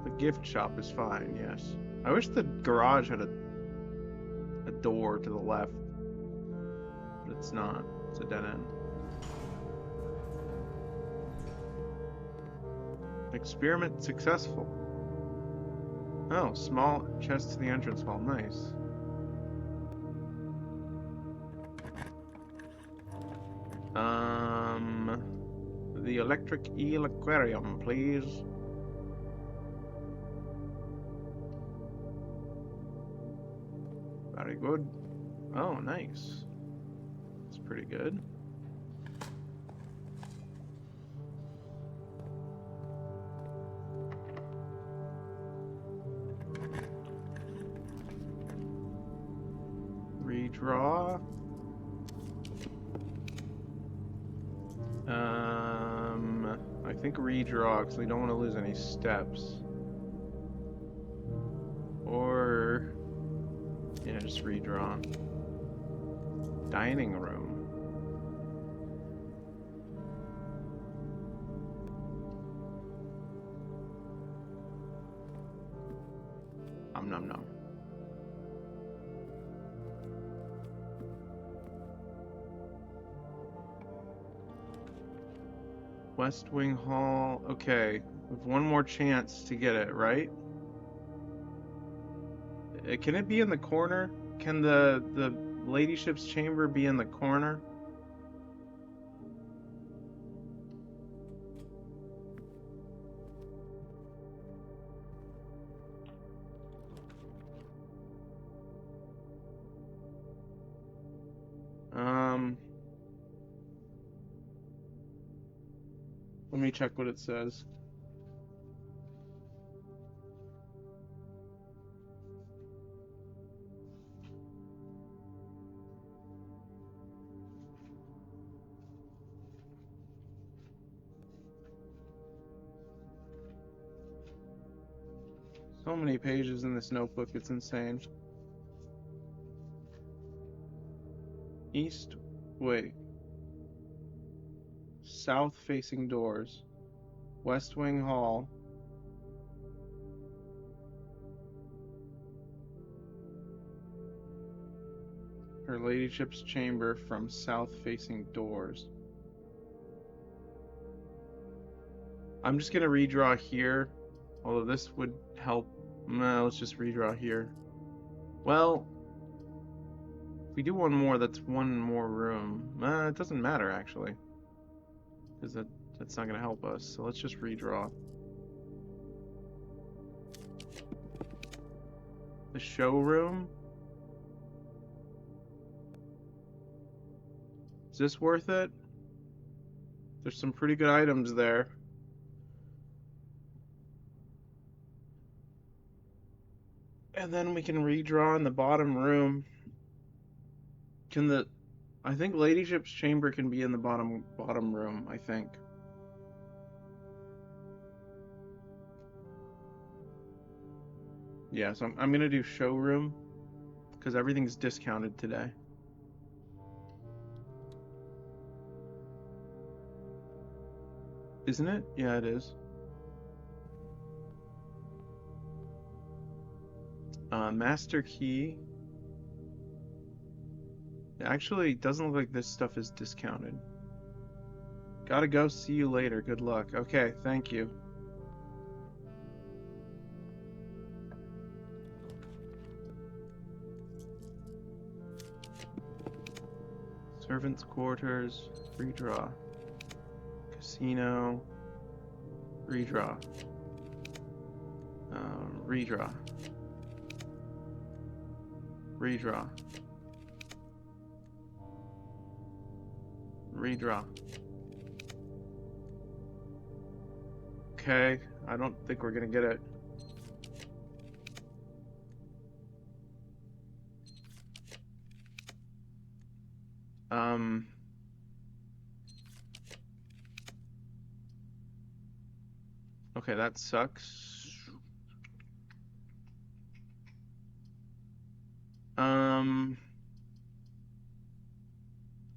the gift shop is fine, yes. I wish the garage had a door to the left, but it's not. It's a dead end. Experiment successful. Oh, small chest to the entrance hall. Nice. The electric eel aquarium, please. Very good. Oh, nice. That's pretty good. Redraw. I think redraw because we don't want to lose any steps. Or, yeah, just redraw. Dining room. Nom nom. West Wing Hall. Okay, we have one more chance to get it, right? Can it be in the corner? Can the ladyship's chamber be in the corner? Let me check what it says. So many pages in this notebook, it's insane. East, wait. South facing doors. West Wing Hall. Her ladyship's chamber from south facing doors. I'm just gonna redraw here, although this would help. No, let's just redraw here. Well, if we do one more, that's one more room. It doesn't matter actually, because that's not gonna help us. So let's just redraw. The showroom? Is this worth it? There's some pretty good items there. And then we can redraw in the bottom room. I think Ladyship's chamber can be in the bottom room, I think. Yeah, so I'm gonna do showroom because everything's discounted today. Isn't it? Yeah, it is. Master key. It actually doesn't look like this stuff is discounted. Gotta go. See you later. Good luck. Okay, thank you. Servants' quarters. Redraw. Casino. Redraw. Redraw. Redraw. Redraw. Okay, I don't think we're gonna get it. Okay, that sucks.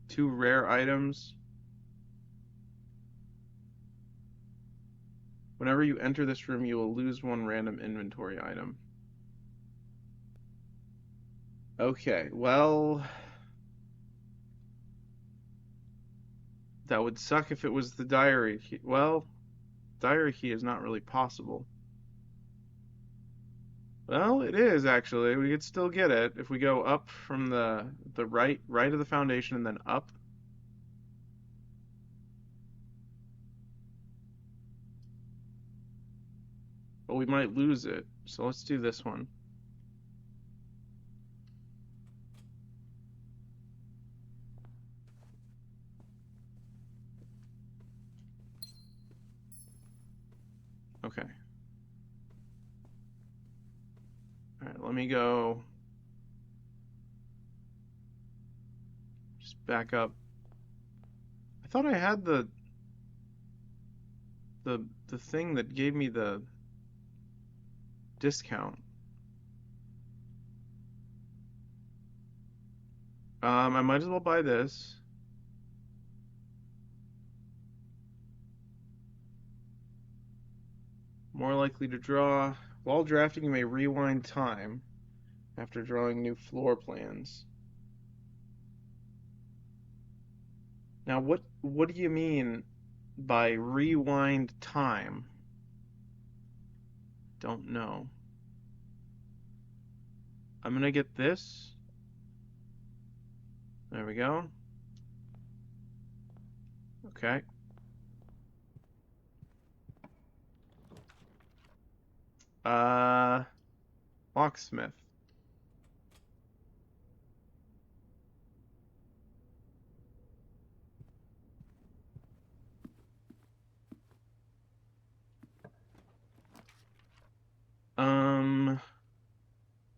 2 rare items. Whenever you enter this room, you will lose 1 random inventory item. Okay, well, that would suck if it was the diary key. Well, diary key is not really possible. Well, it is actually. We could still get it if we go up from the right of the foundation and then up. But we might lose it. So let's do this one. Okay. All right, let me go. Just back up. I thought I had the thing that gave me the discount. I might as well buy this. More likely to draw. While drafting, you may rewind time after drawing new floor plans. Now, what do you mean by rewind time? Don't know. I'm gonna get this. There we go. Okay. Locksmith.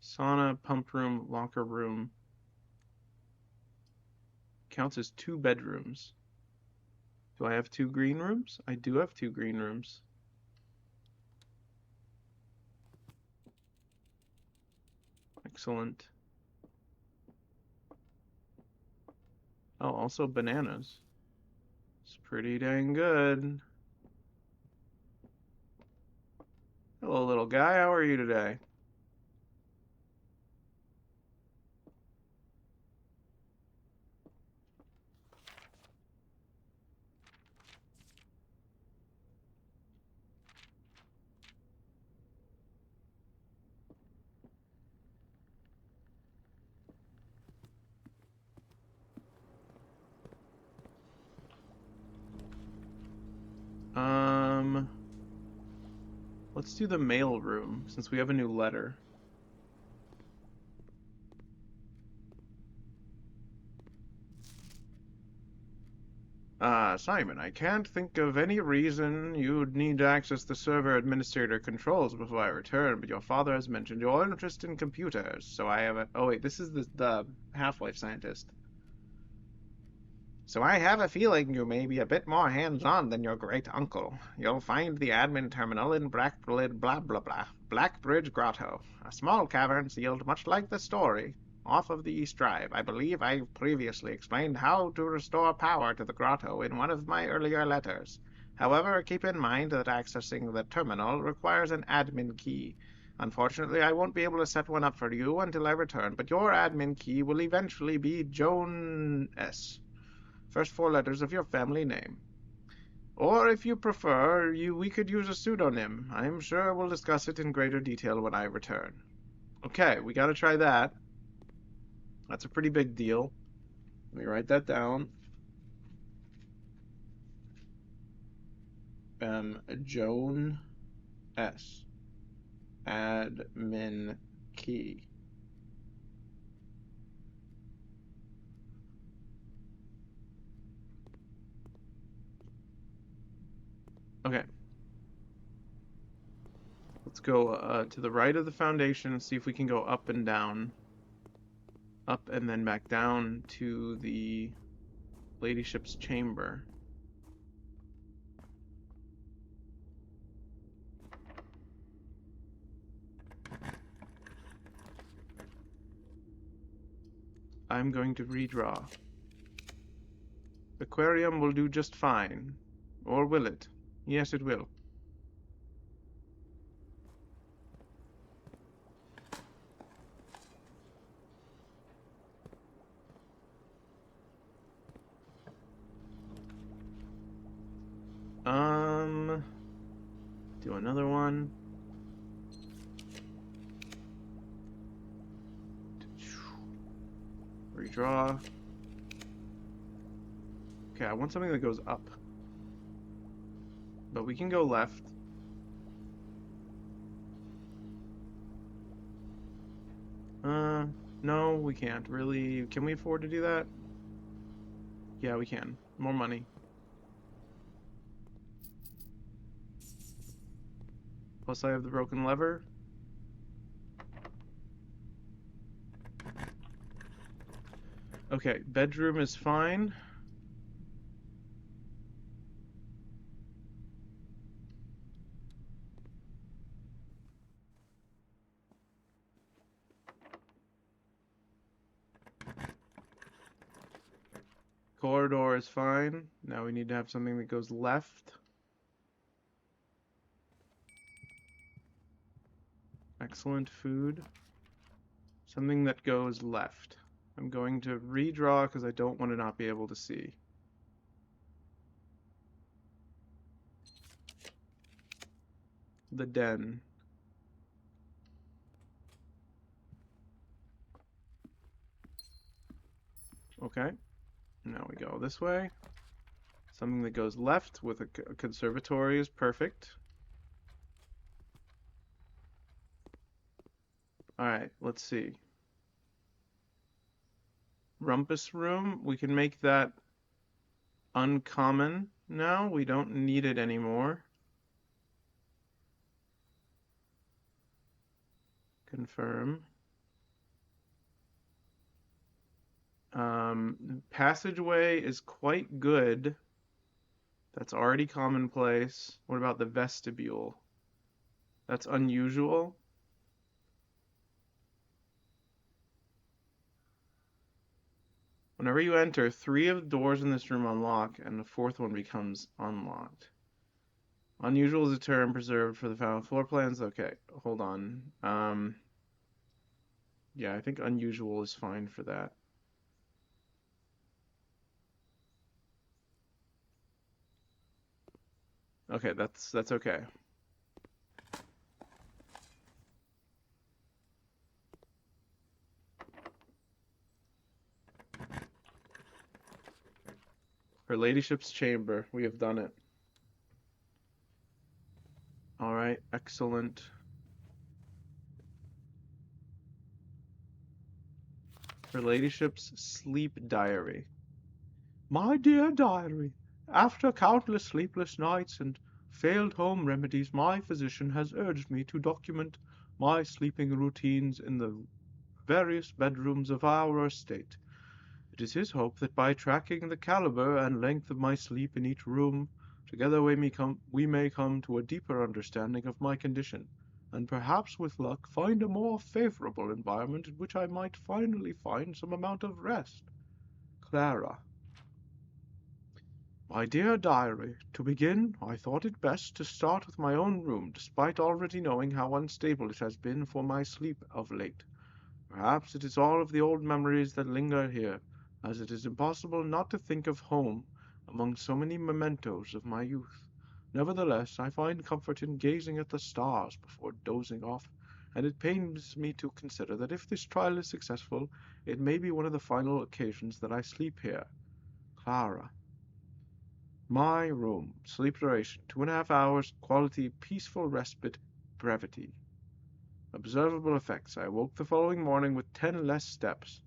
Sauna, pump room, locker room. Counts as 2 bedrooms. Do I have 2 green rooms? I do have 2 green rooms. Excellent. Oh, also bananas. It's pretty dang good. Hello, little guy. How are you today? Let's do the mail room since we have a new letter. Simon, I can't think of any reason you'd need to access the server administrator controls before I return, but your father has mentioned your interest in computers, so I have a... Oh wait, this is the Half-Life scientist. So I have a feeling you may be a bit more hands-on than your great uncle. You'll find the admin terminal in Blackbridge Grotto, a small cavern sealed much like the story, off of the East Drive. I believe I previously explained how to restore power to the grotto in one of my earlier letters. However, keep in mind that accessing the terminal requires an admin key. Unfortunately, I won't be able to set one up for you until I return, but your admin key will eventually be Joan S. First four letters of your family name. Or if you prefer, we could use a pseudonym. I'm sure we'll discuss it in greater detail when I return. Okay, we gotta try that. That's a pretty big deal. Let me write that down. Joan S. Admin key. Okay. Let's go to the right of the foundation and see if we can go up and down. Up and then back down to the ladyship's chamber. I'm going to redraw. Aquarium will do just fine. Or will it? Yes, it will. Do another one. Redraw. Okay, I want something that goes up. But we can go left. No, we can't. Really? Can we afford to do that? Yeah, we can. More money. Plus I have the broken lever. Okay, bedroom is fine. Corridor is fine. Now we need to have something that goes left. Excellent food. Something that goes left. I'm going to redraw because I don't want to not be able to see. The den. Okay. Now we go this way. Something that goes left with a conservatory is perfect. Alright, let's see. Rumpus room, we can make that uncommon now. We don't need it anymore. Confirm. Passageway is quite good. That's already commonplace. What about the vestibule? That's unusual. Whenever you enter, 3 of the doors in this room unlock, and the 4th one becomes unlocked. Unusual is a term preserved for the final floor plans. Okay, hold on. Yeah, I think unusual is fine for that. Okay, that's okay. Her ladyship's chamber. We have done it. All right, excellent. Her ladyship's sleep diary. My dear diary, After countless sleepless nights and failed home remedies, my physician has urged me to document my sleeping routines in the various bedrooms of our estate. It is his hope that by tracking the caliber and length of my sleep in each room, together we may come to a deeper understanding of my condition, and perhaps with luck find a more favorable environment in which I might finally find some amount of rest. Clara. My dear diary, to begin, I thought it best to start with my own room, despite already knowing how unstable it has been for my sleep of late. Perhaps it is all of the old memories that linger here, as it is impossible not to think of home among so many mementos of my youth. Nevertheless, I find comfort in gazing at the stars before dozing off, and it pains me to consider that if this trial is successful, it may be one of the final occasions that I sleep here. Clara. My room. Sleep duration 2.5 hours. Quality peaceful respite. Brevity. Observable effects. I awoke the following morning with 10 less steps,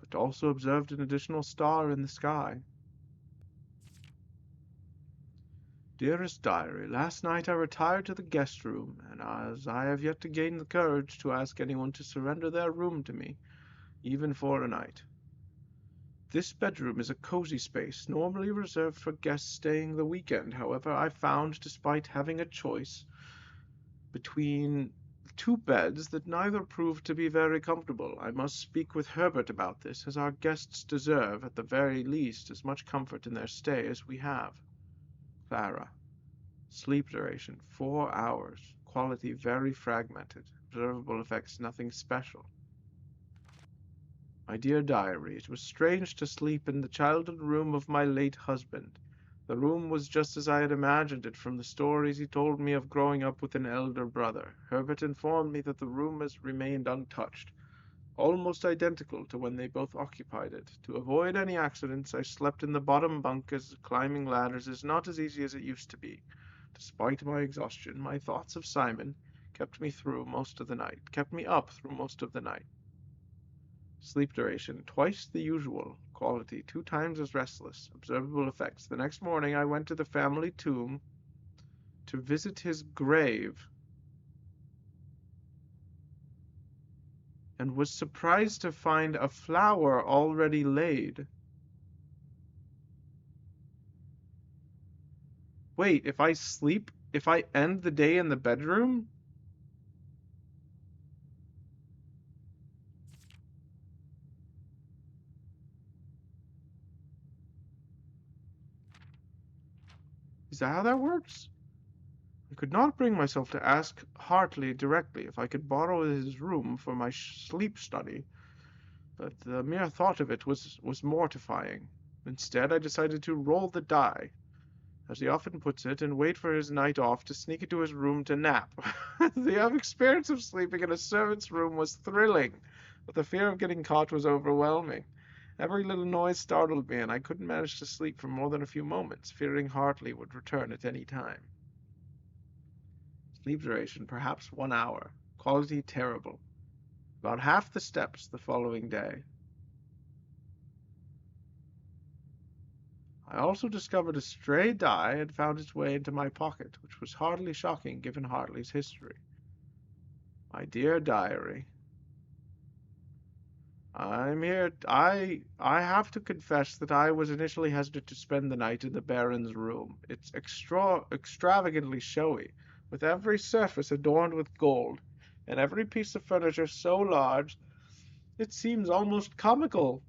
but also observed an additional star in the sky. Dearest Diary, last night I retired to the guest room, and as I have yet to gain the courage to ask anyone to surrender their room to me, even for a night. This bedroom is a cozy space, normally reserved for guests staying the weekend. However, I found, despite having a choice between two beds, that neither proved to be very comfortable. I must speak with Herbert about this, as our guests deserve, at the very least, as much comfort in their stay as we have. Clara. Sleep duration 4 hours. Quality very fragmented. Observable effects nothing special. My dear diary, it was strange to sleep in the childhood room of my late husband. The room was just as I had imagined it from the stories he told me of growing up with an elder brother. Herbert informed me that the room has remained untouched, almost identical to when they both occupied it. To avoid any accidents, I slept in the bottom bunk, as climbing ladders is not as easy as it used to be. Despite my exhaustion, my thoughts of Simon kept me up through most of the night. Sleep duration twice the usual. Quality 2 times as restless. Observable effects. The next morning I went to the family tomb to visit his grave and was surprised to find a flower already laid. Wait, if I end the day in the bedroom? Is that how that works? I could not bring myself to ask Hartley directly if I could borrow his room for my sleep study, but the mere thought of it was mortifying. Instead, I decided to roll the die, as he often puts it, and wait for his night off to sneak into his room to nap. The experience of sleeping in a servant's room was thrilling, but the fear of getting caught was overwhelming. Every little noise startled me, and I couldn't manage to sleep for more than a few moments, fearing Hartley would return at any time. Sleep duration, perhaps 1 hour. Quality terrible. About half the steps the following day. I also discovered a stray die had found its way into my pocket, which was hardly shocking given Hartley's history. My dear diary, I'm here. I have to confess that I was initially hesitant to spend the night in the Baron's room. It's extravagantly showy, with every surface adorned with gold, and every piece of furniture so large it seems almost comical.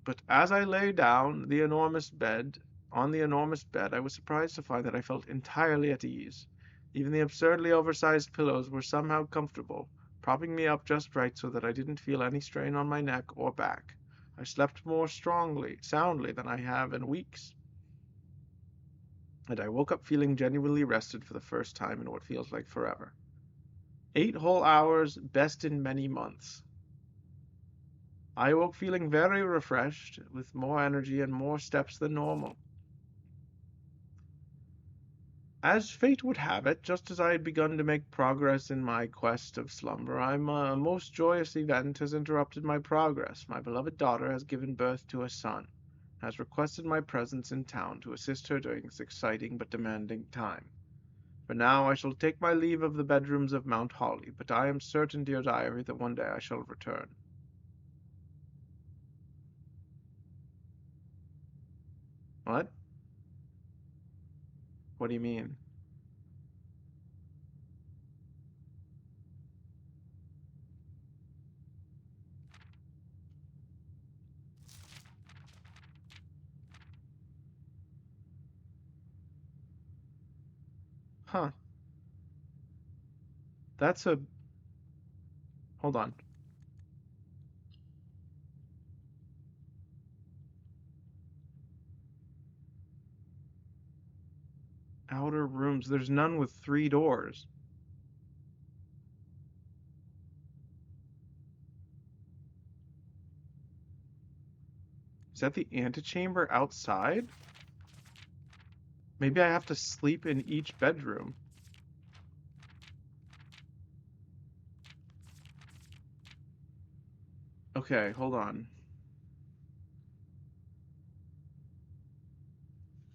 But as I lay down on the enormous bed, I was surprised to find that I felt entirely at ease. Even the absurdly oversized pillows were somehow comfortable, propping me up just right so that I didn't feel any strain on my neck or back. I slept more soundly than I have in weeks, and I woke up feeling genuinely rested for the first time in what feels like forever. 8 whole hours, best in many months. I awoke feeling very refreshed, with more energy and more steps than normal. As fate would have it, just as I had begun to make progress in my quest of slumber, a most joyous event has interrupted my progress. My beloved daughter has given birth to a son. has requested my presence in town to assist her during this exciting but demanding time. For now, I shall take my leave of the bedrooms of Mount Holly, but I am certain, dear diary, that one day I shall return. What? What do you mean? Huh. That's a... Hold on. Outer rooms. There's none with 3 doors. Is that the antechamber outside? Maybe I have to sleep in each bedroom. Okay, hold on.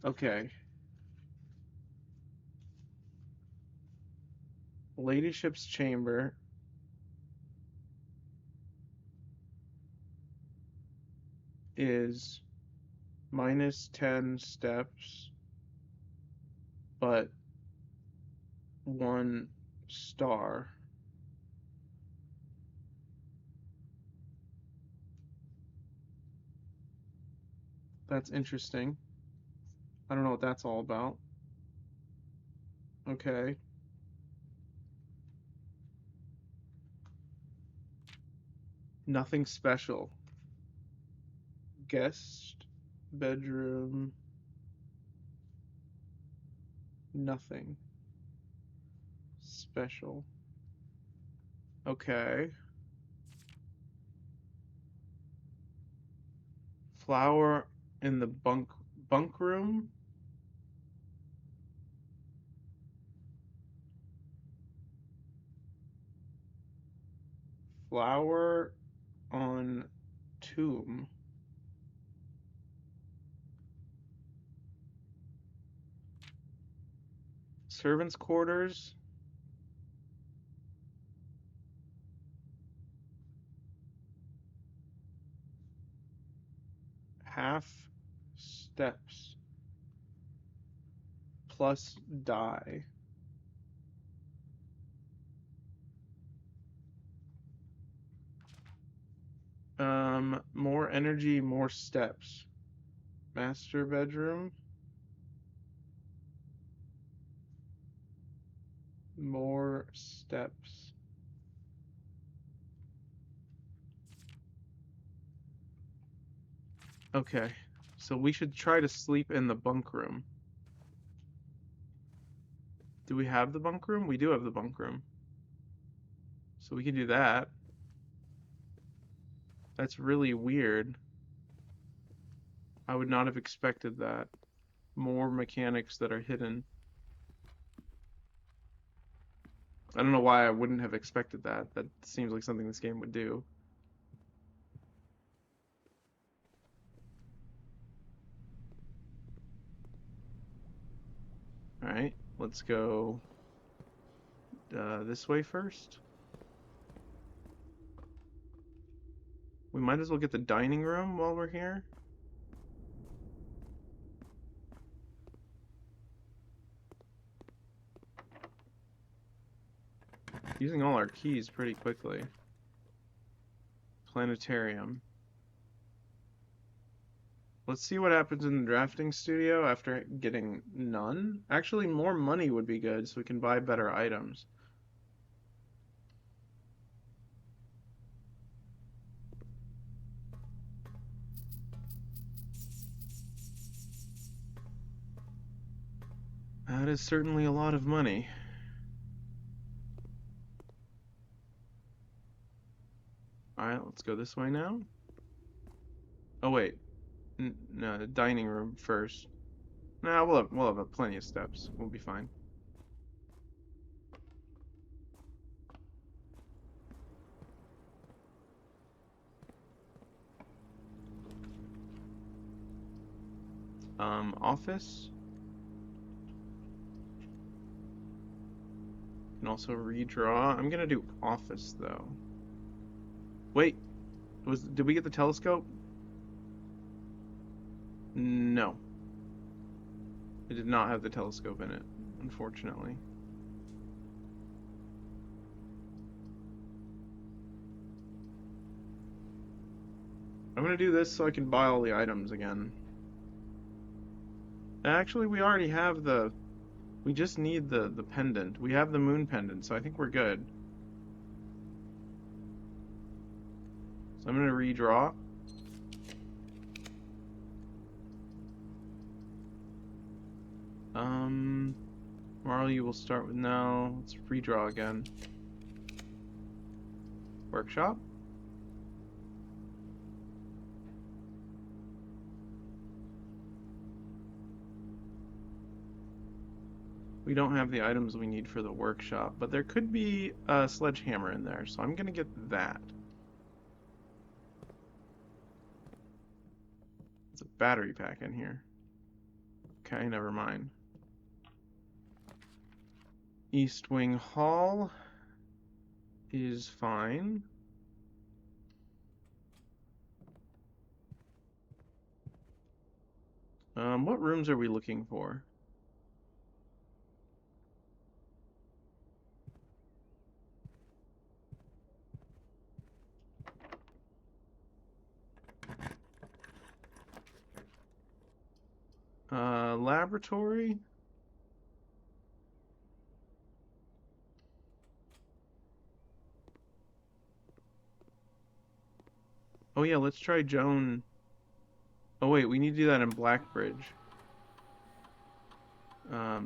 Okay. Ladyship's chamber is -10 steps, but 1 star. That's interesting. I don't know what that's all about. Okay. Nothing special. Guest bedroom. Nothing special. Okay. Flower in the bunk room. Flower on tomb. Servants' quarters. Half steps plus die. More energy, more steps. Master bedroom. More steps. Okay, so we should try to sleep in the bunk room. Do we have the bunk room? We do have the bunk room. So we can do that. That's really weird. I would not have expected that. More mechanics that are hidden. I don't know why I wouldn't have expected that. That seems like something this game would do. Alright, let's go this way first. We might as well get the dining room while we're here. Using all our keys pretty quickly. Planetarium. Let's see what happens in the drafting studio after getting none. Actually, more money would be good so we can buy better items. That is certainly a lot of money. Alright, let's go this way now. Oh wait, no, the dining room first. Nah, we'll have plenty of steps. We'll be fine. Office. And also redraw. I'm gonna do office though. Wait, did we get the telescope? No. It did not have the telescope in it, unfortunately. I'm gonna do this so I can buy all the items again. Actually, we already have we just need the pendant. We have the moon pendant, so I think we're good. So I'm gonna redraw. Tomorrow you will start with now. Let's redraw again. Workshop. We don't have the items we need for the workshop, but there could be a sledgehammer in there, so I'm gonna get that. There's a battery pack in here. Okay, never mind. East Wing Hall is fine. What rooms are we looking for? Laboratory? Oh yeah, let's try Joan. Oh wait, we need to do that in Blackbridge.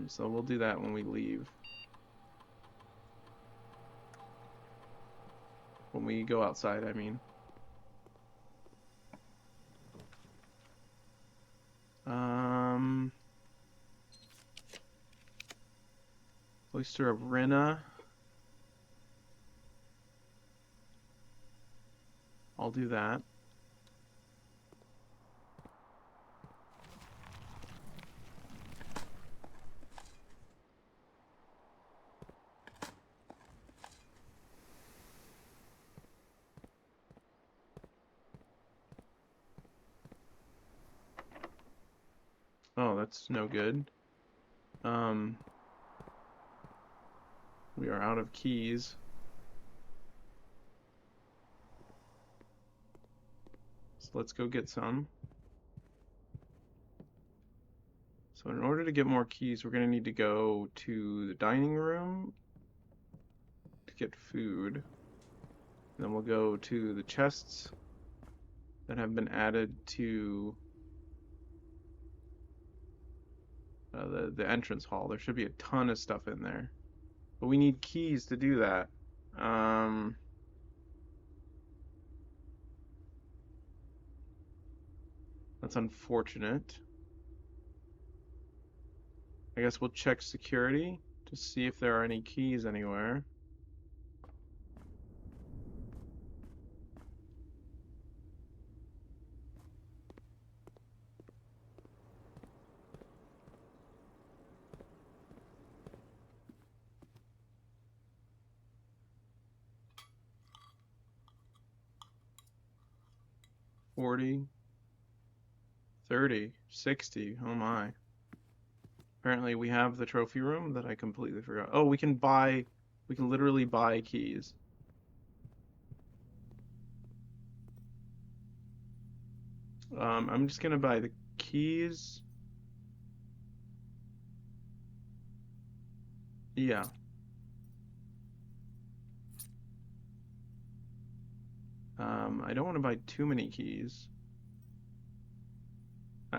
So we'll do that when we leave. When we go outside, I mean. Oyster of Rinna. I'll do that. Oh, that's no good. We are out of keys. So let's go get some. So in order to get more keys, we're going to need to go to the dining room to get food. Then we'll go to the chests that have been added to the entrance hall. There should be a ton of stuff in there. But we need keys to do that. That's unfortunate. I guess we'll check security to see if there are any keys anywhere. $40, $30, $60. Oh my. Apparently we have the trophy room that I completely forgot. Oh, we can literally buy keys. I'm just gonna buy the keys. Yeah. I don't want to buy too many keys.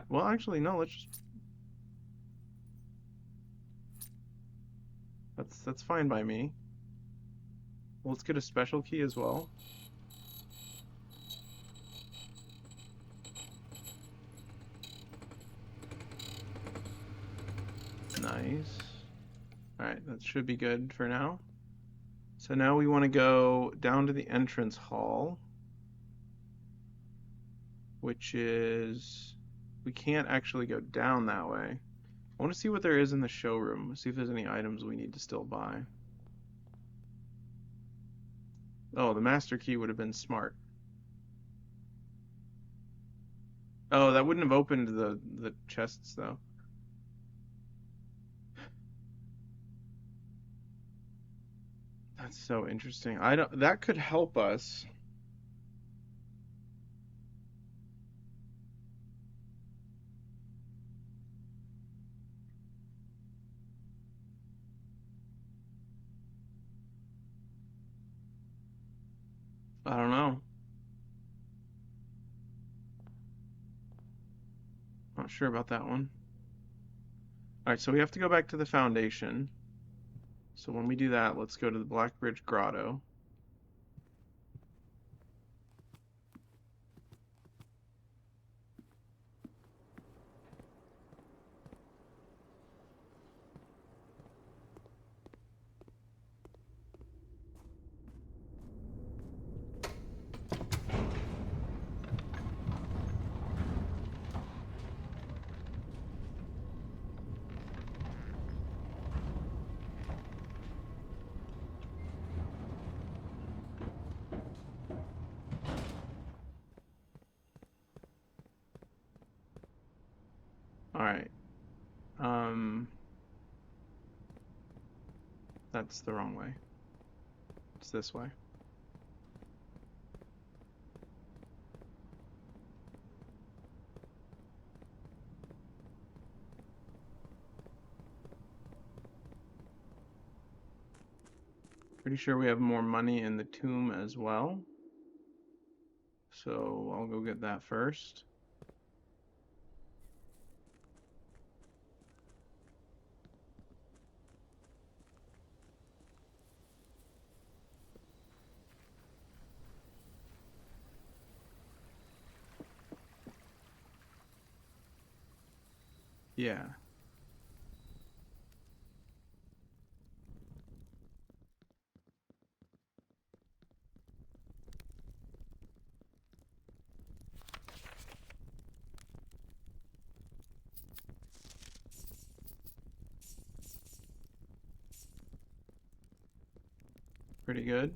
Well, actually, no, let's just... That's fine by me. Well, let's get a special key as well. Nice. Alright, that should be good for now. So now we want to go down to the entrance hall, which is we can't actually go down that way. I want to see what there is in the showroom. See if there's any items we need to still buy. Oh, the master key would have been smart. Oh, that wouldn't have opened the chests though. That's so interesting. I don't. That could help us. I don't know. Not sure about that one. All right, so we have to go back to the foundation. So when we do that, let's go to the Black Bridge Grotto. All right. Um, that's the wrong way. It's this way. Pretty sure we have more money in the tomb as well. So I'll go get that first. Yeah, pretty good.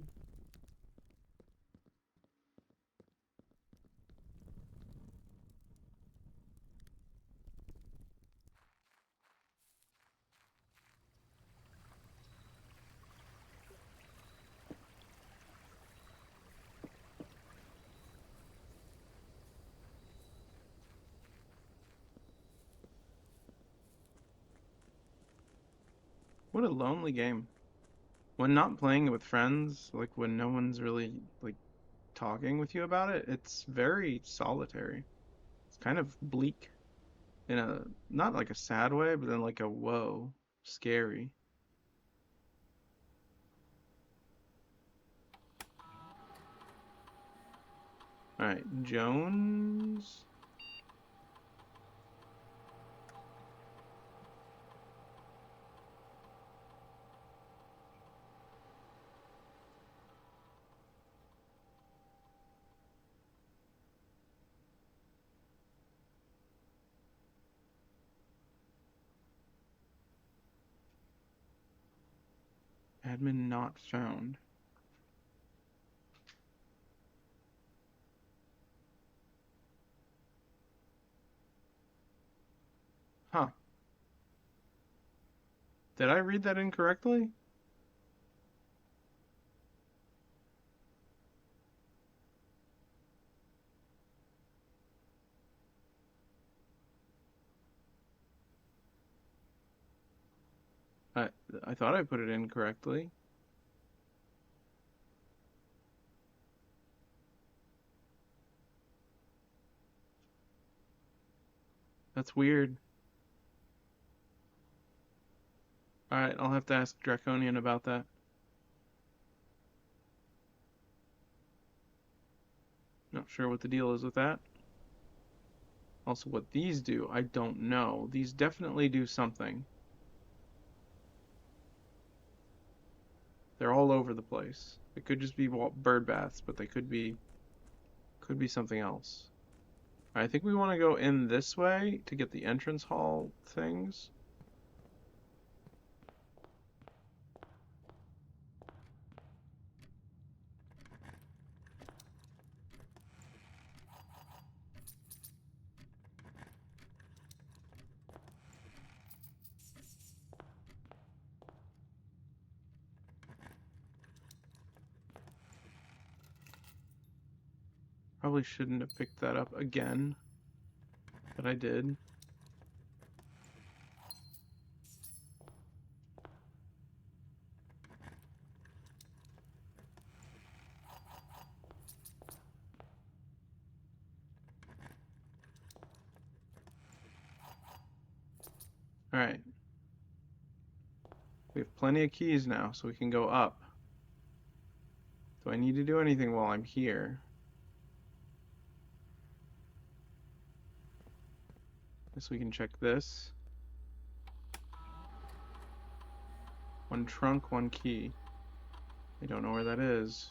What a lonely game. When not playing with friends, like when no one's really like talking with you about it, it's very solitary. It's kind of bleak in a not like a sad way, but then like a whoa, scary. All right, Jones. Admin not found. Huh. Did I read that incorrectly? I I thought I put it in correctly. That's weird. All right, I'll have to ask Draconian about that. Not sure what the deal is with that. Also, what these do, I don't know. These definitely do something. They're all over the place. It could just be bird baths, but they could be something else. I think we want to go in this way to get the entrance hall things. Probably shouldn't have picked that up again, but I did. Alright. We have plenty of keys now, so we can go up. Do I need to do anything while I'm here? Guess we can check this. One trunk, one key. I don't know where that is.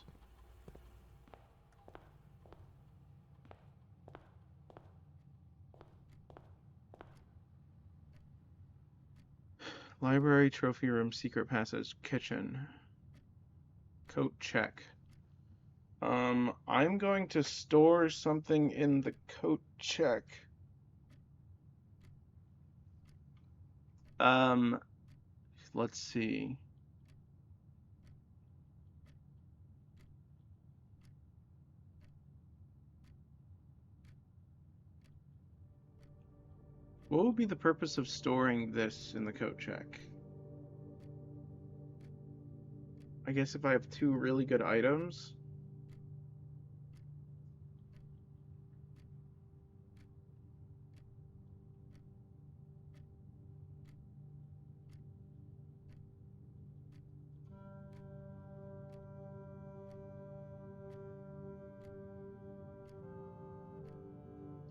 Library, trophy room, secret passage, kitchen. Coat check. I'm going to store something in the coat check. Let's see. What would be the purpose of storing this in the coat check? I guess if I have two really good items.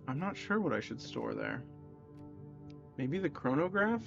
I'm not sure what I should store there. Maybe the chronograph?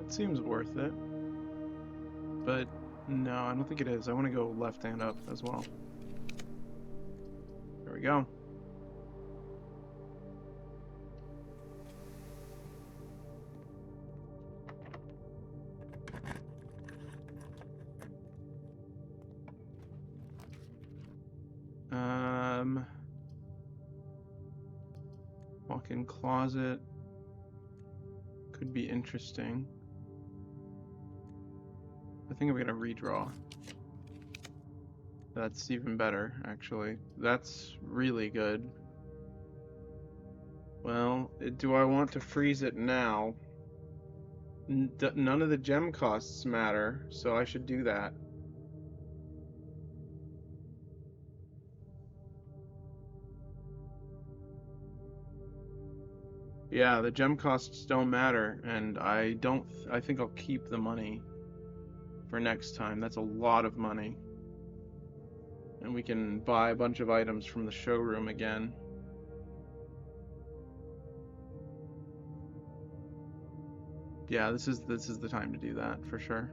It seems worth it. But no, I don't think it is. I want to go left and up as well. There we go. Walk-in closet could be interesting. I think I'm gonna redraw. That's even better, actually. That's really good. Well, do I want to freeze it now? None of the gem costs matter, so I should do that. Yeah, the gem costs don't matter, and I think I'll keep the money for next time. That's a lot of money. And we can buy a bunch of items from the showroom again. Yeah, this is the time to do that for sure.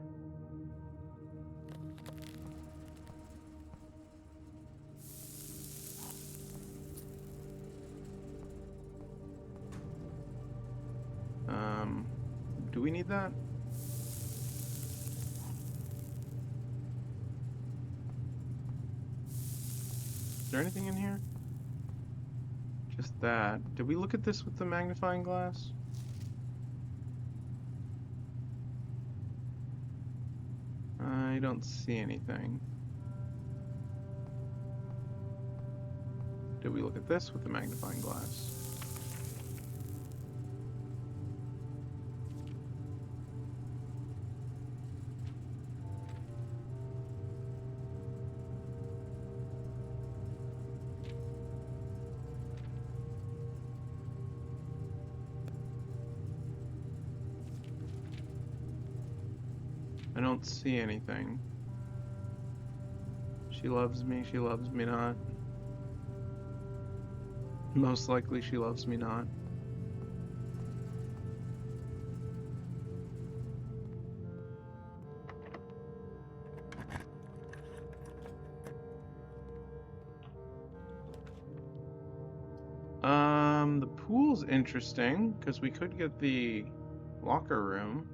Do we need that? Is there anything in here? Just that. Did we look at this with the magnifying glass? I don't see anything. Did we look at this with the magnifying glass? I don't see anything. She loves me not. Most likely she loves me not. The pool's interesting, because we could get the locker room.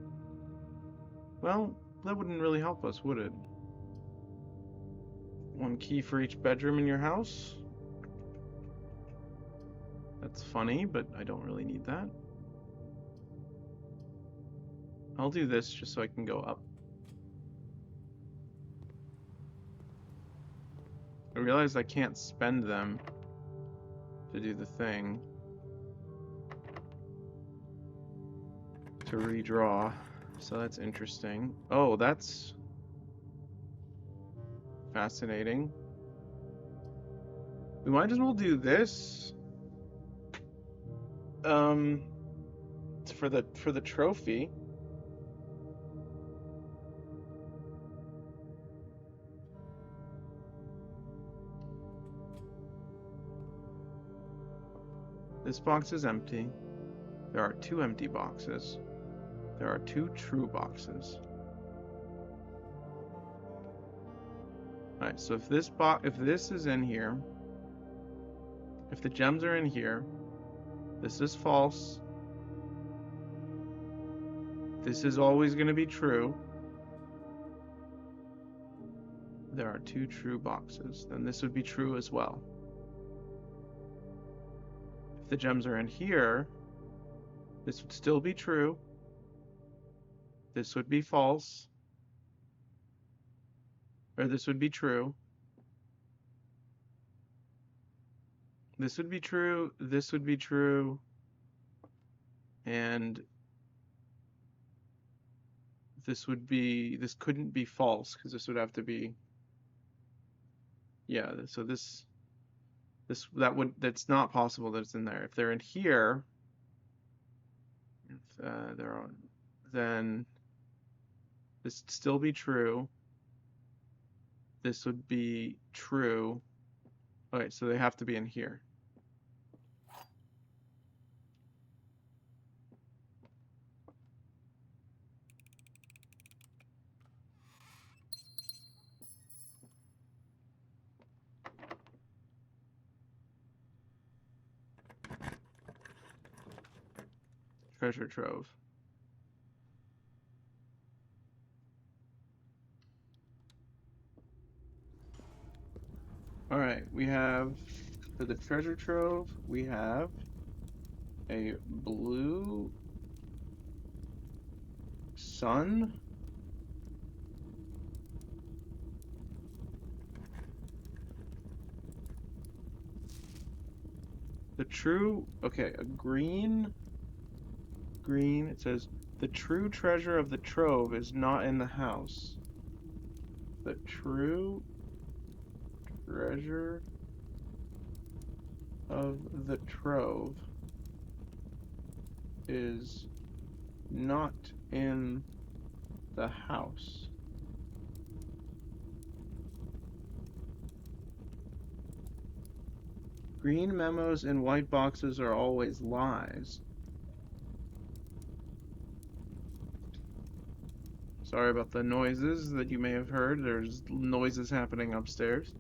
Well, that wouldn't really help us, would it? One key for each bedroom in your house? That's funny, but I don't really need that. I'll do this just so I can go up. I realized I can't spend them to do the thing. To redraw. So that's interesting. Oh, that's fascinating. We might as well do this. For the trophy. This box is empty. There are 2 empty boxes. There are 2 true boxes. Alright, so if this is in here, if the gems are in here, this is false. This is always going to be true. There are 2 true boxes. Then this would be true as well. If the gems are in here, this would still be true. This would be false. Or this would be true. This would be true. This would be true. And this couldn't be false because this would have to be, yeah, so that's not possible that it's in there. If they're in here, if they're on, then this would still be true. This would be true. Okay, so they have to be in here. Treasure trove. All right, we have, for the treasure trove, we have a blue sun, Okay, a green, it says, the true treasure of the trove is not in the house. The true treasure of the trove is not in the house. Green memos in white boxes are always lies. Sorry about the noises that you may have heard. There's noises happening upstairs.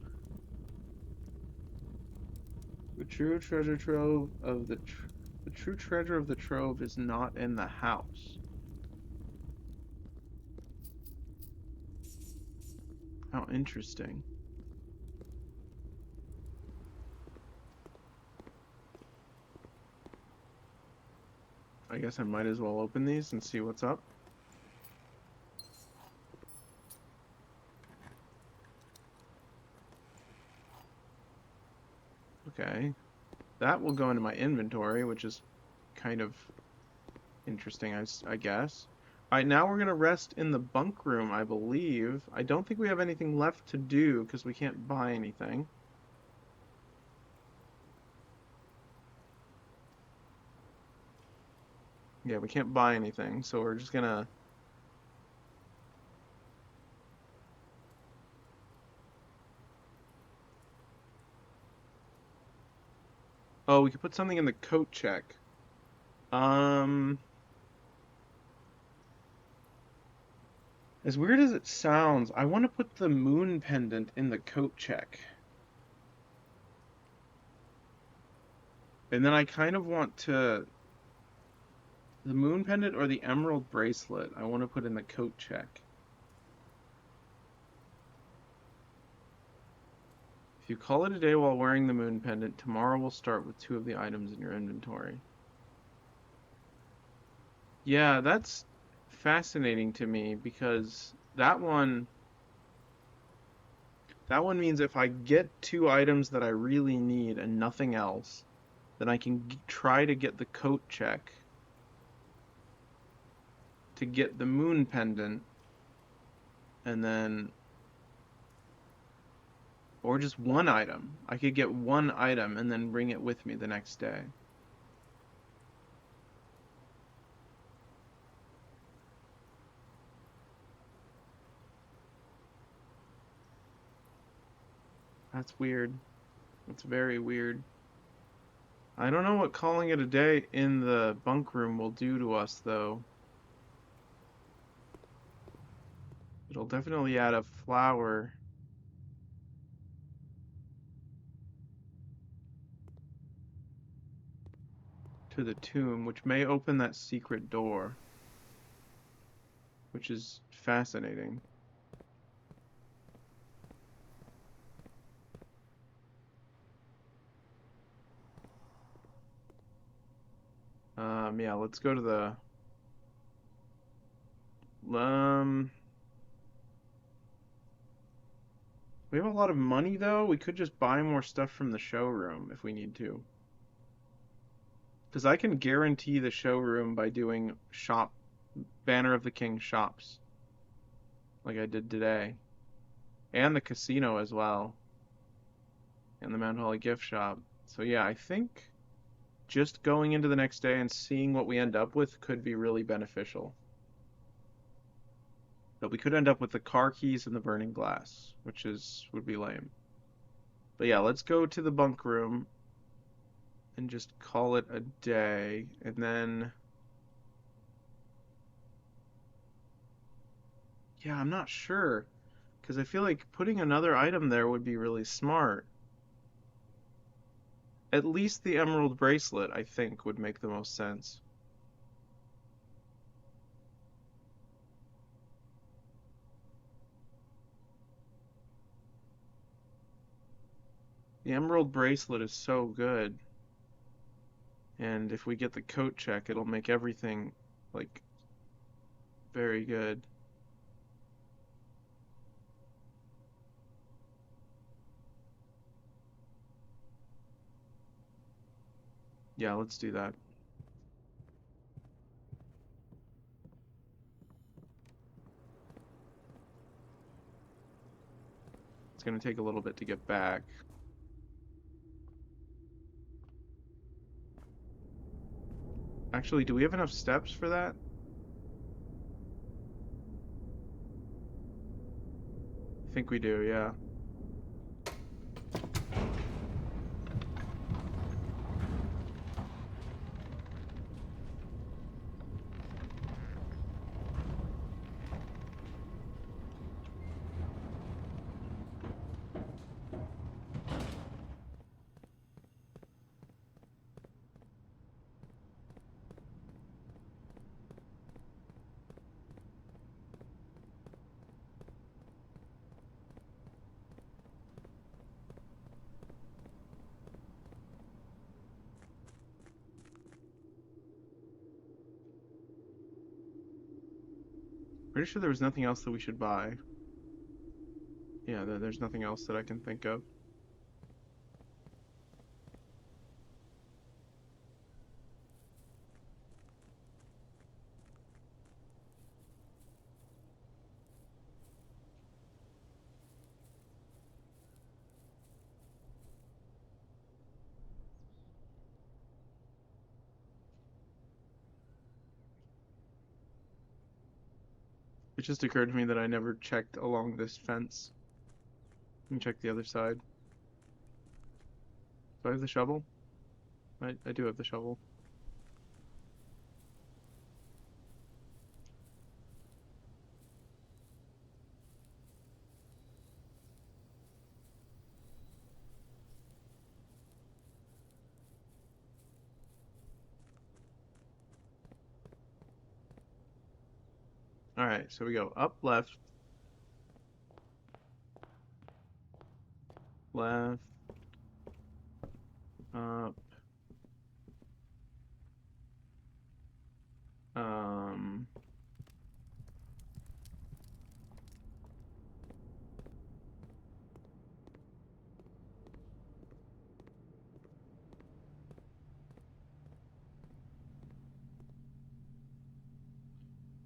The true treasure trove of the true treasure of the trove is not in the house. How interesting. I guess I might as well open these and see what's up. Okay. That will go into my inventory, which is kind of interesting, I guess. Alright, now we're gonna rest in the bunk room, I believe. I don't think we have anything left to do because we can't buy anything. Yeah, we can't buy anything, so we're just gonna... Oh, we could put something in the coat check. Um... As weird as it sounds, I want to put the moon pendant in the coat check. And then I kind of want to... The moon pendant or the emerald bracelet, I want to put in the coat check. If you call it a day while wearing the moon pendant, tomorrow we'll start with 2 of the items in your inventory. Yeah, that's fascinating to me because that one means if I get 2 items that I really need and nothing else, then I can try to get the coat check to get the moon pendant, and then, or just 1 item. I could get 1 item and then bring it with me the next day. That's weird. That's very weird. I don't know what calling it a day in the bunk room will do to us, though. It'll definitely add a flower to the tomb, which may open that secret door, which is fascinating. Yeah, let's go to the we have a lot of money though. We could just buy more stuff from the showroom if we need to. Because I can guarantee the showroom by doing shop Banner of the King shops like I did today. And the casino as well. And the Mount Holly gift shop. So yeah, I think just going into the next day and seeing what we end up with could be really beneficial. But we could end up with the car keys and the burning glass, which would be lame. But yeah, let's go to the bunk room and just call it a day. And then, yeah, I'm not sure. Because I feel like putting another item there would be really smart. At least the emerald bracelet, I think, would make the most sense. The emerald bracelet is so good. And if we get the coat check, it'll make everything, like, very good. Yeah, let's do that. It's gonna take a little bit to get back. Actually, do we have enough steps for that? I think we do, yeah. Pretty sure there was nothing else that we should buy. Yeah, there's nothing else that I can think of. It just occurred to me that I never checked along this fence. Let me check the other side. Do I have the shovel? I do have the shovel. Alright, so we go up, left, left, up, um,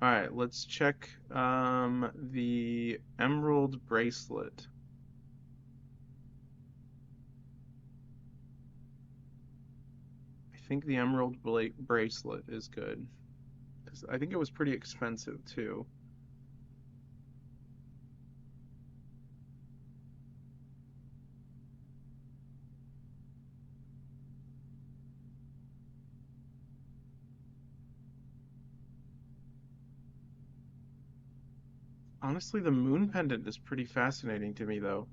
alright, let's check, the emerald bracelet. I think the emerald bracelet is good. 'Cause I think it was pretty expensive too. Honestly, the moon pendant is pretty fascinating to me though,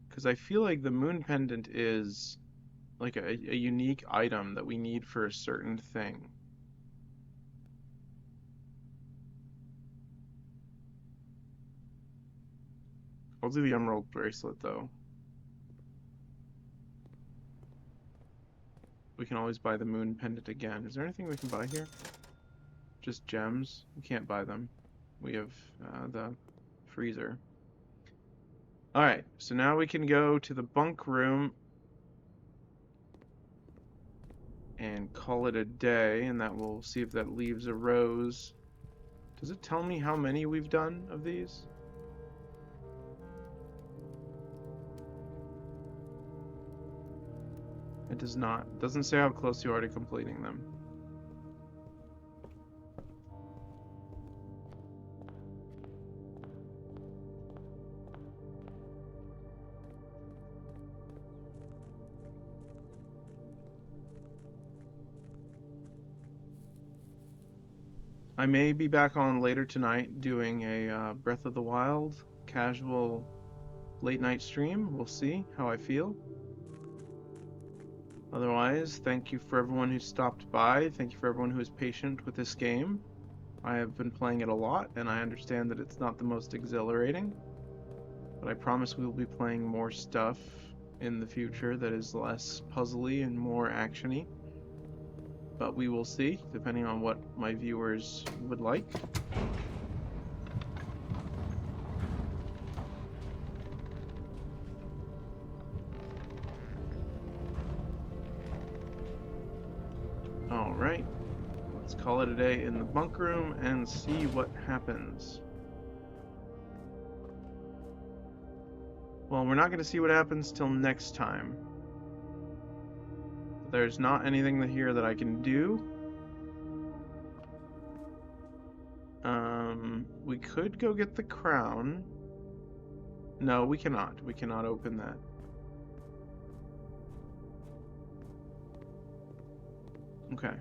because I feel like the moon pendant is like a unique item that we need for a certain thing. I'll do the emerald bracelet though. We can always buy the moon pendant again. Is there anything we can buy here? Just gems? We can't buy them. We have the freezer. Alright, so now we can go to the bunk room and call it a day, and that will see if that leaves a rose. Does it tell me how many we've done of these? It does not. It doesn't say how close you are to completing them. I may be back on later tonight doing a Breath of the Wild casual late night stream. We'll see how I feel. Otherwise, thank you for everyone who stopped by. Thank you for everyone who is patient with this game. I have been playing it a lot, and I understand that it's not the most exhilarating, but I promise we will be playing more stuff in the future that is less puzzly and more actiony. But we will see, depending on what my viewers would like. Alright, let's call it a day in the bunk room and see what happens. Well, we're not going to see what happens till next time. There's not anything here that I can do. We could go get the crown. No, we cannot. We cannot open that. Okay.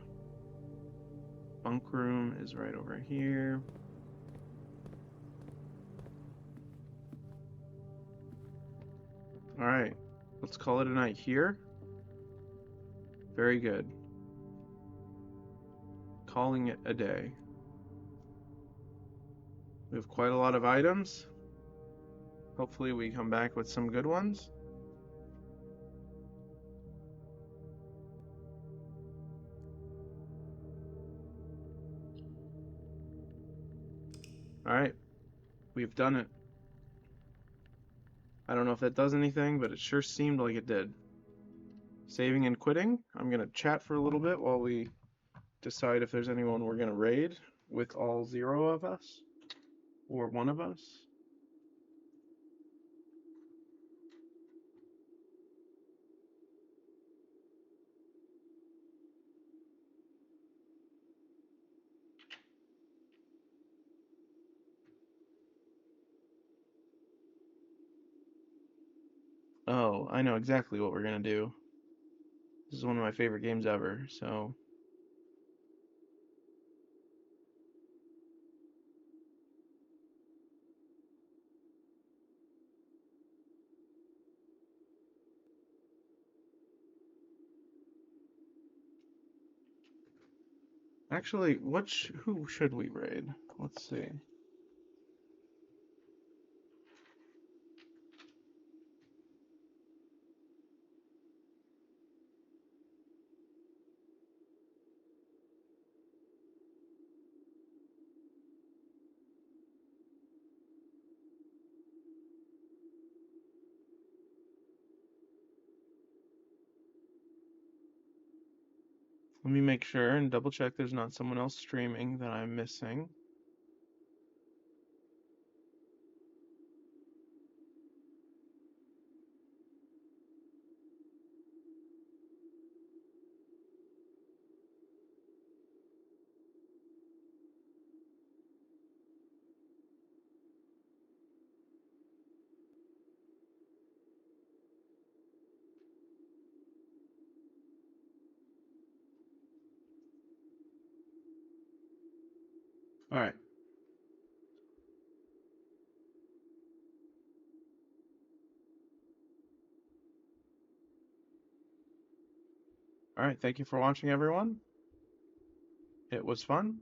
Bunk room is right over here. Alright, let's call it a night here. Very good. Calling it a day. We have quite a lot of items. Hopefully we come back with some good ones. Alright, we've done it. I don't know if that does anything, but it sure seemed like it did. Saving and quitting. I'm going to chat for a little bit while we decide if there's anyone we're going to raid with all 0 of us, or 1 of us. Oh, I know exactly what we're going to do. This is one of my favorite games ever, so... Actually, who should we raid? Let's see. Let me make sure and double check there's not someone else streaming that I'm missing. Alright. Alright, thank you for watching, everyone. It was fun.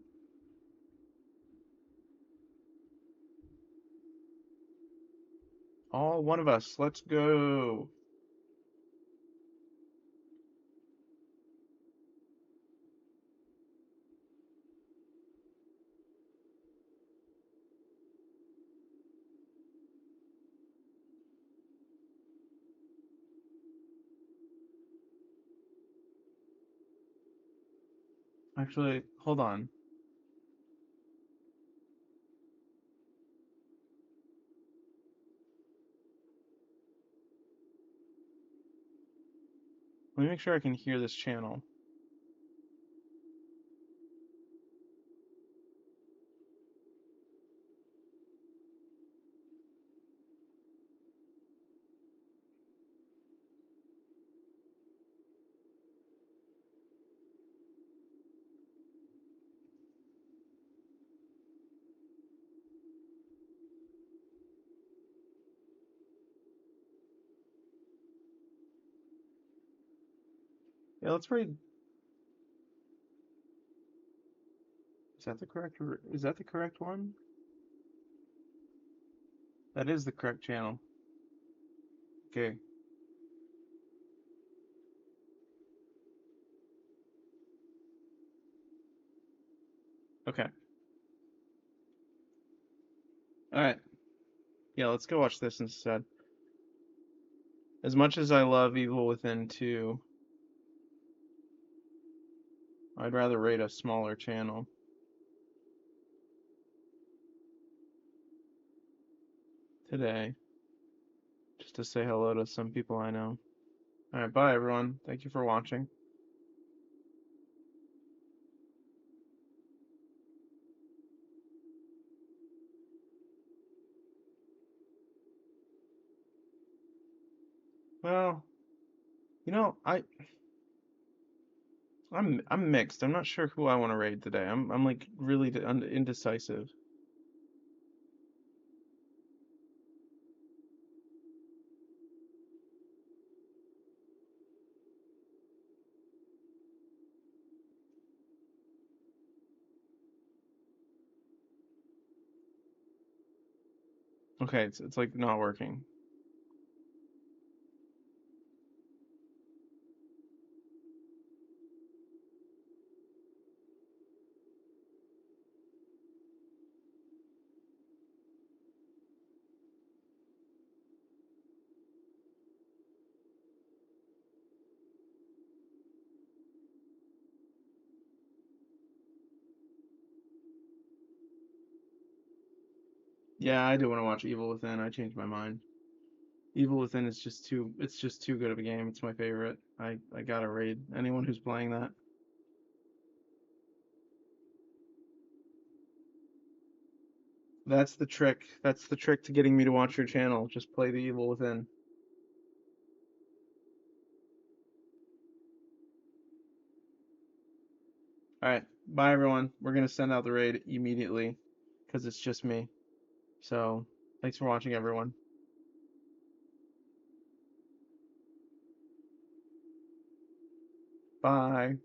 All 1 of us. Let's go. Actually, hold on. Let me make sure I can hear this channel. Yeah, let's read. Is that the correct one? That is the correct channel. Okay. Okay. Alright. Yeah, let's go watch this instead. As much as I love Evil Within 2, I'd rather raid a smaller channel today just to say hello to some people I know. All right, bye everyone. Thank you for watching. Well, you know, I'm mixed. I'm not sure who I want to raid today. I'm like really indecisive. Okay, it's like not working. Yeah, I do want to watch Evil Within. I changed my mind. Evil Within is just too it's just too good of a game. It's my favorite. I gotta raid anyone who's playing that. That's the trick. That's the trick to getting me to watch your channel. Just play the Evil Within. All right, bye everyone. We're gonna send out the raid immediately because it's just me. So, thanks for watching everyone. Bye.